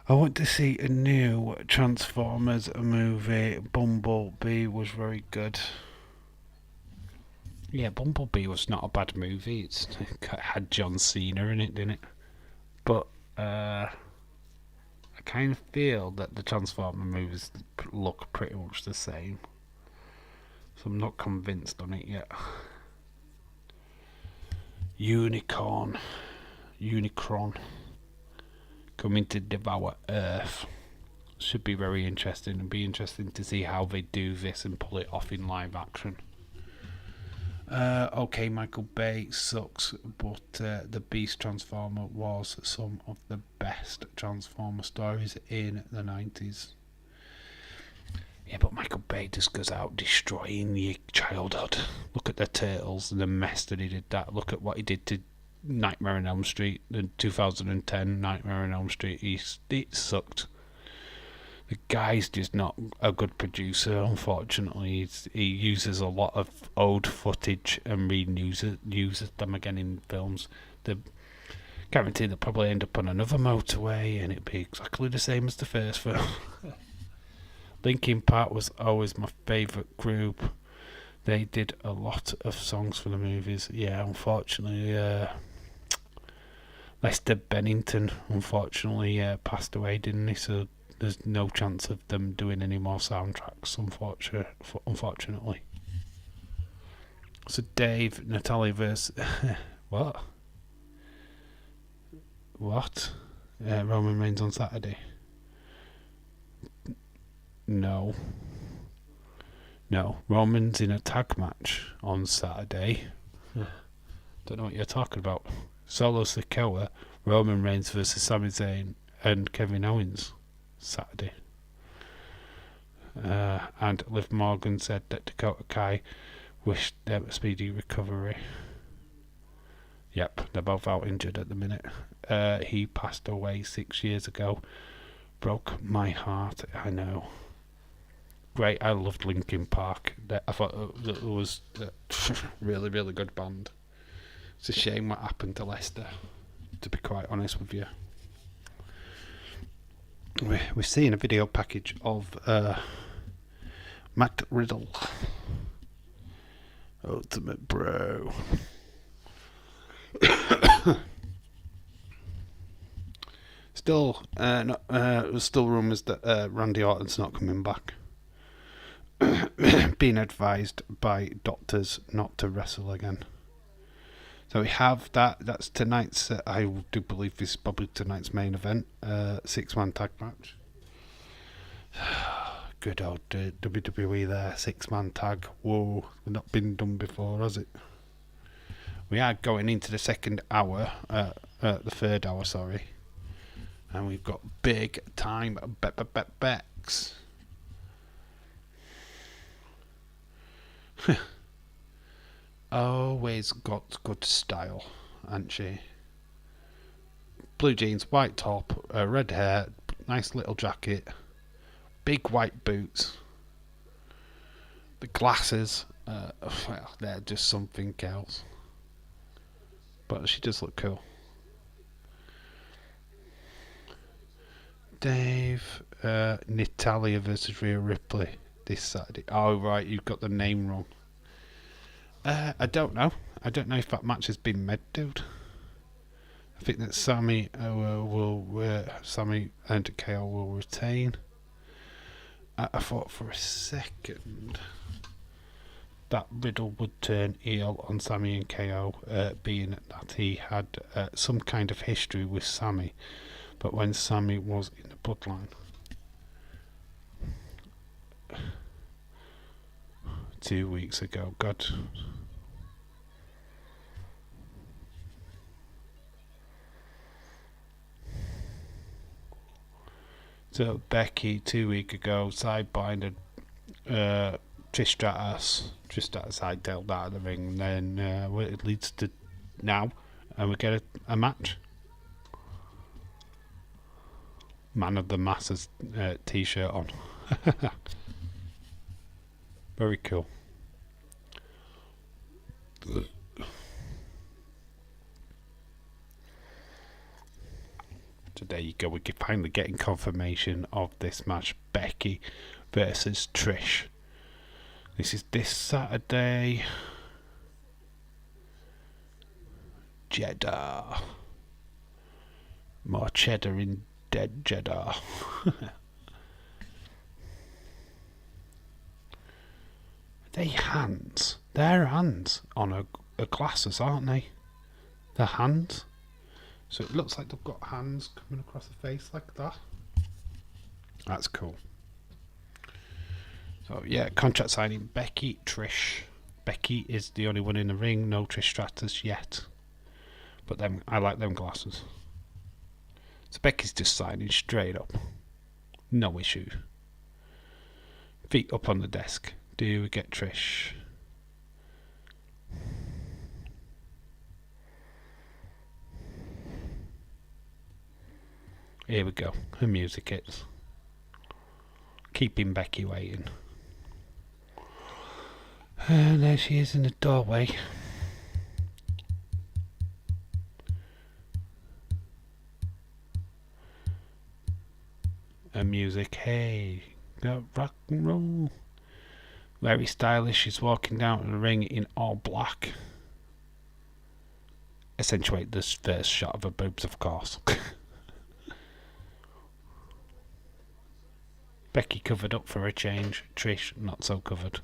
I want to see a new Transformers movie. Bumblebee was very good. Yeah, Bumblebee was not a bad movie. It had John Cena in it, didn't it? But I kind of feel that the Transformer movies look pretty much the same. So I'm not convinced on it yet. Unicron. Coming to devour Earth. Should be very interesting. It'd be interesting to see how they do this and pull it off in live action. Okay, Michael Bay sucks, but the Beast Transformer was some of the best Transformer stories in the 90s. Yeah, but Michael Bay just goes out destroying your childhood. Look at the Turtles and the mess that he did that. Look at what he did to Nightmare on Elm Street, the 2010 Nightmare on Elm Street. It sucked. The guy's just not a good producer, unfortunately. He uses a lot of old footage and uses them again in films. The guarantee they'll probably end up on another motorway and it'll be exactly the same as the first film. Linkin Park was always my favourite group. They did a lot of songs for the movies. Yeah, unfortunately, Lester Bennington unfortunately passed away, didn't he? So there's no chance of them doing any more soundtracks, unfortunately. So Dave, Natalia versus... What? Roman Reigns on Saturday? No. Roman's in a tag match on Saturday. Don't know what you're talking about. Solo Sikoa, Roman Reigns versus Sami Zayn and Kevin Owens. Saturday. And Liv Morgan said that Dakota Kai wished them a speedy recovery. Yep, they're both out injured at the minute. He passed away 6 years ago. Broke my heart, I know. Great, I loved Linkin Park. I thought it was a really, really good band. It's a shame what happened to Lester, to be quite honest with you. We're seeing a video package of Matt Riddle Ultimate Bro. Still, there's still rumours that Randy Orton's not coming back. Being advised by doctors not to wrestle again. So we have that. That's tonight's. I do believe this is probably tonight's main event. 6-man tag match. Good old WWE there. 6-man tag. Whoa, not been done before, has it? We are going into the second hour. The third hour, sorry. And we've got big time Bex. Always got good style, hasn't she? Blue jeans, white top, red hair, nice little jacket, big white boots, the glasses. Well, they're just something else. But she does look cool. Dave, Natalia versus Rhea Ripley this Saturday. Oh, right, you've got the name wrong. I don't know. I don't know if that match has been made, dude. I think that Sammy Sammy and KO will retain. I thought for a second that Riddle would turn heel on Sammy and KO, being that he had some kind of history with Sammy. But when Sammy was in the bloodline, 2 weeks ago, God. So Becky 2 weeks ago sideblinded Trish Stratus. Trish Stratus hightailed out of the ring, and then it leads to now, and we get a match. Man of the Masses t-shirt on. Very cool. So there you go. We're finally getting confirmation of this match. Becky versus Trish. This is this Saturday. Jeddah. More cheddar in dead Jeddah. They hands. They're hands on a glasses, aren't they? They're hands. So it looks like they've got hands coming across the face like that. That's cool. So yeah, contract signing Becky, Trish. Becky is the only one in the ring. No Trish Stratus yet. But them, I like them glasses. So Becky's just signing straight up. No issue. Feet up on the desk. Do we get Trish? Here we go. Her music hits. Keeping Becky waiting. And there she is in the doorway. Her music, hey, got rock and roll. Very stylish. She's walking down the ring in all black. Accentuate this first shot of her boobs, of course. Becky covered up for a change. Trish not so covered.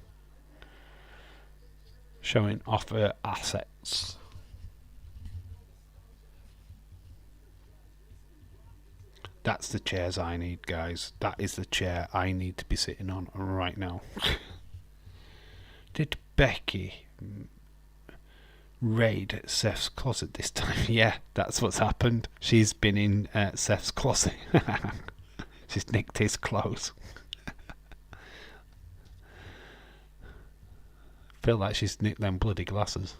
Showing off her assets. That's the chairs I need, guys. That is the chair I need to be sitting on right now. Did Becky raid Seth's closet this time? Yeah, that's what's happened. She's been in Seth's closet. She's nicked his clothes. Feel like she's nicked them bloody glasses.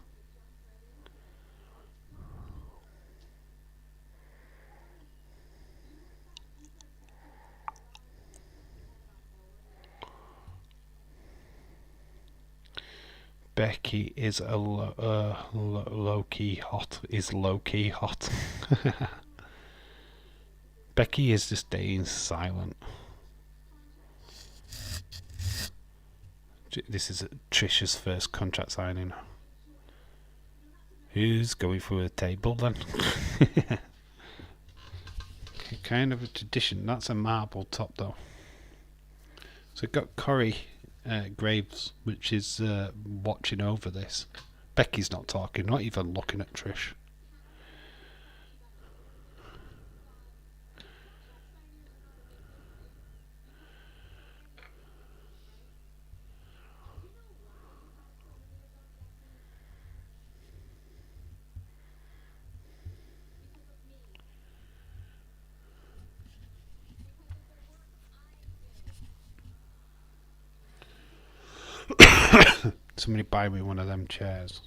Becky is a low-key hot. Is low-key hot. Becky is just staying silent. This is Trish's first contract signing. Who's going through a table then? Kind of a tradition. That's a marble top though. So we've got Corey Graves, which is watching over this. Becky's not talking, not even looking at Trish. Somebody buy me one of them chairs.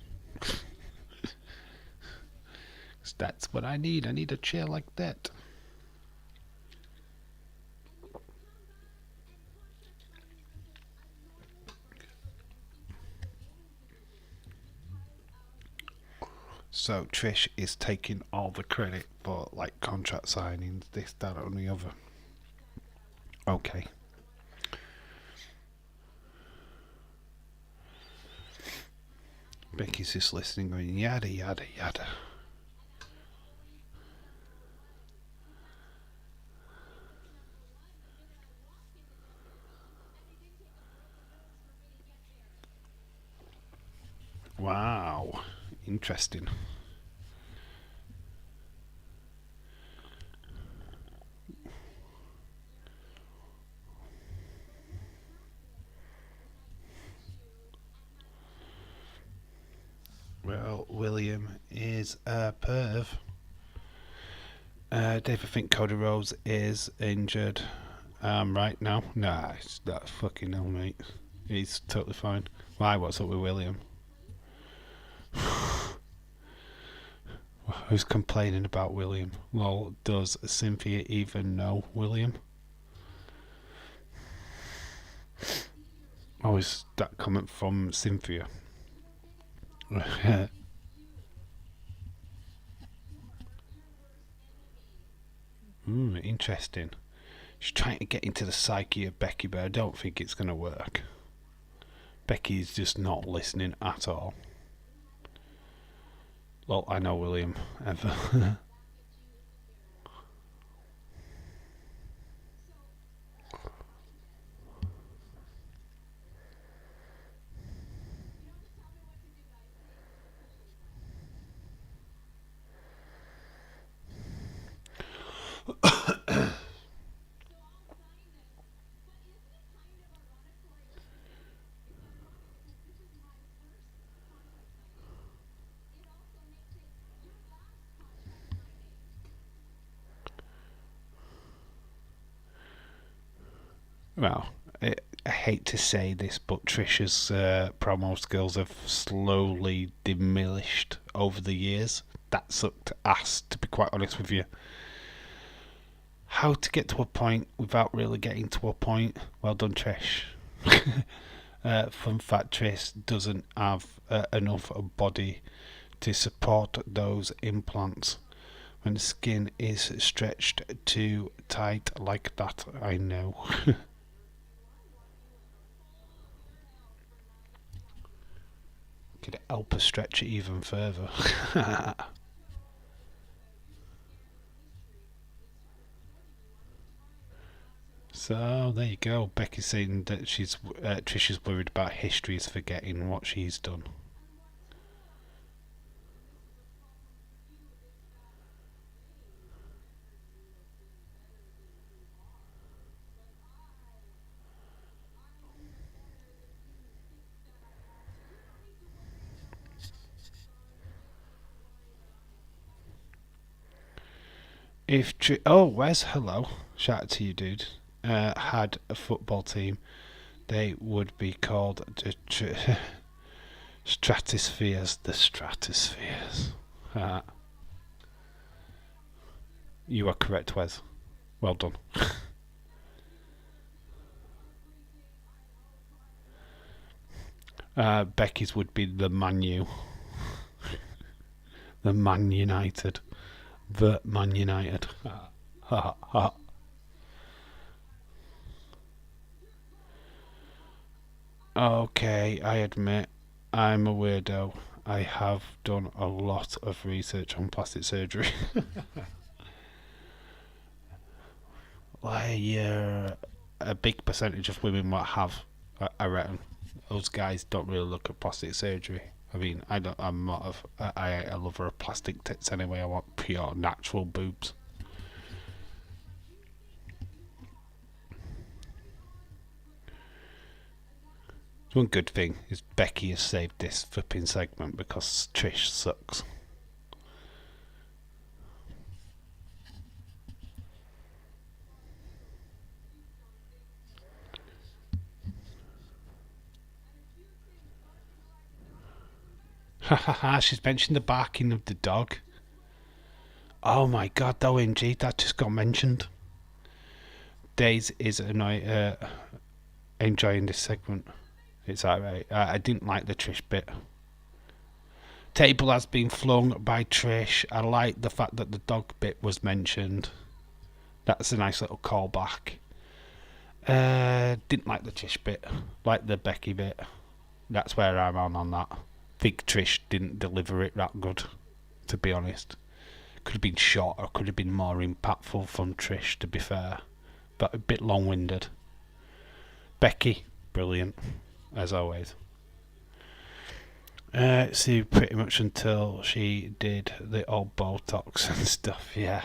That's what I need. I need a chair like that. So Trish is taking all the credit for like contract signings, this, that, and the other. Okay. Becky's just listening, going yada yada yada. Wow, interesting. Well, William is a perv. Dave, I think Cody Rhodes is injured right now. Nah, it's not fucking hell, mate. He's totally fine. Why? What's up with William? Who's complaining about William? Well, does Cynthia even know William? Oh, is that comment from Cynthia? Interesting. She's trying to get into the psyche of Becky, but I don't think it's going to work. Becky's just not listening at all. Well, I know William ever. Well, I hate to say this, but Trish's promo skills have slowly diminished over the years. That sucked ass, to be quite honest with you. How to get to a point without really getting to a point? Well done, Trish. Fun fact, Trish doesn't have enough body to support those implants. When the skin is stretched too tight like that, I know. Could help us stretch it even further. So there you go. Becky's saying that Trish is worried about history is forgetting what she's done. If Wes, hello, shout out to you, dude. Had a football team, they would be called the Stratospheres. The Stratospheres. You are correct, Wes. Well done. Becky's would be the Man U. The Man United. The Man United. Okay, I admit I'm a weirdo. I have done a lot of research on plastic surgery. Like, a big percentage of women what have, I reckon. Those guys don't really look at plastic surgery. I mean, I don't. I'm not of. I ain't a lover of plastic tits anyway. I want pure natural boobs. One good thing is Becky has saved this flipping segment because Trish sucks. Ha ha ha! She's mentioned the barking of the dog. Oh my god, OMG, that just got mentioned. Days is enjoying this segment. It's alright. I didn't like the Trish bit. Table has been flung by Trish. I like the fact that the dog bit was mentioned. That's a nice little callback. Didn't like the Trish bit. Like the Becky bit. That's where I'm on that. Think Trish didn't deliver it that good, to be honest. Could have been short or could have been more impactful from Trish, to be fair. But a bit long-winded. Becky, brilliant, as always. See, pretty much until she did the old Botox and stuff, yeah.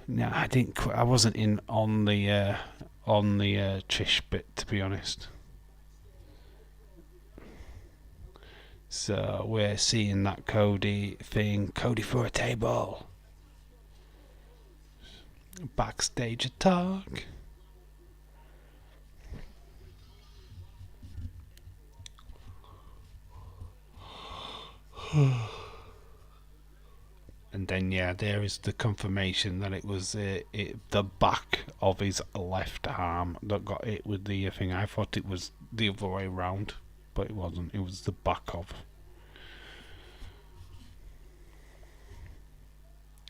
No, I didn't. I wasn't in on the Trish bit, to be honest. So we're seeing that Cody thing. Cody for a table. Backstage talk. And then, yeah, there is the confirmation that it was the back of his left arm that got hit with the thing. I thought it was the other way round, but it wasn't. It was the back of.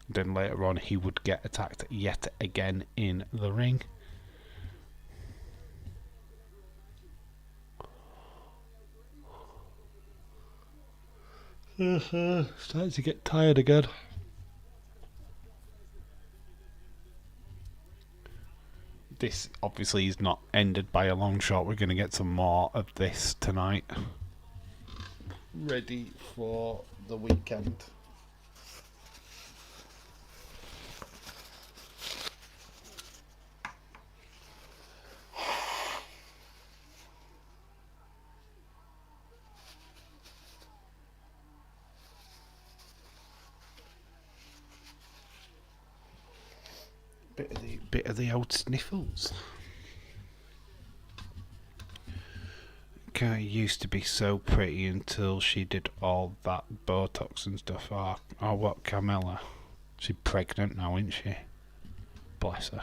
Then later on, he would get attacked yet again in the ring. Starting to get tired again. This obviously is not ended by a long shot. We're going to get some more of this tonight. Ready for the weekend. Bit of the old sniffles. Kay used to be so pretty until she did all that Botox and stuff. Oh, what, Carmella? She's pregnant now, isn't she? Bless her.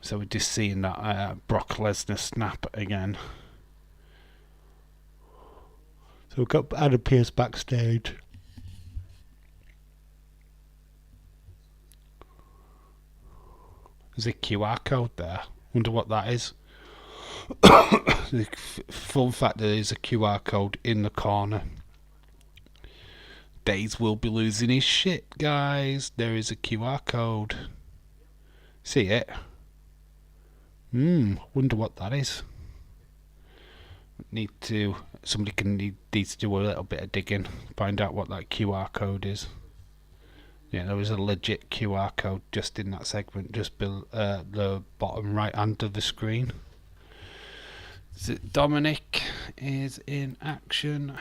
So we're just seeing that Brock Lesnar snap again. So we've got Adam Pearce backstage. There's a QR code there. Wonder what that is. The fun fact, there is a QR code in the corner. Days will be losing his shit, guys. There is a QR code. See it? Wonder what that is. Somebody needs to do a little bit of digging, find out what that QR code is. Yeah, there was a legit QR code just in that segment, just below the bottom right hand of the screen. Dominic is in action.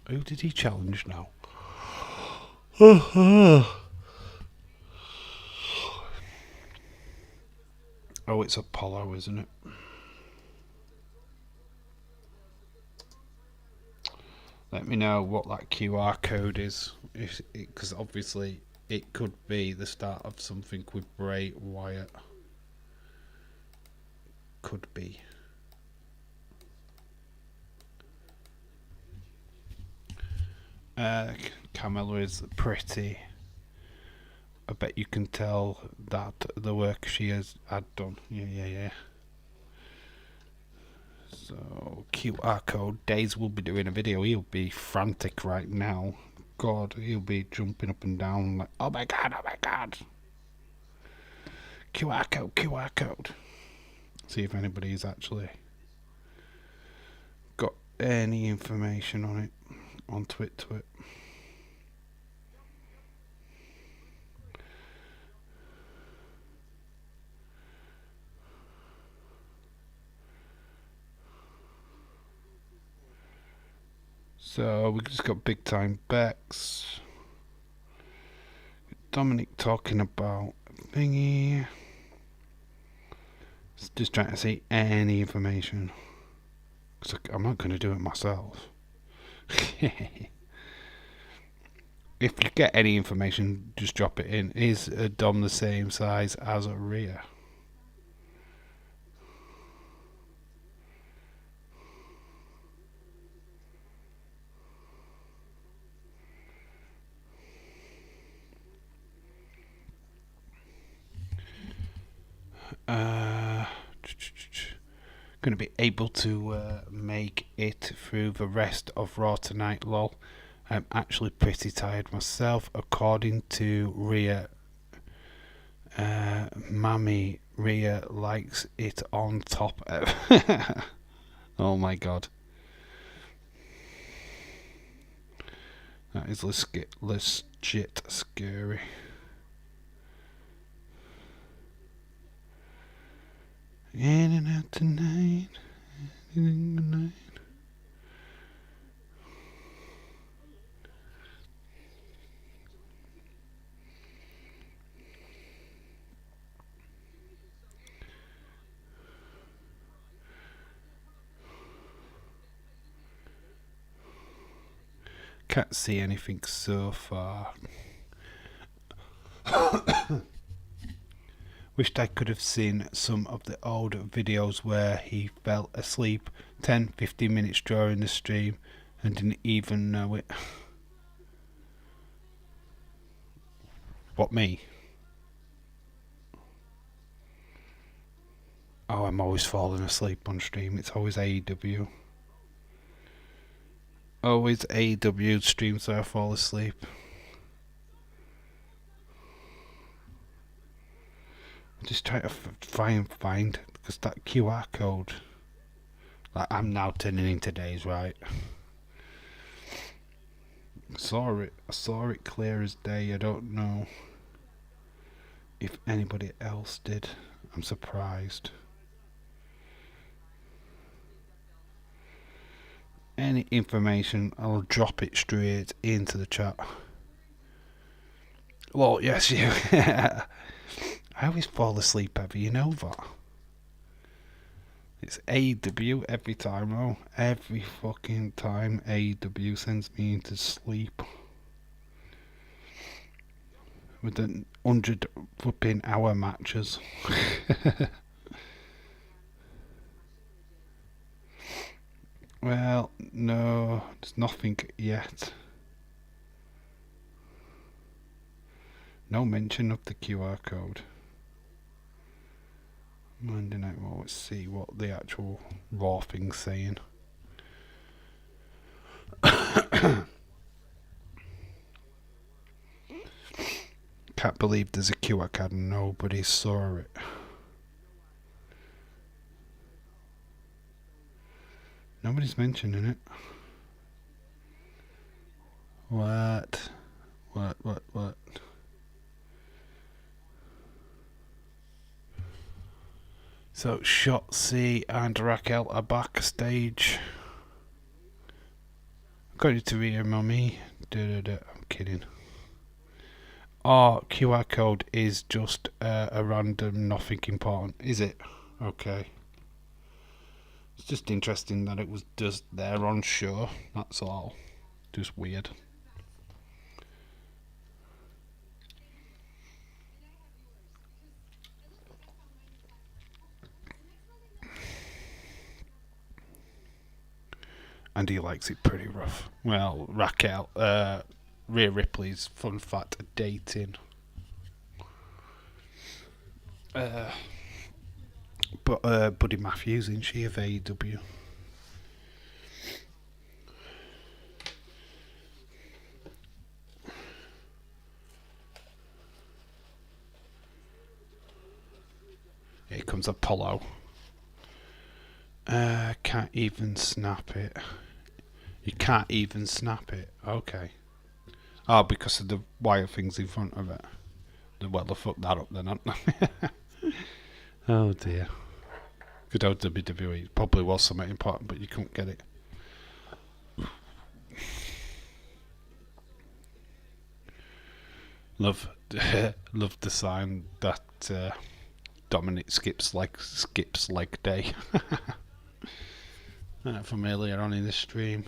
Who did he challenge now? Oh, it's Apollo, isn't it? Let me know what that QR code is, because obviously it could be the start of something with Bray Wyatt. Could be. Carmella is pretty. I bet you can tell that the work she has had done. Yeah. So, QR code. Days will be doing a video. He'll be frantic right now. God, he'll be jumping up and down like, oh my god. QR code. See if anybody's actually got any information on it, on Twitter. So we just got big time Bex. Dominic talking about thingy. Just trying to see any information. Cause I'm not going to do it myself. If you get any information, just drop it in. Is Dom the same size as Rhea? Going to be able to make it through the rest of Raw tonight, lol. I'm actually pretty tired myself, according to Rhea. Mammy, Rhea likes it on top of. Oh my god. That is legit scary. In and out tonight. Can't see anything so far. Wished I could have seen some of the old videos where he fell asleep 10-15 minutes during the stream and didn't even know it. What, me? Oh, I'm always falling asleep on stream. It's always AEW. Always AEW streams where I fall asleep. Just trying to try and find, because that QR code, like, I'm now turning into days, right? I saw it clear as day. I don't know if anybody else did. I'm surprised. Any information, I'll drop it straight into the chat. Well, yes, you. I always fall asleep heavy, you know that. It's AEW every time, oh. Every fucking time AEW sends me into sleep. With the 100 flipping hour matches. Well, no, there's nothing yet. No mention of the QR code. Monday Night Raw, let's see what the actual Raw thing's saying. Can't believe there's a QR code and nobody saw it. Nobody's mentioning it. What? So Shotzi and Raquel are backstage. According to Rhea Mummy. I'm kidding. Oh, QR code is just a random nothing important, is it? Okay. It's just interesting that it was just there on show, that's all. Just weird. And he likes it pretty rough. Well, Raquel, Rhea Ripley's fun fact dating. Uh, but Buddy Matthews, isn't she, of AEW? Here comes Apollo. Can't even snap it. You can't even snap it. Okay. Oh, because of the wire things in front of it. Well, they fucked that up then, haven't they? Oh dear. Good old WWE. Probably was something important, but you couldn't get it. Love the sign that Dominic skips leg day from earlier on in the stream.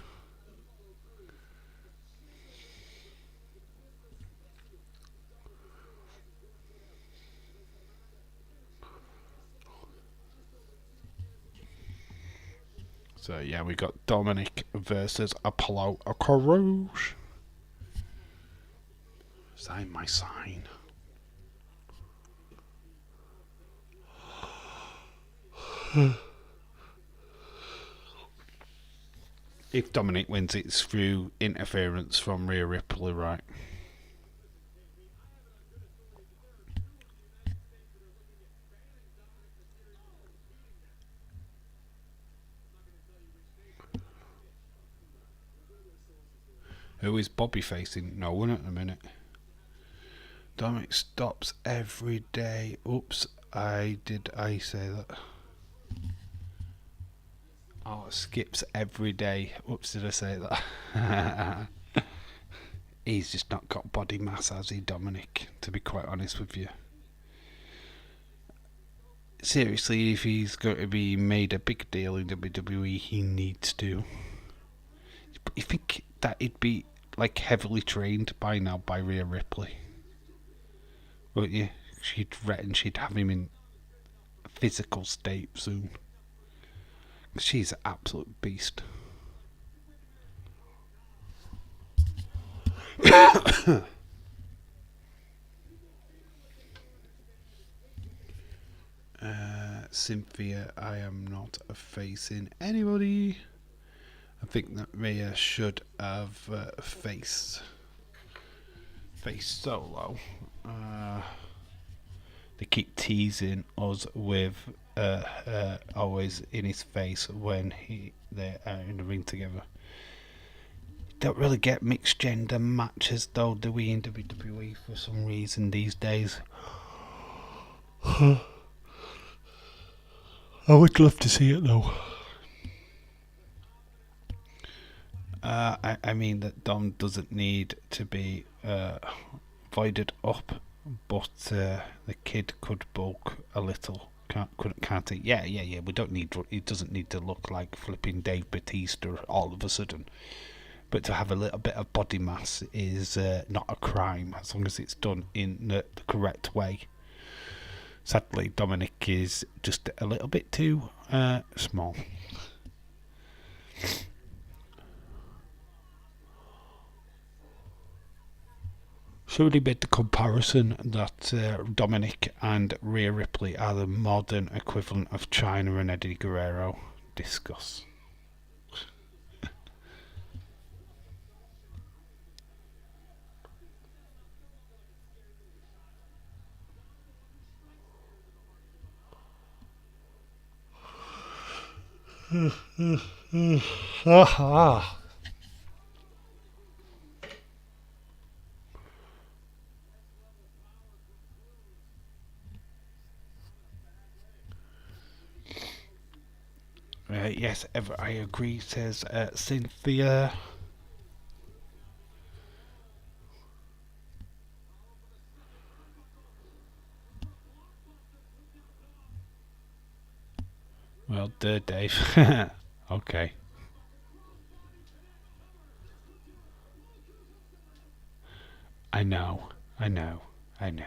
So yeah, we got Dominic versus Apollo Crews. Sign my sign. If Dominic wins, it's through interference from Rhea Ripley, right? Who is Bobby facing? No one at the minute. Dominic stops every day. Oops, I say that? Oh, skips every day. Oops, did I say that? He's just not got body mass, has he, Dominic? To be quite honest with you. Seriously, if he's going to be made a big deal in WWE, he needs to. But you think that he'd be like heavily trained by now by Rhea Ripley? Wouldn't you? She'd reckon she'd have him in a physical state soon. She's an absolute beast. Cynthia, I am not facing anybody. I think that Rhea should have faced Solo. They keep teasing us with always in his face when they are in the ring together. Don't really get mixed gender matches though, do we, in WWE for some reason these days? I would love to see it though. I mean that Dom doesn't need to be voided up, but the kid could bulk a little. Can't he? Yeah. We don't need. He doesn't need to look like flipping Dave Bautista all of a sudden. But to have a little bit of body mass is not a crime as long as it's done in the correct way. Sadly, Dominic is just a little bit too small. Somebody made the comparison that Dominic and Rhea Ripley are the modern equivalent of Chyna and Eddie Guerrero. Discuss. Yes, I agree, says Cynthia. Well, Dave. Okay. I know. I know. I know.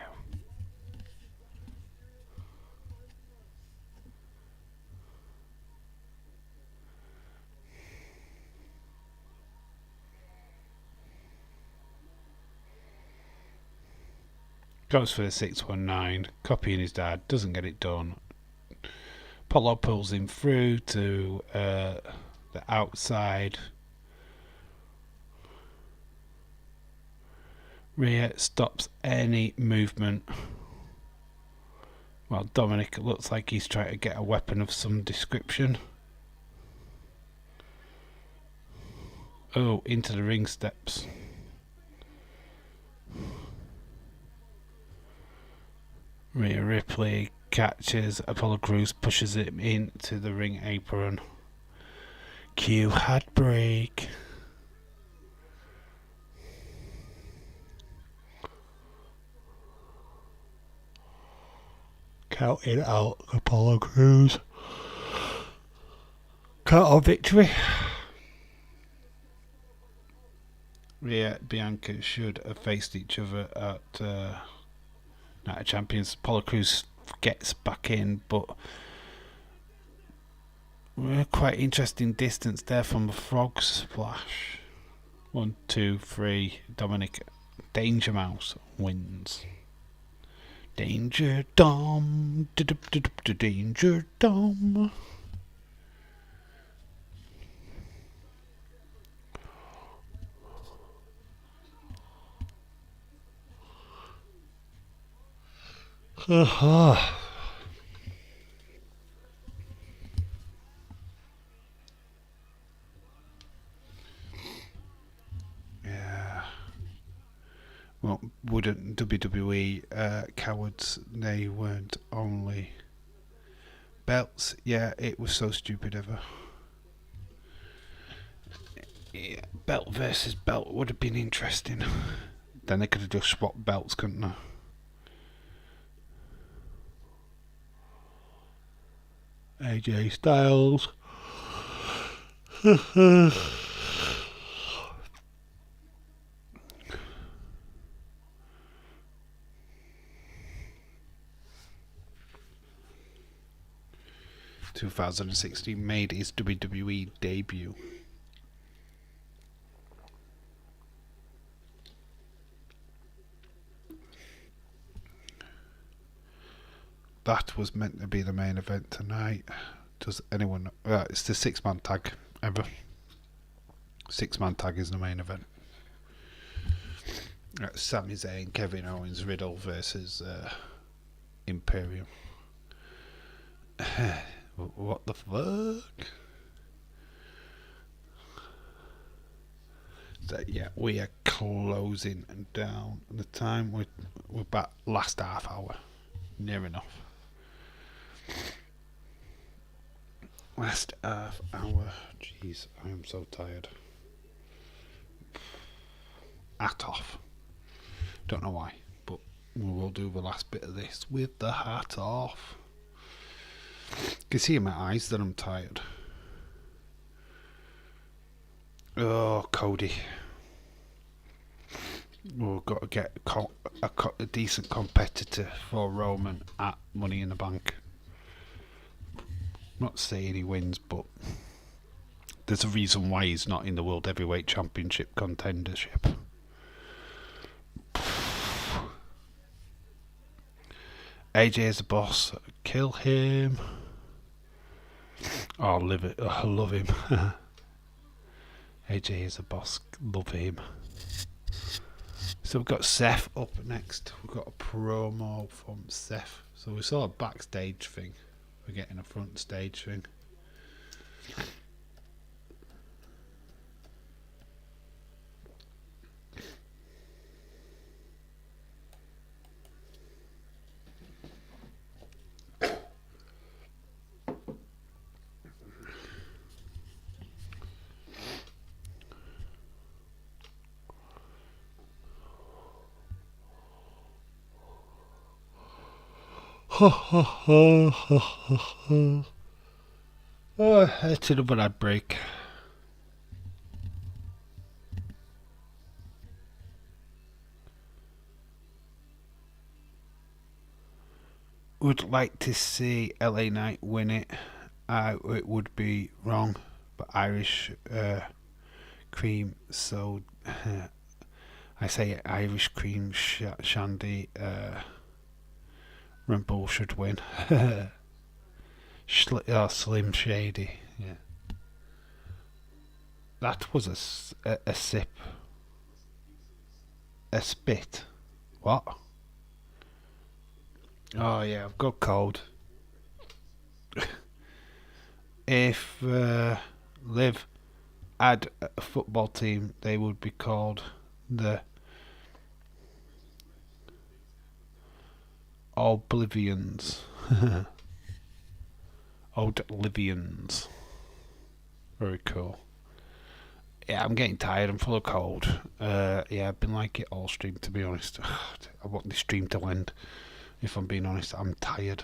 Goes for the 619, copying his dad, doesn't get it done. Apollo pulls him through to the outside. Rhea stops any movement. Well, Dominic looks like he's trying to get a weapon of some description. Oh, into the ring steps. Rhea Ripley catches Apollo Crews, pushes him into the ring apron. Cue heartbreak. Counting out Apollo Crews. Count on victory. Rhea Bianca should have faced each other at Night of Champions. Apollo Crews gets back in, but we're quite interesting distance there from the frog splash. 1, 2, 3. Dominic Danger Mouse wins. Danger Dom, Danger Dom. Yeah. Well, wouldn't WWE cowards? They weren't only belts. Yeah, it was so stupid ever. Yeah, belt versus belt would have been interesting. Then they could have just swapped belts, couldn't they? AJ Styles. 2016 made his WWE debut. That was meant to be the main event tonight. Does anyone know? It's the 6-man tag ever. 6-man tag is the main event. Sami Zayn, Kevin Owens, Riddle versus Imperium. What the fuck? So yeah, we are closing down the time. We're back last half hour, near enough. Last half hour. Jeez, I am so tired. Hat off. Don't know why, but we will do the last bit of this with the hat off. You can see in my eyes that I'm tired. Oh, Cody. We've got to get a decent competitor for Roman at Money in the Bank. Not saying he wins, but there's a reason why he's not in the World Heavyweight Championship contendership. AJ is the boss. Kill him. Oh, I love him. AJ is the boss. Love him. So we've got Seth up next. We've got a promo from Seth. So we saw a backstage thing. We're getting a front stage thing. Oh, it's another ad break. would like to see LA Knight win it. It would be wrong, but Irish cream so I say Irish cream shandy Rumble should win. Slim Shady, yeah. That was a sip. A spit. What? Oh yeah, I've got cold. If Liv had a football team, they would be called the Oblivions. Oblivions. Very cool. Yeah, I'm getting tired. I'm full of cold. Yeah, I've been like it all stream, to be honest. I want this stream to end. If I'm being honest, I'm tired.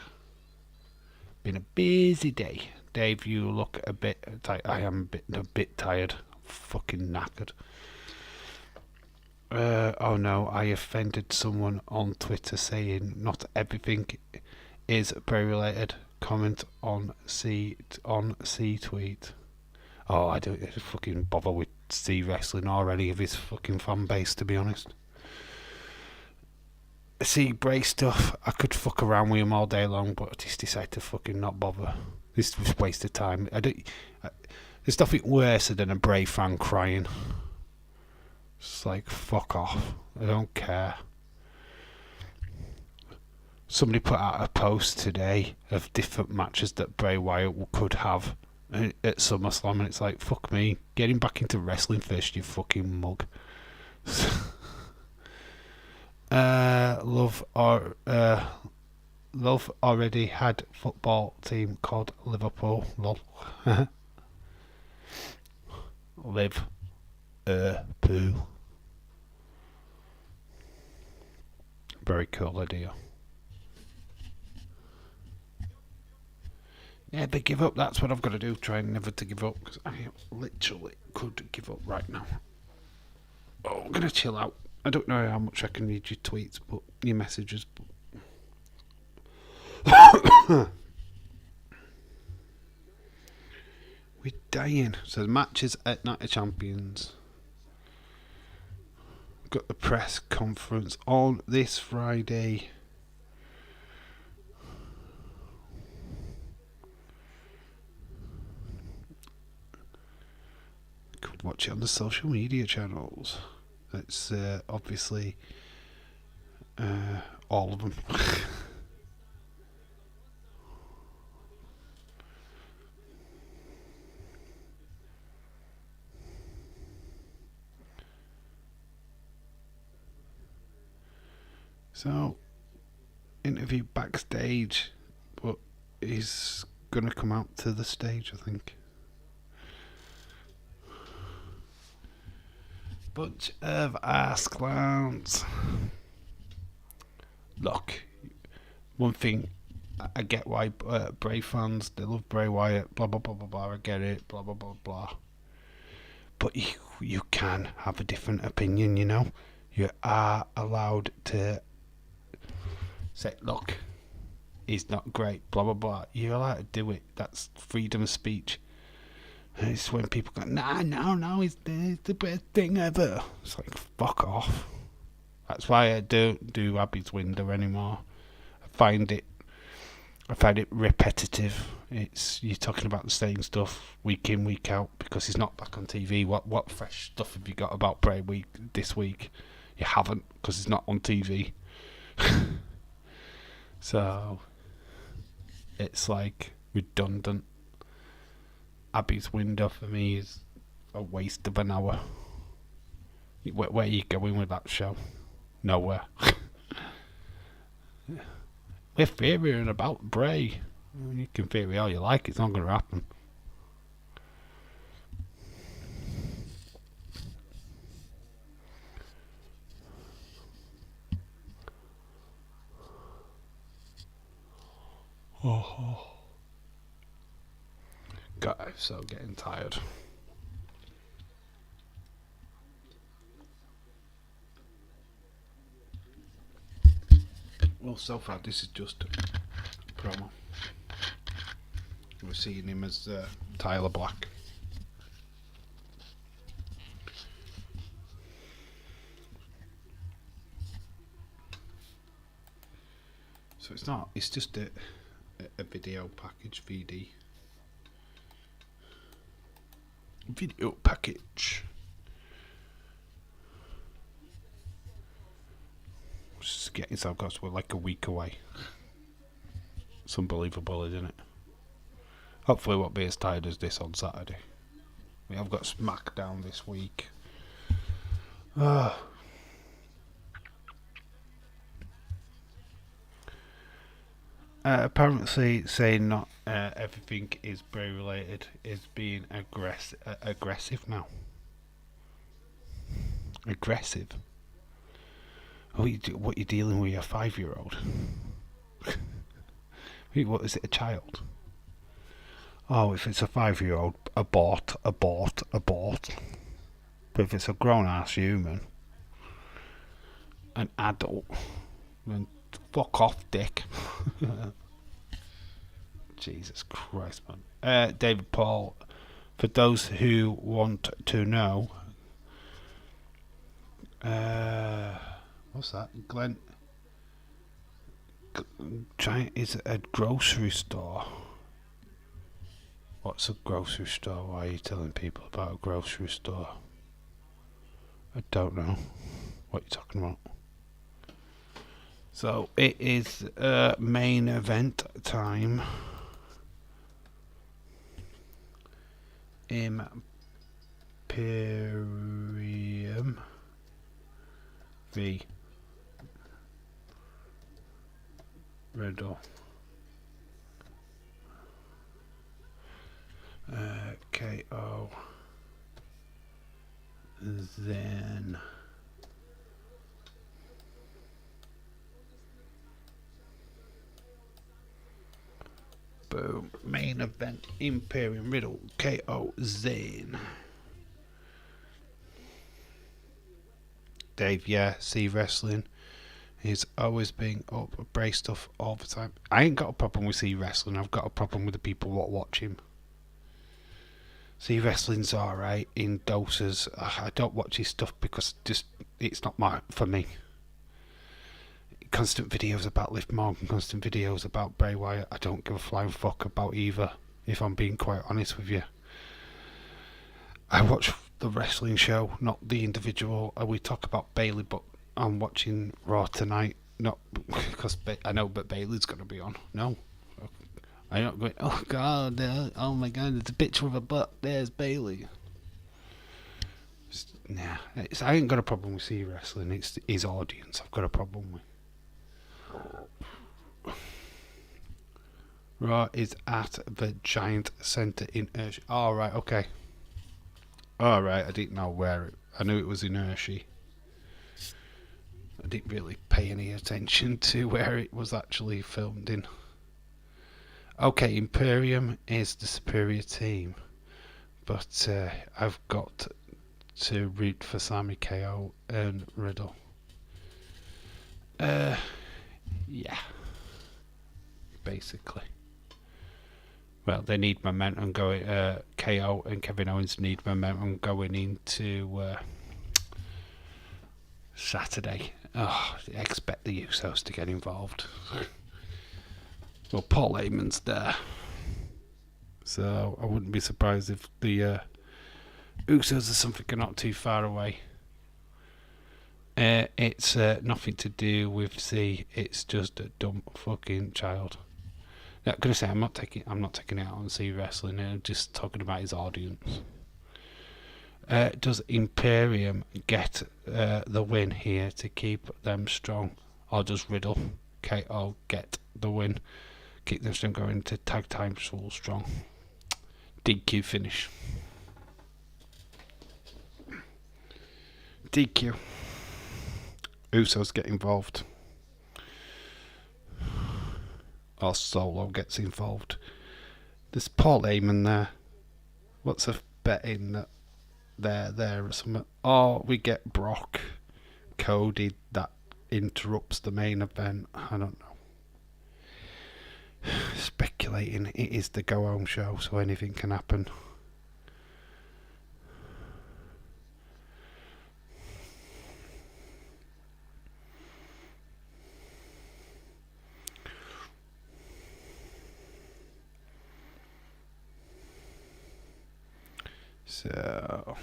Been a busy day. Dave, you look a bit tired. I am a bit tired. Fucking knackered. Oh no, I offended someone on Twitter saying not everything is Bray related. Comment on C tweet. Oh, I don't fucking bother with C wrestling or any of his fucking fan base, to be honest. See, Bray stuff, I could fuck around with him all day long, but I just decided to fucking not bother. This was a waste of time. There's nothing worse than a Bray fan crying. It's like, fuck off. I don't care. Somebody put out a post today of different matches that Bray Wyatt could have at SummerSlam, and it's like, fuck me. Get him back into wrestling first, you fucking mug. Love already had football team called Liverpool. Lol. Live. Poo. Very cool idea. Never give up. That's what I've got to do. Try never to give up, because I literally could give up right now. Oh, I'm gonna chill out. I don't know how much I can read your tweets, but your messages. We're dying. So the matches at Night of Champions. Got the press conference on this Friday. Could watch it on the social media channels. It's obviously all of them. So, interview backstage, but he's gonna come out to the stage, I think. Bunch of ass clowns. Look, one thing, I get why Bray fans, they love Bray Wyatt, blah blah blah blah blah, I get it, blah blah blah blah. But you can have a different opinion, you know? You are allowed to say, look, he's not great, blah blah blah. You're allowed to do it. That's freedom of speech. And it's when people go, no, he's the best thing ever. It's like, fuck off. That's why I don't do Abby's Window anymore. I find it repetitive. It's you're talking about the same stuff week in, week out, because he's not back on TV. What fresh stuff have you got about Bray this week? You haven't, because he's not on TV. So it's like redundant. Abby's Window for me is a waste of an hour. Where are you going with that show? Nowhere. We're theorying about Bray. You can theory all you like, it's not going to happen. Oh. God, I'm so getting tired. Well, so far this is just promo. We're seeing him as Tyler Black. So it's not, it's just a video package, video package. Just getting yourself got to like a week away. It's unbelievable, isn't it? Hopefully it won't be as tired as this on Saturday. We have got SmackDown this week. Apparently saying not everything is Bray related is being aggressive now. Aggressive? Oh, what you dealing with your 5-year-old? What is it, a child? Oh, if it's a 5-year-old, abort. But if it's a grown-ass human, an adult, then fuck off, dick. Jesus Christ, man. David Paul, for those who want to know, what's that? Glenn Giant is a grocery store. What's a grocery store? Why are you telling people about a grocery store? I don't know what you're talking about. So it is main event time. Imperium v Riddle. KO. Then boom. Main event Imperium Riddle KO Zayn. Dave, yeah, see wrestling. He's always being up Bray stuff all the time. I ain't got a problem with see wrestling. I've got a problem with the people that watch him. See wrestling's alright in doses. I don't watch his stuff because it's not for me. Constant videos about Liv Morgan, constant videos about Bray Wyatt. I don't give a flying fuck about either, if I'm being quite honest with you. I watch the wrestling show, not the individual. We talk about Bayley, but I'm watching Raw tonight, not because I know but Bayley's going to be on. No. I'm not going, oh god, oh my god, there's a picture of a butt, there's Bayley. Nah, I ain't got a problem with see wrestling, it's his audience I've got a problem with. Raw is at the Giant Centre in Hershey. Alright, okay. Alright, I didn't know where I knew it was in Hershey. I didn't really pay any attention to where it was actually filmed in. Okay, Imperium is the superior team, but I've got to root for Sami, KO and Riddle. Yeah, basically. Well, they need momentum going. KO and Kevin Owens need momentum going into Saturday. Oh, I expect the Usos to get involved. Well, Paul Heyman's there, so I wouldn't be surprised if the Usos or something are not too far away. It's nothing to do with C. It's just a dumb fucking child. Now, I'm gonna say I'm not taking it out on C wrestling. I'm just talking about his audience. Does Imperium get the win here to keep them strong, or does Riddle KO get the win? Keep them strong going to tag time full strong. DQ finish. DQ. Usos get involved. Or Solo gets involved. There's Paul Heyman there. What's a betting that they're there or something? Or we get Brock, Cody that interrupts the main event. I don't know. speculating. It is the go home show, so anything can happen. So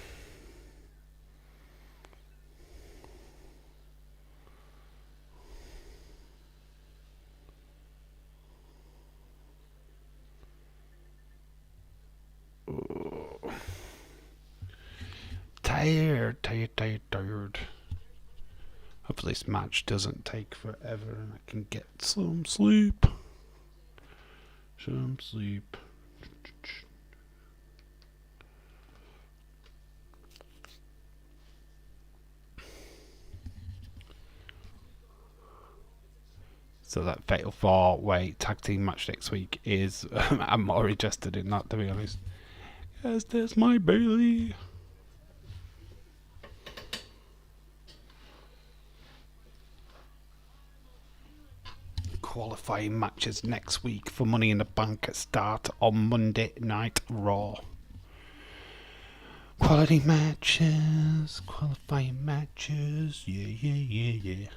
tired. Hopefully this match doesn't take forever and I can get some sleep. So that Fatal 4-Way tag team match next week is... I'm more interested in that, to be honest. Yes, there's my Bailey. Qualifying matches next week for Money in the Bank start on Monday Night Raw. Qualifying matches, yeah.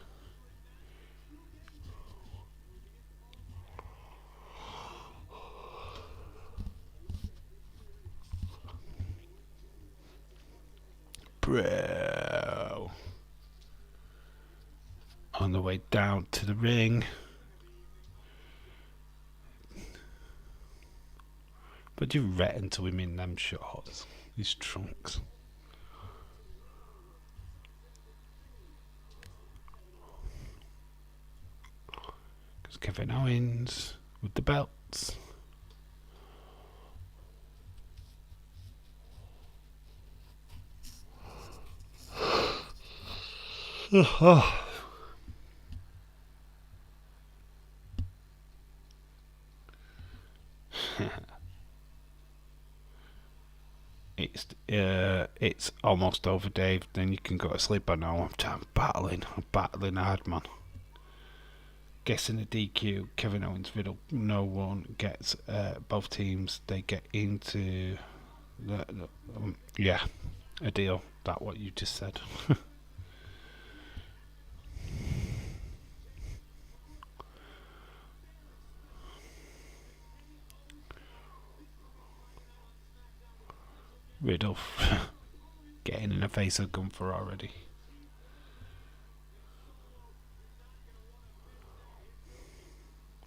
Bro. On the way down to the ring. But you reckon to him in them shorts, these trunks. Because Kevin Owens with the belts. It's almost over, Dave. Then you can go to sleep. I know. I'm battling hard, man. Guessing the DQ. Kevin Owens Riddle. No one gets. Both teams. They get into. A deal. That what you just said. Riddle getting in the face of Gunther already.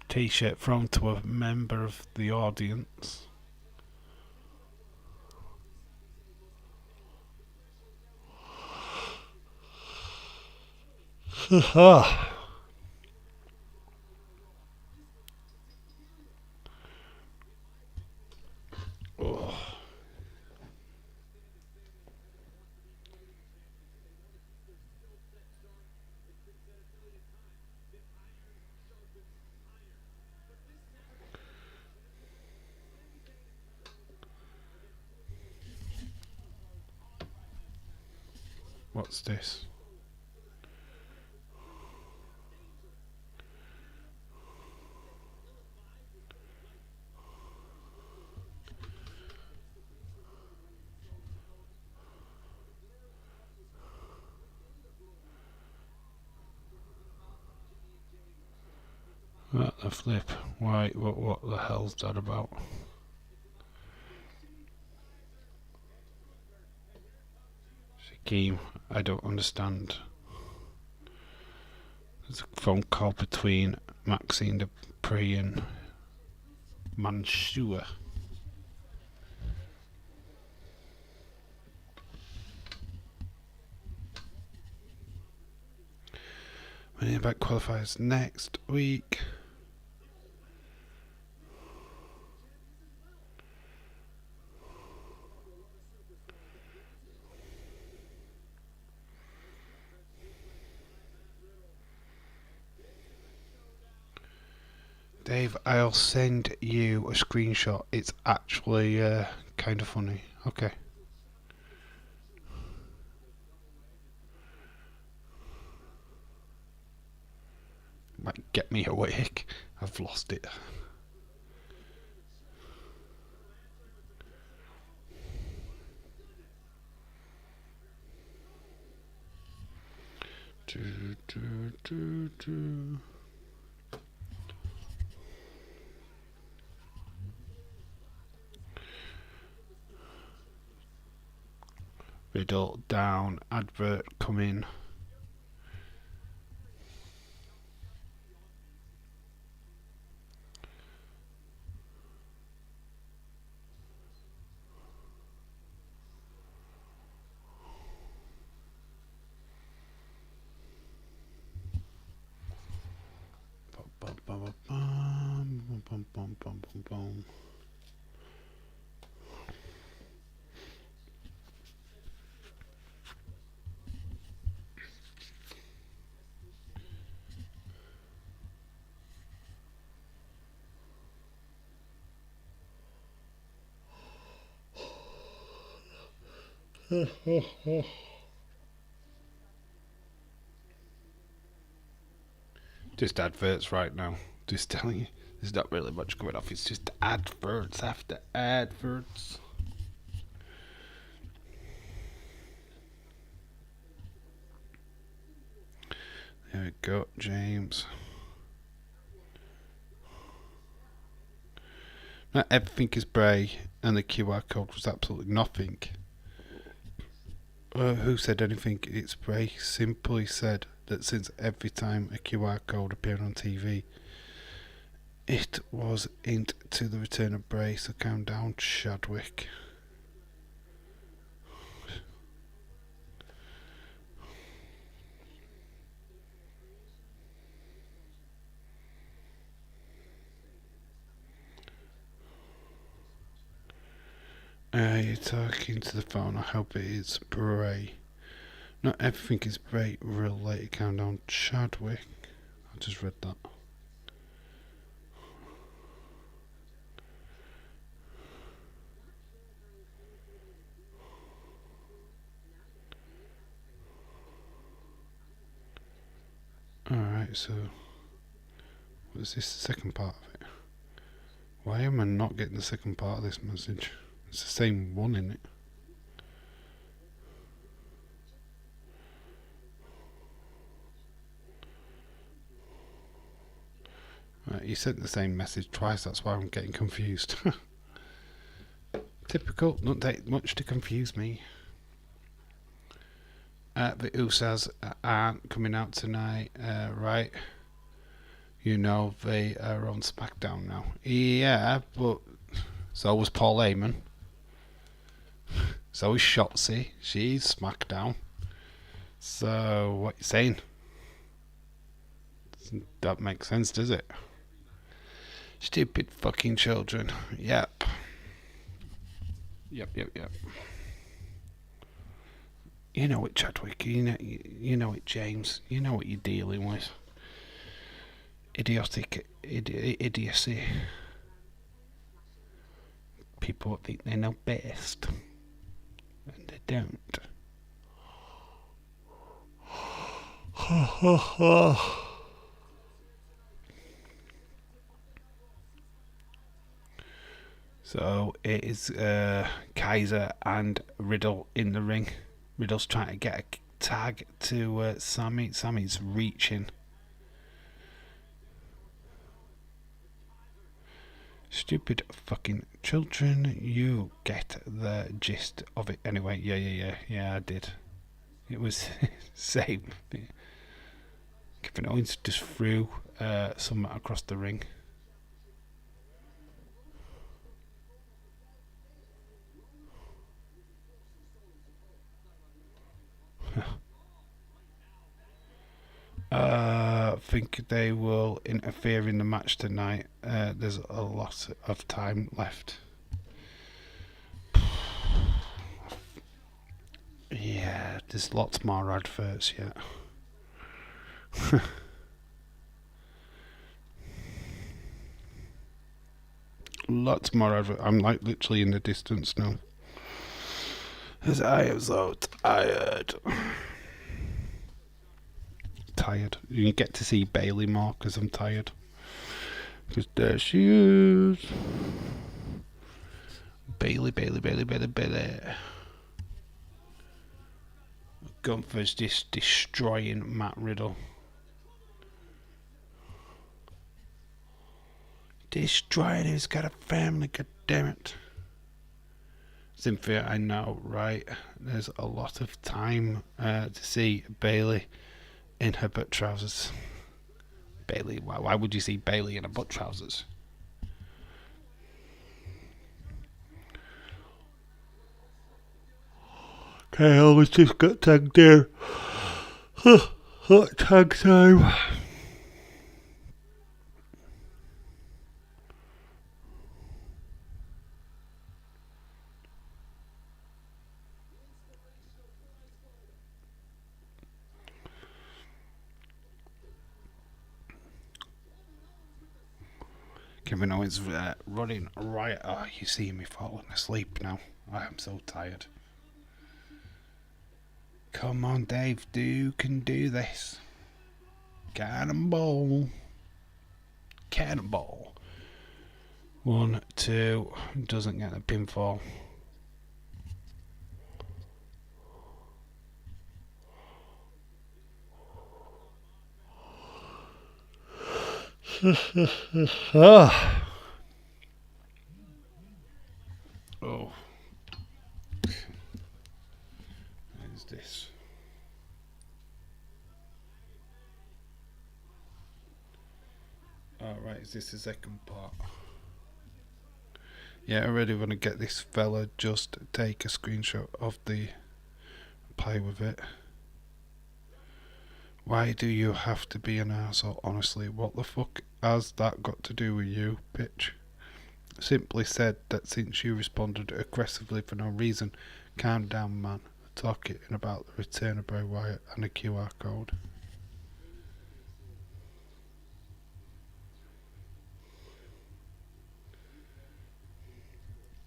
T-shirt thrown to a member of the audience. What's this? What the flip? Why? What the hell's that about? Shaquem, I don't understand. There's a phone call between Maxine Dupree and Mansoor. Money in the Bank qualifiers next week. Dave, I'll send you a screenshot. It's actually kind of funny. Okay. Might get me awake. I've lost it. Riddle down, advert coming. Just adverts right now. Just telling you, there's not really much going off. It's just adverts after adverts. There we go, James. Not everything is Bray, and the QR code was absolutely nothing. Who said anything? It's Bray simply said that since every time a QR code appeared on TV, it was into the return of Bray, so calm down, Chadwick. You're talking to the phone. I hope it is Bray. Not everything is Bray related. Countdown, Chadwick. I just read that. Alright, so what is this, the second part of it? Why am I not getting the second part of this message? It's the same one, in it. Right, you sent the same message twice, that's why I'm getting confused. Typical, don't take much to confuse me. The Usos aren't coming out tonight, right? You know they are on SmackDown now. Yeah, but so was Paul Heyman. So is Shotzi. She's SmackDown. So what you saying? That makes sense, does it? Stupid fucking children. Yep. Yep. You know it, Chadwick. You know it, James. You know what you're dealing with. Idiotic idiocy. People think they know best, and they don't. So it is Kaiser and Riddle in the ring. Riddle's trying to get a tag to Sammy. Sammy's reaching. Stupid fucking children. You get the gist of it anyway. Yeah, I did. It was same. Kevin Owens just threw something across the ring. I think they will interfere in the match tonight. There's a lot of time left. Yeah, there's lots more adverts yet. Lots more adverts. I'm like literally in the distance now. As I am so tired. You can get to see Bailey more because I'm tired. Because there she is. Bailey. Gunther's just destroying Matt Riddle. Destroying him, he's got a family, god damn it. Cynthia, I know, right? There's a lot of time to see Bayley in her butt trousers. Bayley, why would you see Bayley in her butt trousers? Okay, I always just got tagged there. Hot tag time. Kevin Owens running right. Oh, you see me falling asleep now. I am so tired. Come on, Dave. You can do this. Cannonball. Cannonball. 1, 2. Doesn't get the pinfall. Oh. What is this? Alright, is this the second part? Yeah, I really want to get this fella just take a screenshot of the play with it. Why do you have to be an arsehole? Honestly, what the fuck has that got to do with you, bitch? Simply said that since you responded aggressively for no reason, calm down, man. Talking about the return of Bray Wyatt and a QR code.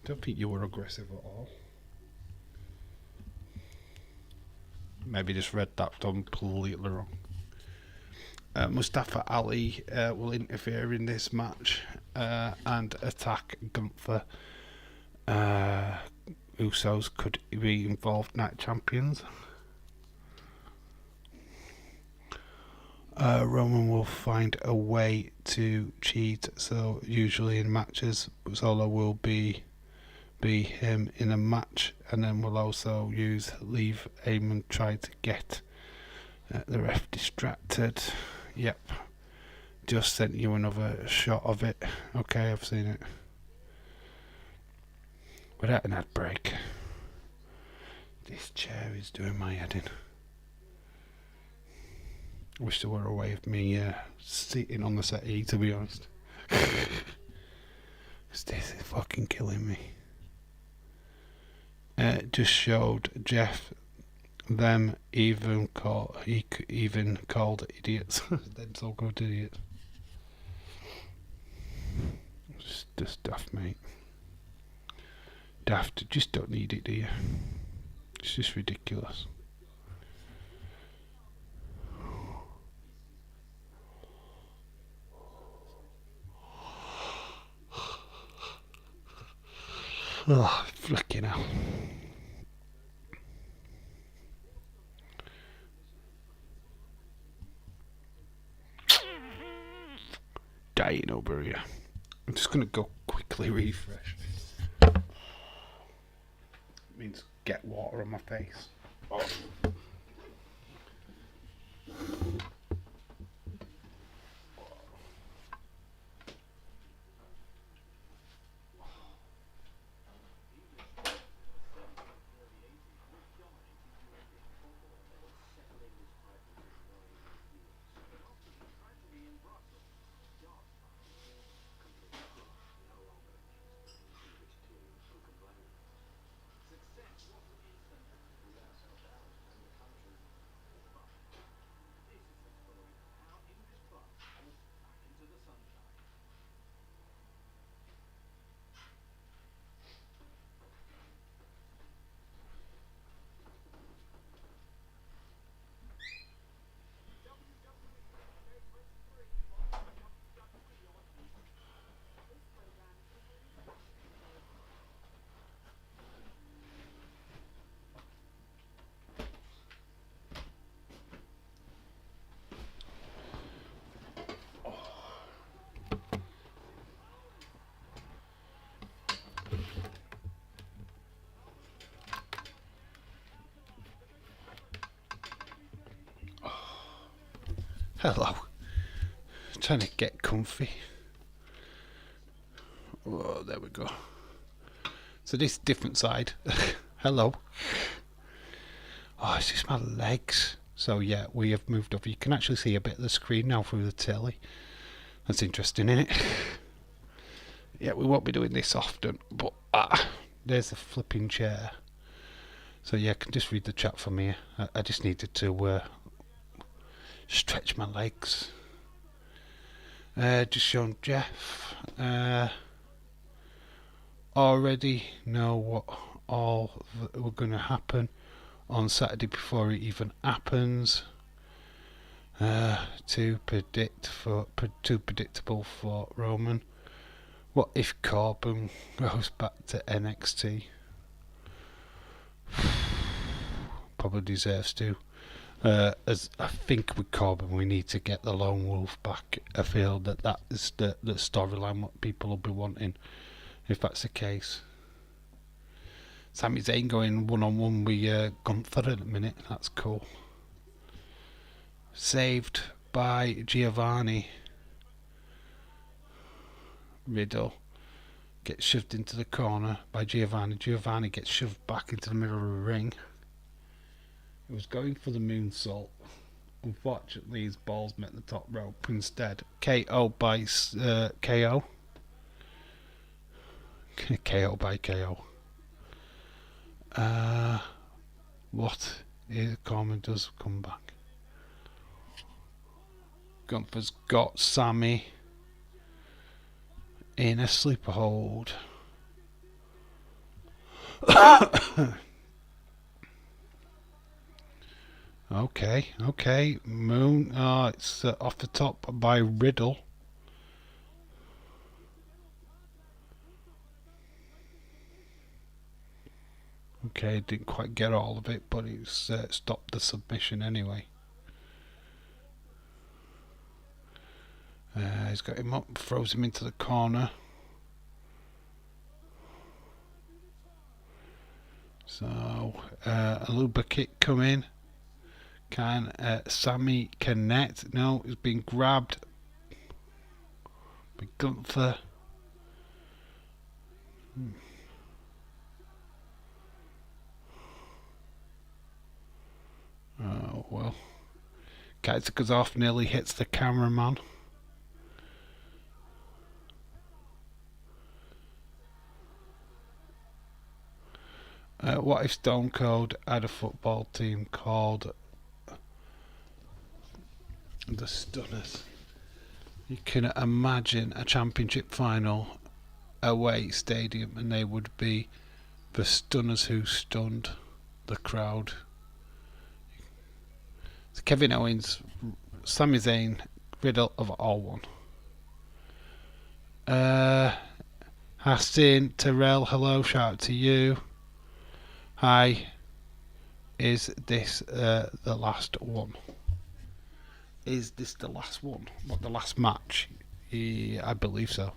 Don't think you were aggressive at all. Maybe just read that completely wrong. Mustafa Ali will interfere in this match and attack Gunther. Usos could be involved, night champions. Roman will find a way to cheat, so usually in matches, Solo will be him in a match, and then we'll also leave Eamon try to get the ref distracted. Yep, just sent you another shot of it. Okay, I've seen it without an ad break. This chair is doing my head in. Wish there were a way of me sitting on the settee, to be honest. This is fucking killing me. Just showed Jeff them even called idiots. Them so-called idiots. Just daft, mate. Daft, just don't need it, do you? It's just ridiculous. Oh, fucking hell. Dying over here. I'm just going to go quickly refresh. It means get water on my face. Oh. Hello. Trying to get comfy. Oh, there we go. So this different side. Hello. Oh, it's just my legs. So yeah, we have moved over. You can actually see a bit of the screen now through the telly. That's interesting, isn't it? Yeah, we won't be doing this often, but there's the flipping chair. So yeah, I can just read the chat from here. I just needed to stretch my legs. Just showing Jeff. Already know what all were going to happen on Saturday before it even happens. Too predictable for Roman. What if Corbin goes back to NXT? Probably deserves to. As I think with Corbin, we need to get the Lone Wolf back. I feel that is the storyline what people will be wanting, if that's the case. Sami Zayn going one-on-one with Gunther at the minute. That's cool. Saved by Giovanni. Riddle gets shoved into the corner by Giovanni. Giovanni gets shoved back into the middle of the ring. He was going for the moonsault. Unfortunately, his balls met the top rope instead. KO by KO. KO by KO. What if Corbin does come back? Gunther's got Sammy in a sleeper hold. Okay. Moon. It's off the top by Riddle. Okay, didn't quite get all of it, but it's stopped the submission anyway. He's got him up, throws him into the corner. So, a Luba kick come in. Can Sammy connect? No, he's been grabbed by Gunther. Oh, well. Kaiser goes off, nearly hits the cameraman. What if Stone Cold had a football team called the Stunners? You can imagine a championship final away stadium and they would be the Stunners who stunned the crowd. So Kevin Owens, Sami Zayn, Riddle have all won. Hastin, Terrell, hello, shout out to you. Hi. Is this the last one? Is this the last one? What, the last match? Yeah, I believe so.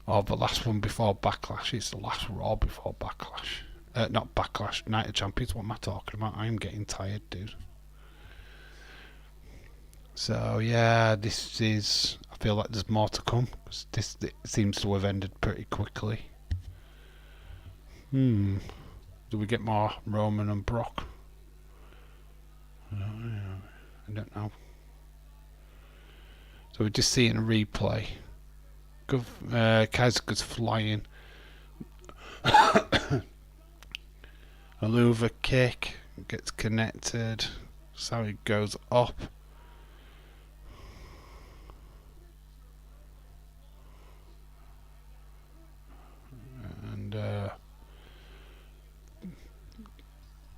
Or the last one before Backlash. It's the last Raw before Backlash. Not Backlash, Night of Champions. What am I talking about? I am getting tired, dude. So, yeah, this is... I feel like there's more to come. This seems to have ended pretty quickly. Do we get more Roman and Brock? I don't know. So we're just seeing a replay. Kaiser goes flying. A Luva kick gets connected. Sammy goes up. And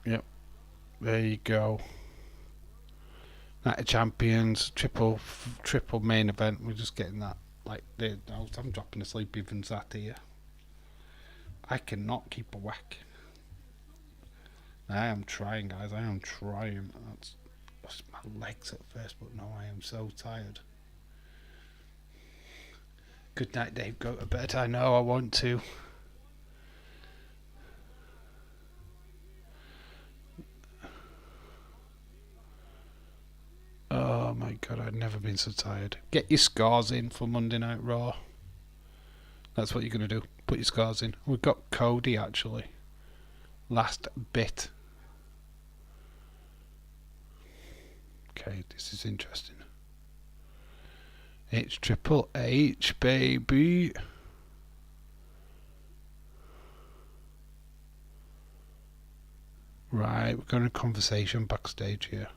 yep, there you go. Night of Champions, triple main event. We're just getting that. Like, I'm dropping asleep even sat here. I cannot keep awake. I am trying, guys. I am trying. That's my legs at first, but no, I am so tired. Good night, Dave. Go to bed. I know I want to. Oh my god, I've never been so tired. Get your scores in for Monday Night Raw. That's what you're going to do. Put your scores in. We've got Cody actually. Last bit. Okay, this is interesting. It's Triple H, baby. Right, we're going to conversation backstage here.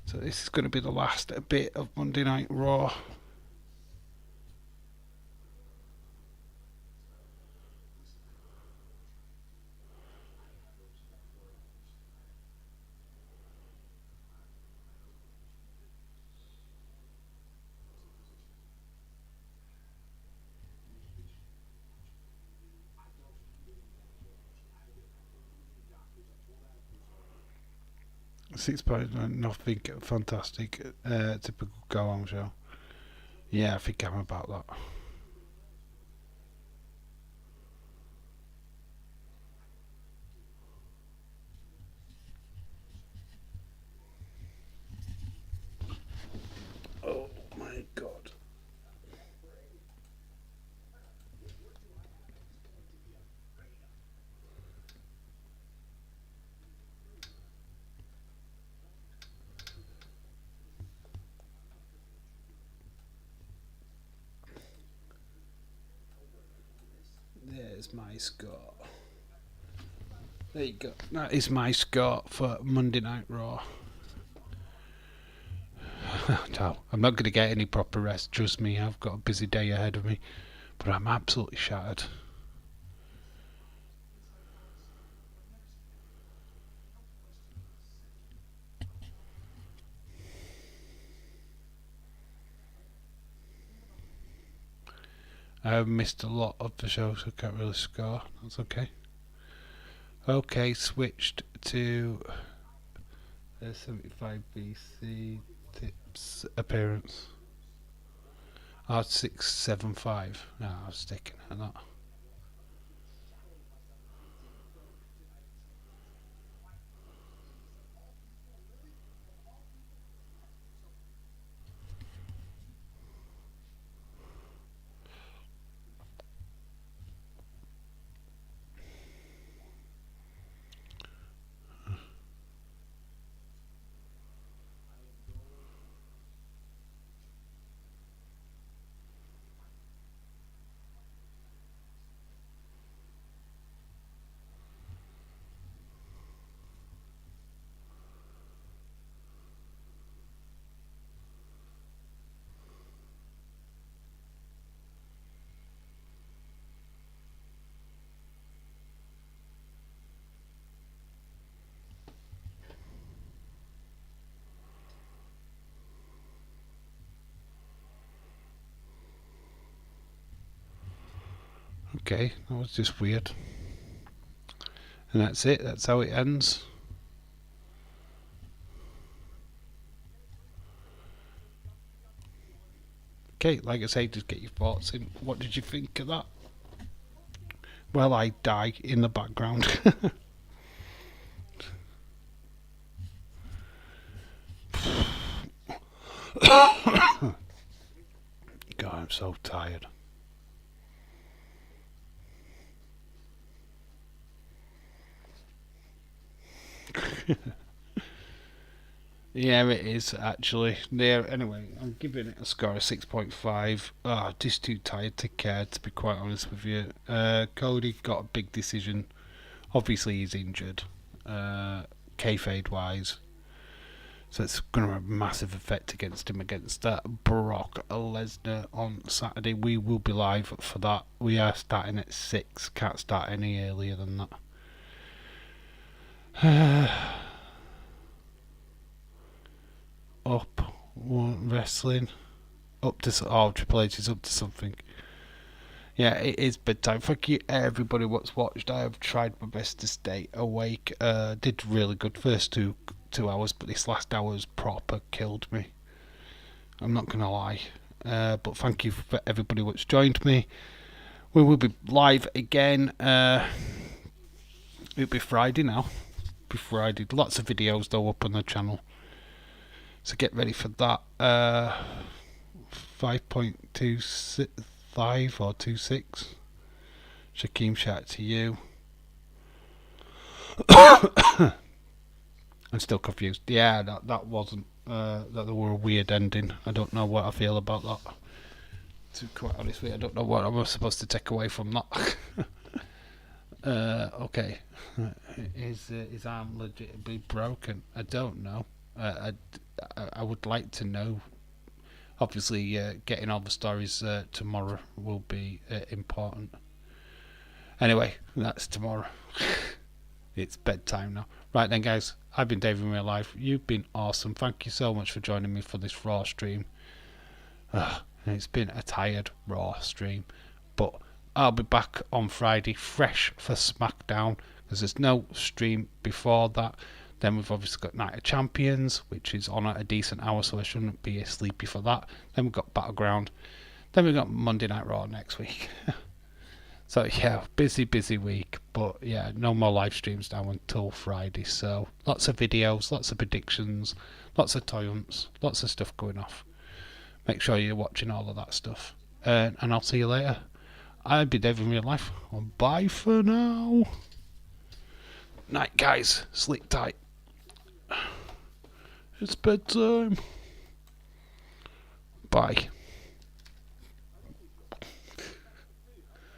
So this is going to be the last bit of Monday Night Raw. £6, nothing fantastic. Typical go-on show. Yeah, I think I'm about that. Oh my god. There's my score. There you go. That is my score for Monday Night Raw. No, I'm not going to get any proper rest. Trust me, I've got a busy day ahead of me. But I'm absolutely shattered. I've missed a lot of the show, so I can't really score. That's okay. Okay, switched to 75 BC tips appearance. 675. No, I was sticking at that. Okay, that was just weird. And that's it, that's how it ends. Okay, like I say, just get your thoughts in. What did you think of that? Well, I die in the background. God, I'm so tired. Yeah, it is actually. There. Anyway, I'm giving it a score of 6.5. Oh, just too tired to care, to be quite honest with you. Cody got a big decision. Obviously, he's injured, kayfabe wise. So it's going to have a massive effect against him against that Brock Lesnar on Saturday. We will be live for that. We are starting at 6. Can't start any earlier than that. Up wrestling up to Triple H is up to something. Yeah, it is bedtime. Thank you everybody what's watched. I have tried my best to stay awake. Did really good first two hours, but this last hour's proper killed me. I'm not gonna lie. But thank you for everybody what's joined me. We will be live again. It'll be Friday now. It'll be Friday. Lots of videos though up on the channel. So get ready for that. 5.25 or 26. Shaquem, shout out to you. I'm still confused. Yeah, that wasn't. That were a weird ending. I don't know what I feel about that. To be quite honest with you, I don't know what I was supposed to take away from that. Okay. Is his arm legitimately broken? I don't know. I would like to know. Obviously, getting all the stories tomorrow will be important. Anyway, that's tomorrow. It's bedtime now. Right then, guys. I've been Dave in real life. You've been awesome. Thank you so much for joining me for this Raw stream. It's been a tired Raw stream, but I'll be back on Friday, fresh for SmackDown, because there's no stream before that. Then we've obviously got Night of Champions, which is on at a decent hour, so I shouldn't be sleepy for that. Then we've got Battleground. Then we've got Monday Night Raw next week. So yeah, busy week, but yeah, no more live streams now until Friday. So lots of videos, lots of predictions, lots of toy hunts, lots of stuff going off. Make sure you're watching all of that stuff. And I'll see you later. I'll be Dave in real life. Bye for now. Night, guys. Sleep tight. It's bedtime. Bye.